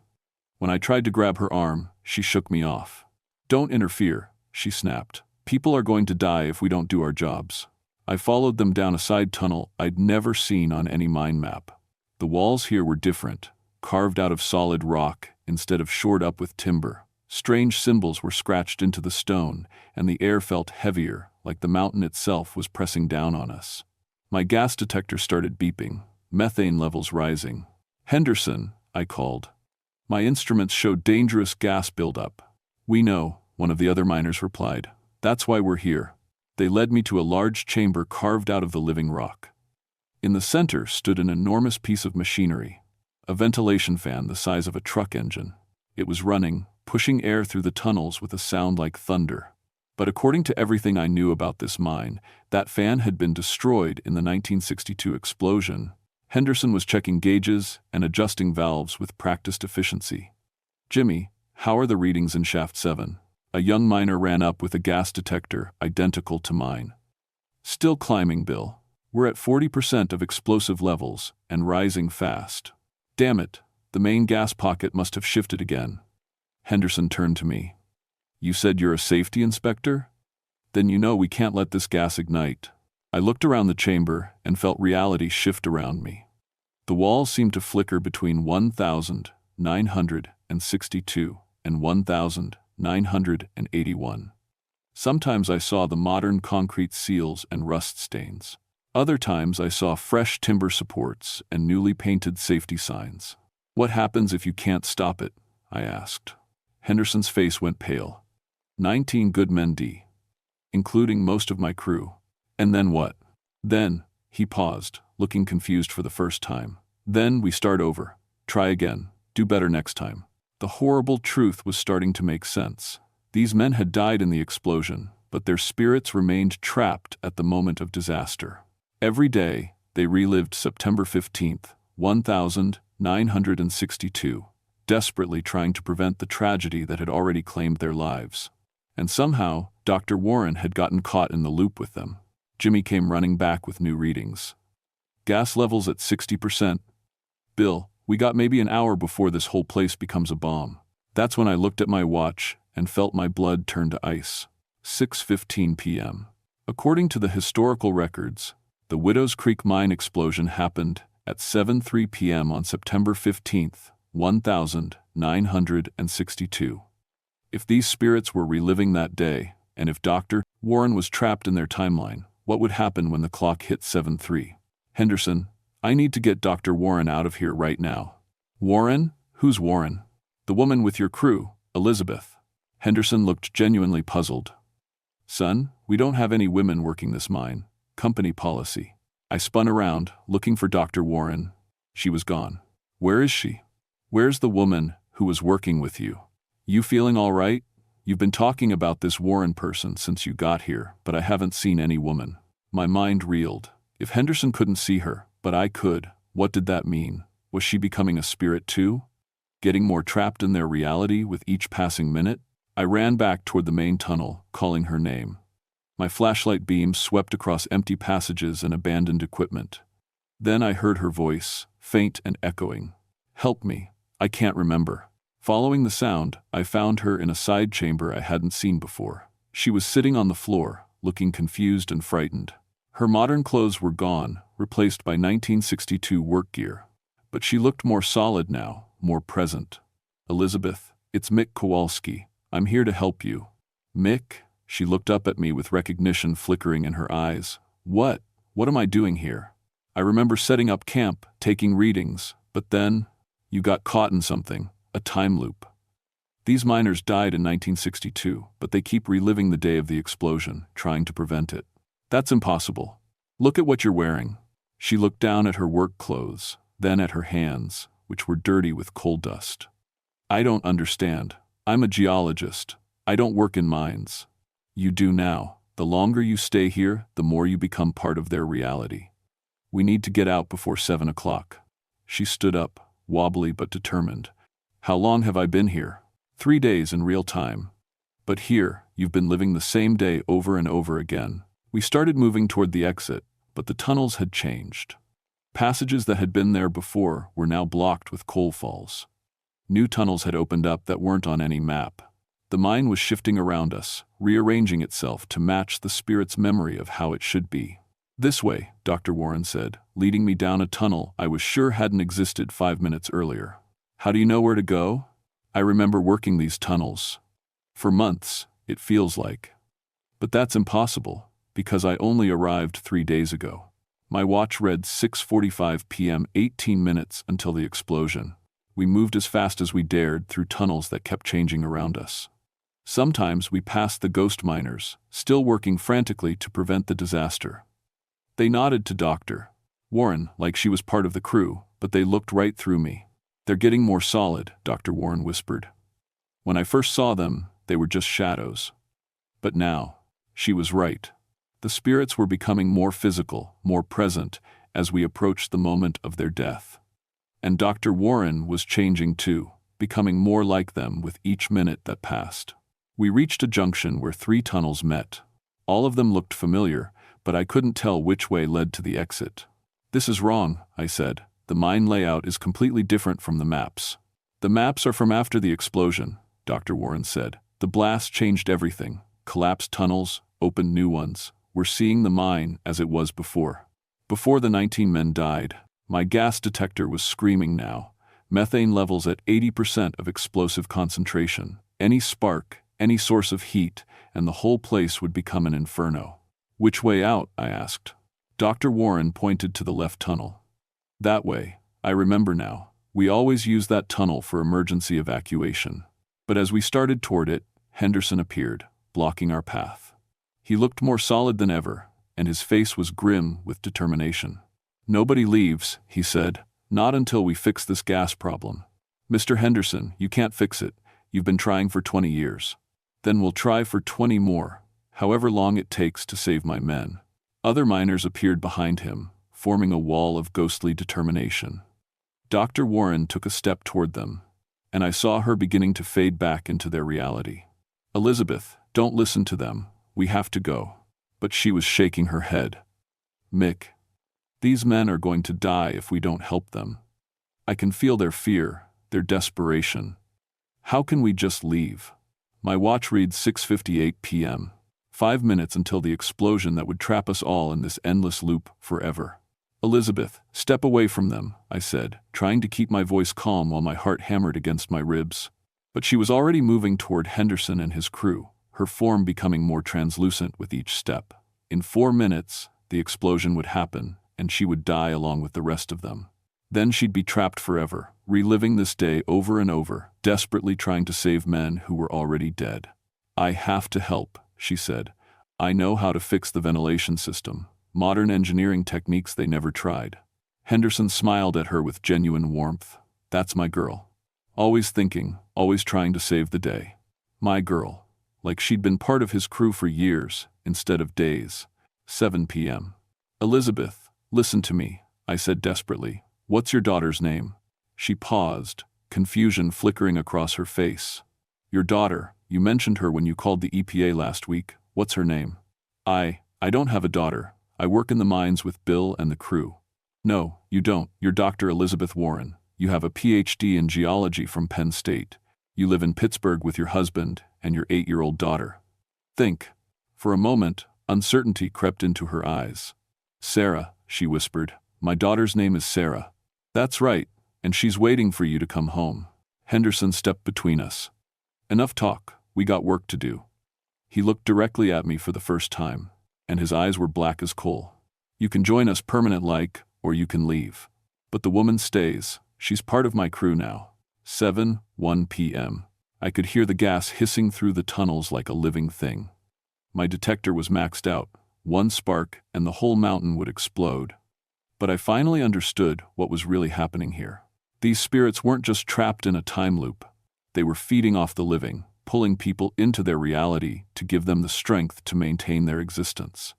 When I tried to grab her arm, she shook me off. "Don't interfere," she snapped. "People are going to die if we don't do our jobs." I followed them down a side tunnel I'd never seen on any mine map. The walls here were different, carved out of solid rock instead of shored up with timber. Strange symbols were scratched into the stone, and the air felt heavier, like the mountain itself was pressing down on us. My gas detector started beeping, methane levels rising. "Henderson," I called. My instruments showed dangerous gas buildup. "We know," one of the other miners replied. "That's why we're here." They led me to a large chamber carved out of the living rock. In the center stood an enormous piece of machinery, a ventilation fan the size of a truck engine. It was running, pushing air through the tunnels with a sound like thunder. But according to everything I knew about this mine, that fan had been destroyed in the 1962 explosion. Henderson was checking gauges and adjusting valves with practiced efficiency. "Jimmy, how are the readings in Shaft 7? A young miner ran up with a gas detector identical to mine. "Still climbing, Bill. We're at 40% of explosive levels and rising fast." "Damn it, the main gas pocket must have shifted again." Henderson turned to me. "You said you're a safety inspector? Then you know we can't let this gas ignite." I looked around the chamber and felt reality shift around me. The walls seemed to flicker between 1962 and 1981. Sometimes I saw the modern concrete seals and rust stains. Other times I saw fresh timber supports and newly painted safety signs. "What happens if you can't stop it?" I asked. Henderson's face went pale. 19 good men D, including most of my crew. "And then what?" "Then," he paused, looking confused for the first time. "Then we start over. Try again. Do better next time." The horrible truth was starting to make sense. These men had died in the explosion, but their spirits remained trapped at the moment of disaster. Every day, they relived September 15th, 1962, desperately trying to prevent the tragedy that had already claimed their lives. And somehow, Dr. Warren had gotten caught in the loop with them. Jimmy came running back with new readings. "Gas levels at 60%. Bill, we got maybe an hour before this whole place becomes a bomb." That's when I looked at my watch and felt my blood turn to ice. 6:15 p.m. According to the historical records, the Widows Creek mine explosion happened at 7:03 p.m. on September 15th, 1962. If these spirits were reliving that day, and if Dr. Warren was trapped in their timeline, what would happen when the clock hit 7:03? "Henderson, I need to get Dr. Warren out of here right now." "Warren? Who's Warren?" "The woman with your crew, Elizabeth." Henderson looked genuinely puzzled. "Son, we don't have any women working this mine. Company policy." I spun around, looking for Dr. Warren. She was gone. "Where is she? Where's the woman who was working with you? You feeling all right? You've been talking about this Warren person since you got here, but I haven't seen any woman." My mind reeled. If Henderson couldn't see her, but I could, what did that mean? Was she becoming a spirit too? Getting more trapped in their reality with each passing minute? I ran back toward the main tunnel, calling her name. My flashlight beam swept across empty passages and abandoned equipment. Then I heard her voice, faint and echoing. "Help me, I can't remember." Following the sound, I found her in a side chamber I hadn't seen before. She was sitting on the floor, looking confused and frightened. Her modern clothes were gone, replaced by 1962 work gear. But she looked more solid now, more present. "Elizabeth, it's Mick Kowalski. I'm here to help you." "Mick?" She looked up at me with recognition flickering in her eyes. What? What am I doing here? I remember setting up camp, taking readings, but then you got caught in something, a time loop. These miners died in 1962, but they keep reliving the day of the explosion, trying to prevent it. That's impossible. Look at what you're wearing. She looked down at her work clothes, then at her hands, which were dirty with coal dust. I don't understand. I'm a geologist. I don't work in mines. You do now. The longer you stay here, the more you become part of their reality. We need to get out before 7 o'clock. She stood up, wobbly but determined. How long have I been here? 3 days in real time. But here, you've been living the same day over and over again. We started moving toward the exit, but the tunnels had changed. Passages that had been there before were now blocked with coal falls. New tunnels had opened up that weren't on any map. The mine was shifting around us, rearranging itself to match the spirit's memory of how it should be. This way, Dr. Warren said, leading me down a tunnel I was sure hadn't existed 5 minutes earlier. How do you know where to go? I remember working these tunnels. For months, it feels like. But that's impossible, because I only arrived 3 days ago. My watch read 6:45 p.m., 18 minutes until the explosion. We moved as fast as we dared through tunnels that kept changing around us. Sometimes we passed the ghost miners, still working frantically to prevent the disaster. They nodded to Dr. Warren like she was part of the crew, but they looked right through me. They're getting more solid, Dr. Warren whispered. When I first saw them, they were just shadows. But now, she was right. The spirits were becoming more physical, more present, as we approached the moment of their death. And Dr. Warren was changing too, becoming more like them with each minute that passed. We reached a junction where 3 tunnels met. All of them looked familiar, but I couldn't tell which way led to the exit. This is wrong, I said. The mine layout is completely different from the maps. The maps are from after the explosion, Dr. Warren said. The blast changed everything. Collapsed tunnels, opened new ones. We're seeing the mine as it was before. Before the 19 men died, my gas detector was screaming now. Methane levels at 80% of explosive concentration. Any spark, any source of heat, and the whole place would become an inferno. Which way out? I asked. Dr. Warren pointed to the left tunnel. That way, I remember now. We always used that tunnel for emergency evacuation. But as we started toward it, Henderson appeared, blocking our path. He looked more solid than ever, and his face was grim with determination. Nobody leaves, he said, not until we fix this gas problem. Mr. Henderson, you can't fix it. You've been trying for 20 years. Then we'll try for 20 more, however long it takes to save my men. Other miners appeared behind him, forming a wall of ghostly determination. Dr. Warren took a step toward them, and I saw her beginning to fade back into their reality. Elizabeth, don't listen to them. We have to go. But she was shaking her head. Mick, these men are going to die if we don't help them. I can feel their fear, their desperation. How can we just leave? My watch reads 6:58 p.m. 5 minutes until the explosion that would trap us all in this endless loop forever. Elizabeth, step away from them, I said, trying to keep my voice calm while my heart hammered against my ribs. But she was already moving toward Henderson and his crew, her form becoming more translucent with each step. In 4 minutes, the explosion would happen, and she would die along with the rest of them. Then she'd be trapped forever, reliving this day over and over, desperately trying to save men who were already dead. I have to help, she said. I know how to fix the ventilation system. Modern engineering techniques they never tried. Henderson smiled at her with genuine warmth. That's my girl. Always thinking, always trying to save the day. My girl. Like she'd been part of his crew for years, instead of days. 7 p.m. Elizabeth, listen to me, I said desperately. What's your daughter's name? She paused, confusion flickering across her face. Your daughter, you mentioned her when you called the EPA last week. What's her name? I don't have a daughter. I work in the mines with Bill and the crew. No, you don't. You're Dr. Elizabeth Warren. You have a PhD in geology from Penn State. You live in Pittsburgh with your husband and your 8-year-old daughter. Think. For a moment, uncertainty crept into her eyes. Sarah, she whispered. My daughter's name is Sarah. That's right, and she's waiting for you to come home. Henderson stepped between us. Enough talk. We got work to do. He looked directly at me for the first time, and his eyes were black as coal. "You can join us permanent or you can leave. But the woman stays. She's part of my crew now." 7:01 p.m. I could hear the gas hissing through the tunnels like a living thing. My detector was maxed out. One spark and the whole mountain would explode. But I finally understood what was really happening here. These spirits weren't just trapped in a time loop. They were feeding off the living, pulling people into their reality to give them the strength to maintain their existence.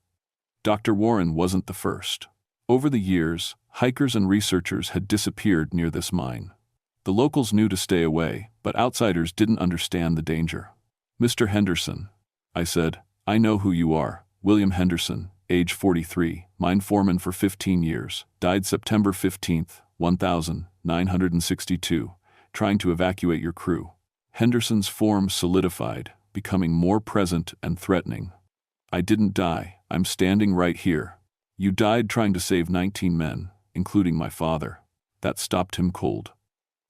Dr. Warren wasn't the first. Over the years, hikers and researchers had disappeared near this mine. The locals knew to stay away, but outsiders didn't understand the danger. "Mr. Henderson," I said, "I know who you are. William Henderson, age 43, mine foreman for 15 years, died September 15, 1962, trying to evacuate your crew." Henderson's form solidified, becoming more present and threatening. "I didn't die. I'm standing right here. You died trying to save 19 men, including my father." That stopped him cold.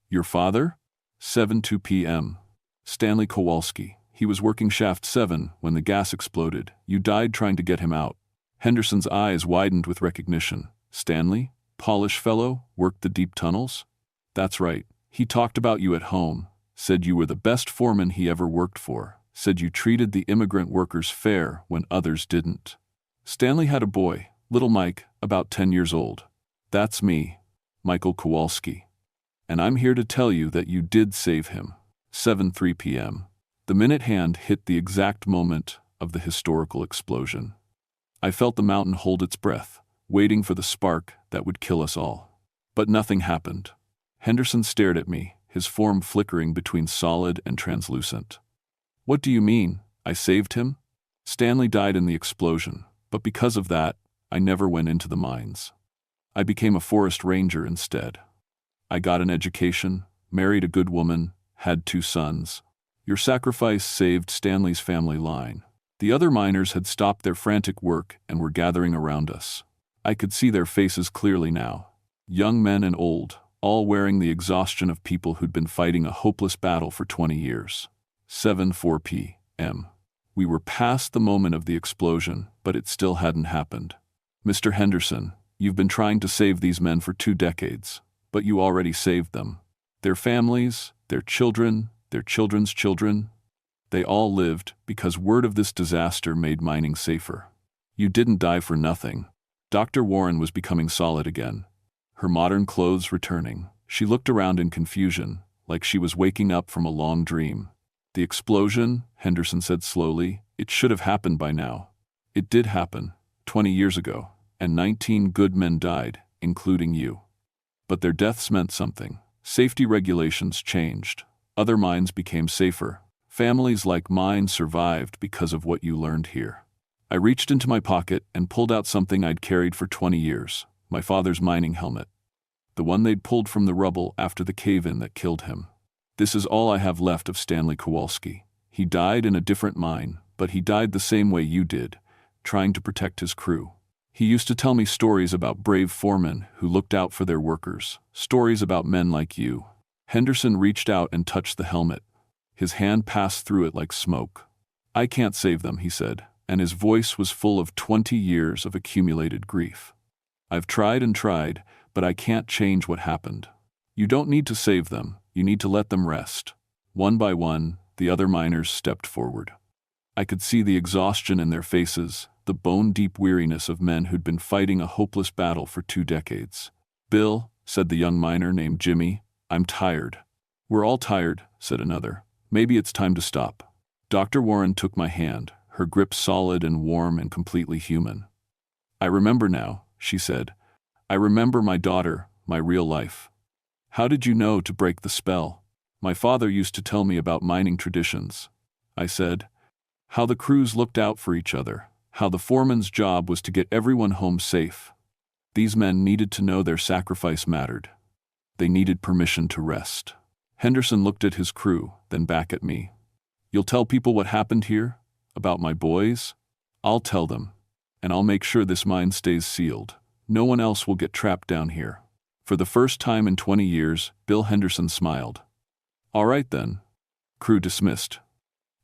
"Your father?" 7:02 p.m. "Stanley Kowalski. He was working shaft 7 when the gas exploded. You died trying to get him out." Henderson's eyes widened with recognition. "Stanley? Polish fellow? Worked the deep tunnels?" "That's right. He talked about you at home, said you were the best foreman he ever worked for, said you treated the immigrant workers fair when others didn't." "Stanley had a boy, little Mike, about 10 years old." "That's me, Michael Kowalski. And I'm here to tell you that you did save him." 7:03 p.m. The minute hand hit the exact moment of the historical explosion. I felt the mountain hold its breath, waiting for the spark that would kill us all. But nothing happened. Henderson stared at me, his form flickering between solid and translucent. "What do you mean? I saved him?" "Stanley died in the explosion, but because of that, I never went into the mines. I became a forest ranger instead. I got an education, married a good woman, had 2 sons. Your sacrifice saved Stanley's family line. The other miners had stopped their frantic work and were gathering around us. I could see their faces clearly now. Young men and old, all wearing the exhaustion of people who'd been fighting a hopeless battle for 20 years. 7:04 p.m. We were past the moment of the explosion, but it still hadn't happened. "Mr. Henderson, you've been trying to save these men for 2 decades, but you already saved them. Their families, their children, their children's children, they all lived because word of this disaster made mining safer. You didn't die for nothing." Dr. Warren was becoming solid again, her modern clothes returning. She looked around in confusion, like she was waking up from a long dream. "The explosion," Henderson said slowly, "it should have happened by now. It did happen, 20 years ago, and 19 good men died, including you. But their deaths meant something. Safety regulations changed. Other mines became safer. Families like mine survived because of what you learned here." I reached into my pocket and pulled out something I'd carried for 20 years, my father's mining helmet. The one they'd pulled from the rubble after the cave-in that killed him. "This is all I have left of Stanley Kowalski. He died in a different mine, but he died the same way you did, trying to protect his crew. He used to tell me stories about brave foremen who looked out for their workers, stories about men like you." Henderson reached out and touched the helmet. His hand passed through it like smoke. "I can't save them," he said, and his voice was full of 20 years of accumulated grief. "I've tried and tried, but I can't change what happened. You don't need to save them, you need to let them rest." One by one, the other miners stepped forward. I could see the exhaustion in their faces, the bone-deep weariness of men who'd been fighting a hopeless battle for 2 decades. "Bill," said the young miner named Jimmy, "I'm tired." "We're all tired," said another. "Maybe it's time to stop." Dr. Warren took my hand, her grip solid and warm and completely human. "I remember now," she said. "I remember my daughter, my real life." "How did you know to break the spell?" "My father used to tell me about mining traditions," I said. "How the crews looked out for each other, how the foreman's job was to get everyone home safe. These men needed to know their sacrifice mattered. They needed permission to rest." Henderson looked at his crew, then back at me. "You'll tell people what happened here? About my boys?" "I'll tell them. And I'll make sure this mine stays sealed. No one else will get trapped down here." For the first time in 20 years, Bill Henderson smiled. "All right then." Crew dismissed.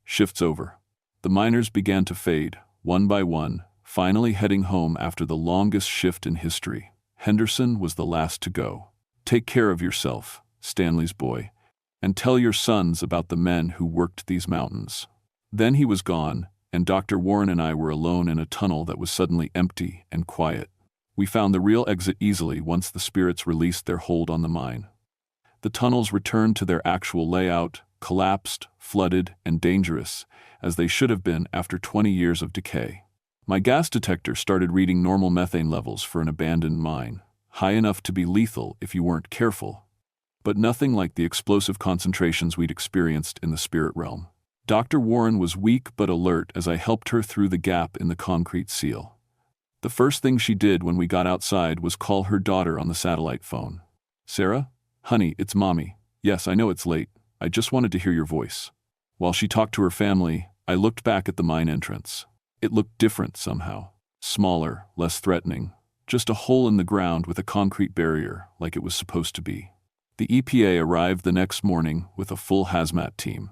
Shifts over. The miners began to fade, one by one, finally heading home after the longest shift in history. Henderson was the last to go. "Take care of yourself, Stanley's boy, and tell your sons about the men who worked these mountains." Then he was gone, and Dr. Warren and I were alone in a tunnel that was suddenly empty and quiet. We found the real exit easily once the spirits released their hold on the mine. The tunnels returned to their actual layout, collapsed, flooded, and dangerous, as they should have been after 20 years of decay. My gas detector started reading normal methane levels for an abandoned mine, high enough to be lethal if you weren't careful, but nothing like the explosive concentrations we'd experienced in the spirit realm. Dr. Warren was weak but alert as I helped her through the gap in the concrete seal. The first thing she did when we got outside was call her daughter on the satellite phone. "Sarah? Honey, it's Mommy. Yes, I know it's late. I just wanted to hear your voice." While she talked to her family, I looked back at the mine entrance. It looked different somehow. Smaller, less threatening. Just a hole in the ground with a concrete barrier, like it was supposed to be. The EPA arrived the next morning with a full hazmat team.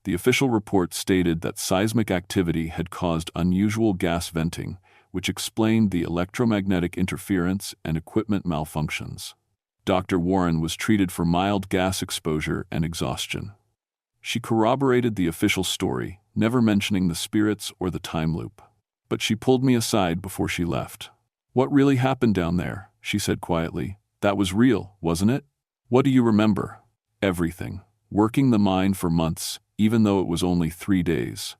The official report stated that seismic activity had caused unusual gas venting, which explained the electromagnetic interference and equipment malfunctions. Dr. Warren was treated for mild gas exposure and exhaustion. She corroborated the official story, never mentioning the spirits or the time loop. But she pulled me aside before she left. "What really happened down there?" she said quietly. "That was real, wasn't it? What do you remember?" "Everything. Working the mine for months, even though it was only 3 days.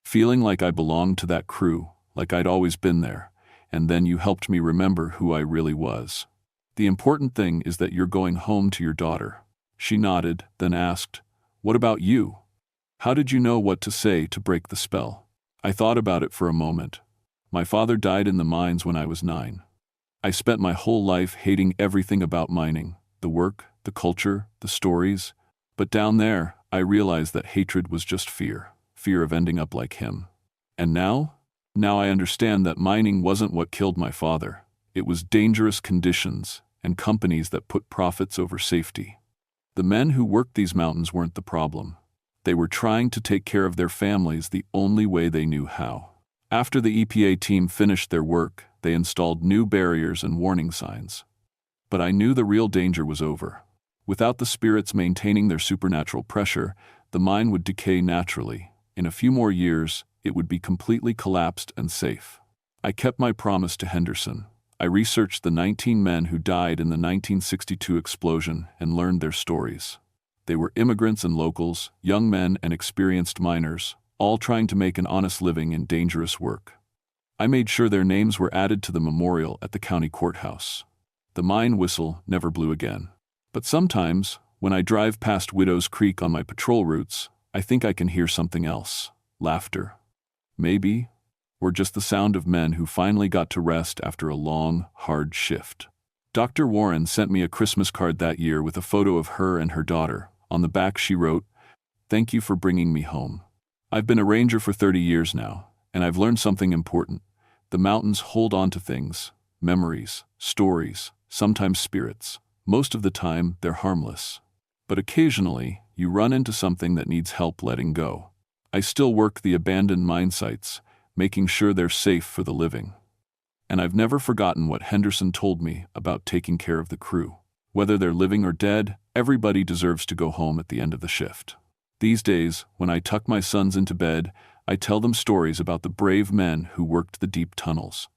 Feeling like I belonged to that crew, like I'd always been there, and then you helped me remember who I really was. The important thing is that you're going home to your daughter." She nodded, then asked, "What about you? How did you know what to say to break the spell?" I thought about it for a moment. My father died in the mines when I was 9. I spent my whole life hating everything about mining, the work, the culture, the stories. But down there, I realized that hatred was just fear of ending up like him. And now I understand that mining wasn't what killed my father. It was dangerous conditions and companies that put profits over safety. The men who worked these mountains weren't the problem. They were trying to take care of their families the only way they knew how. After the EPA team finished their work, they installed new barriers and warning signs. But I knew the real danger was over. Without the spirits maintaining their supernatural pressure, the mine would decay naturally. In a few more years, it would be completely collapsed and safe. I kept my promise to Henderson. I researched the 19 men who died in the 1962 explosion and learned their stories. They were immigrants and locals, young men and experienced miners, all trying to make an honest living in dangerous work. I made sure their names were added to the memorial at the county courthouse. The mine whistle never blew again. But sometimes, when I drive past Widow's Creek on my patrol routes, I think I can hear something else. Laughter. Maybe. Or just the sound of men who finally got to rest after a long, hard shift. Dr. Warren sent me a Christmas card that year with a photo of her and her daughter. On the back she wrote, "Thank you for bringing me home. I've been a ranger for 30 years now, and I've learned something important. The mountains hold on to things, memories, stories, sometimes spirits. Most of the time, they're harmless. But occasionally, you run into something that needs help letting go. I still work the abandoned mine sites, making sure they're safe for the living. And I've never forgotten what Henderson told me about taking care of the crew. Whether they're living or dead, everybody deserves to go home at the end of the shift." These days, when I tuck my sons into bed, I tell them stories about the brave men who worked the deep tunnels.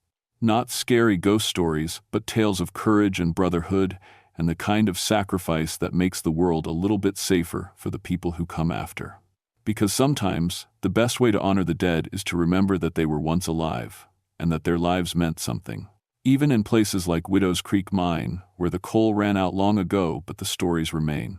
Not scary ghost stories, but tales of courage and brotherhood, and the kind of sacrifice that makes the world a little bit safer for the people who come after. Because sometimes, the best way to honor the dead is to remember that they were once alive, and that their lives meant something. Even in places like Widow's Creek Mine, where the coal ran out long ago but the stories remain.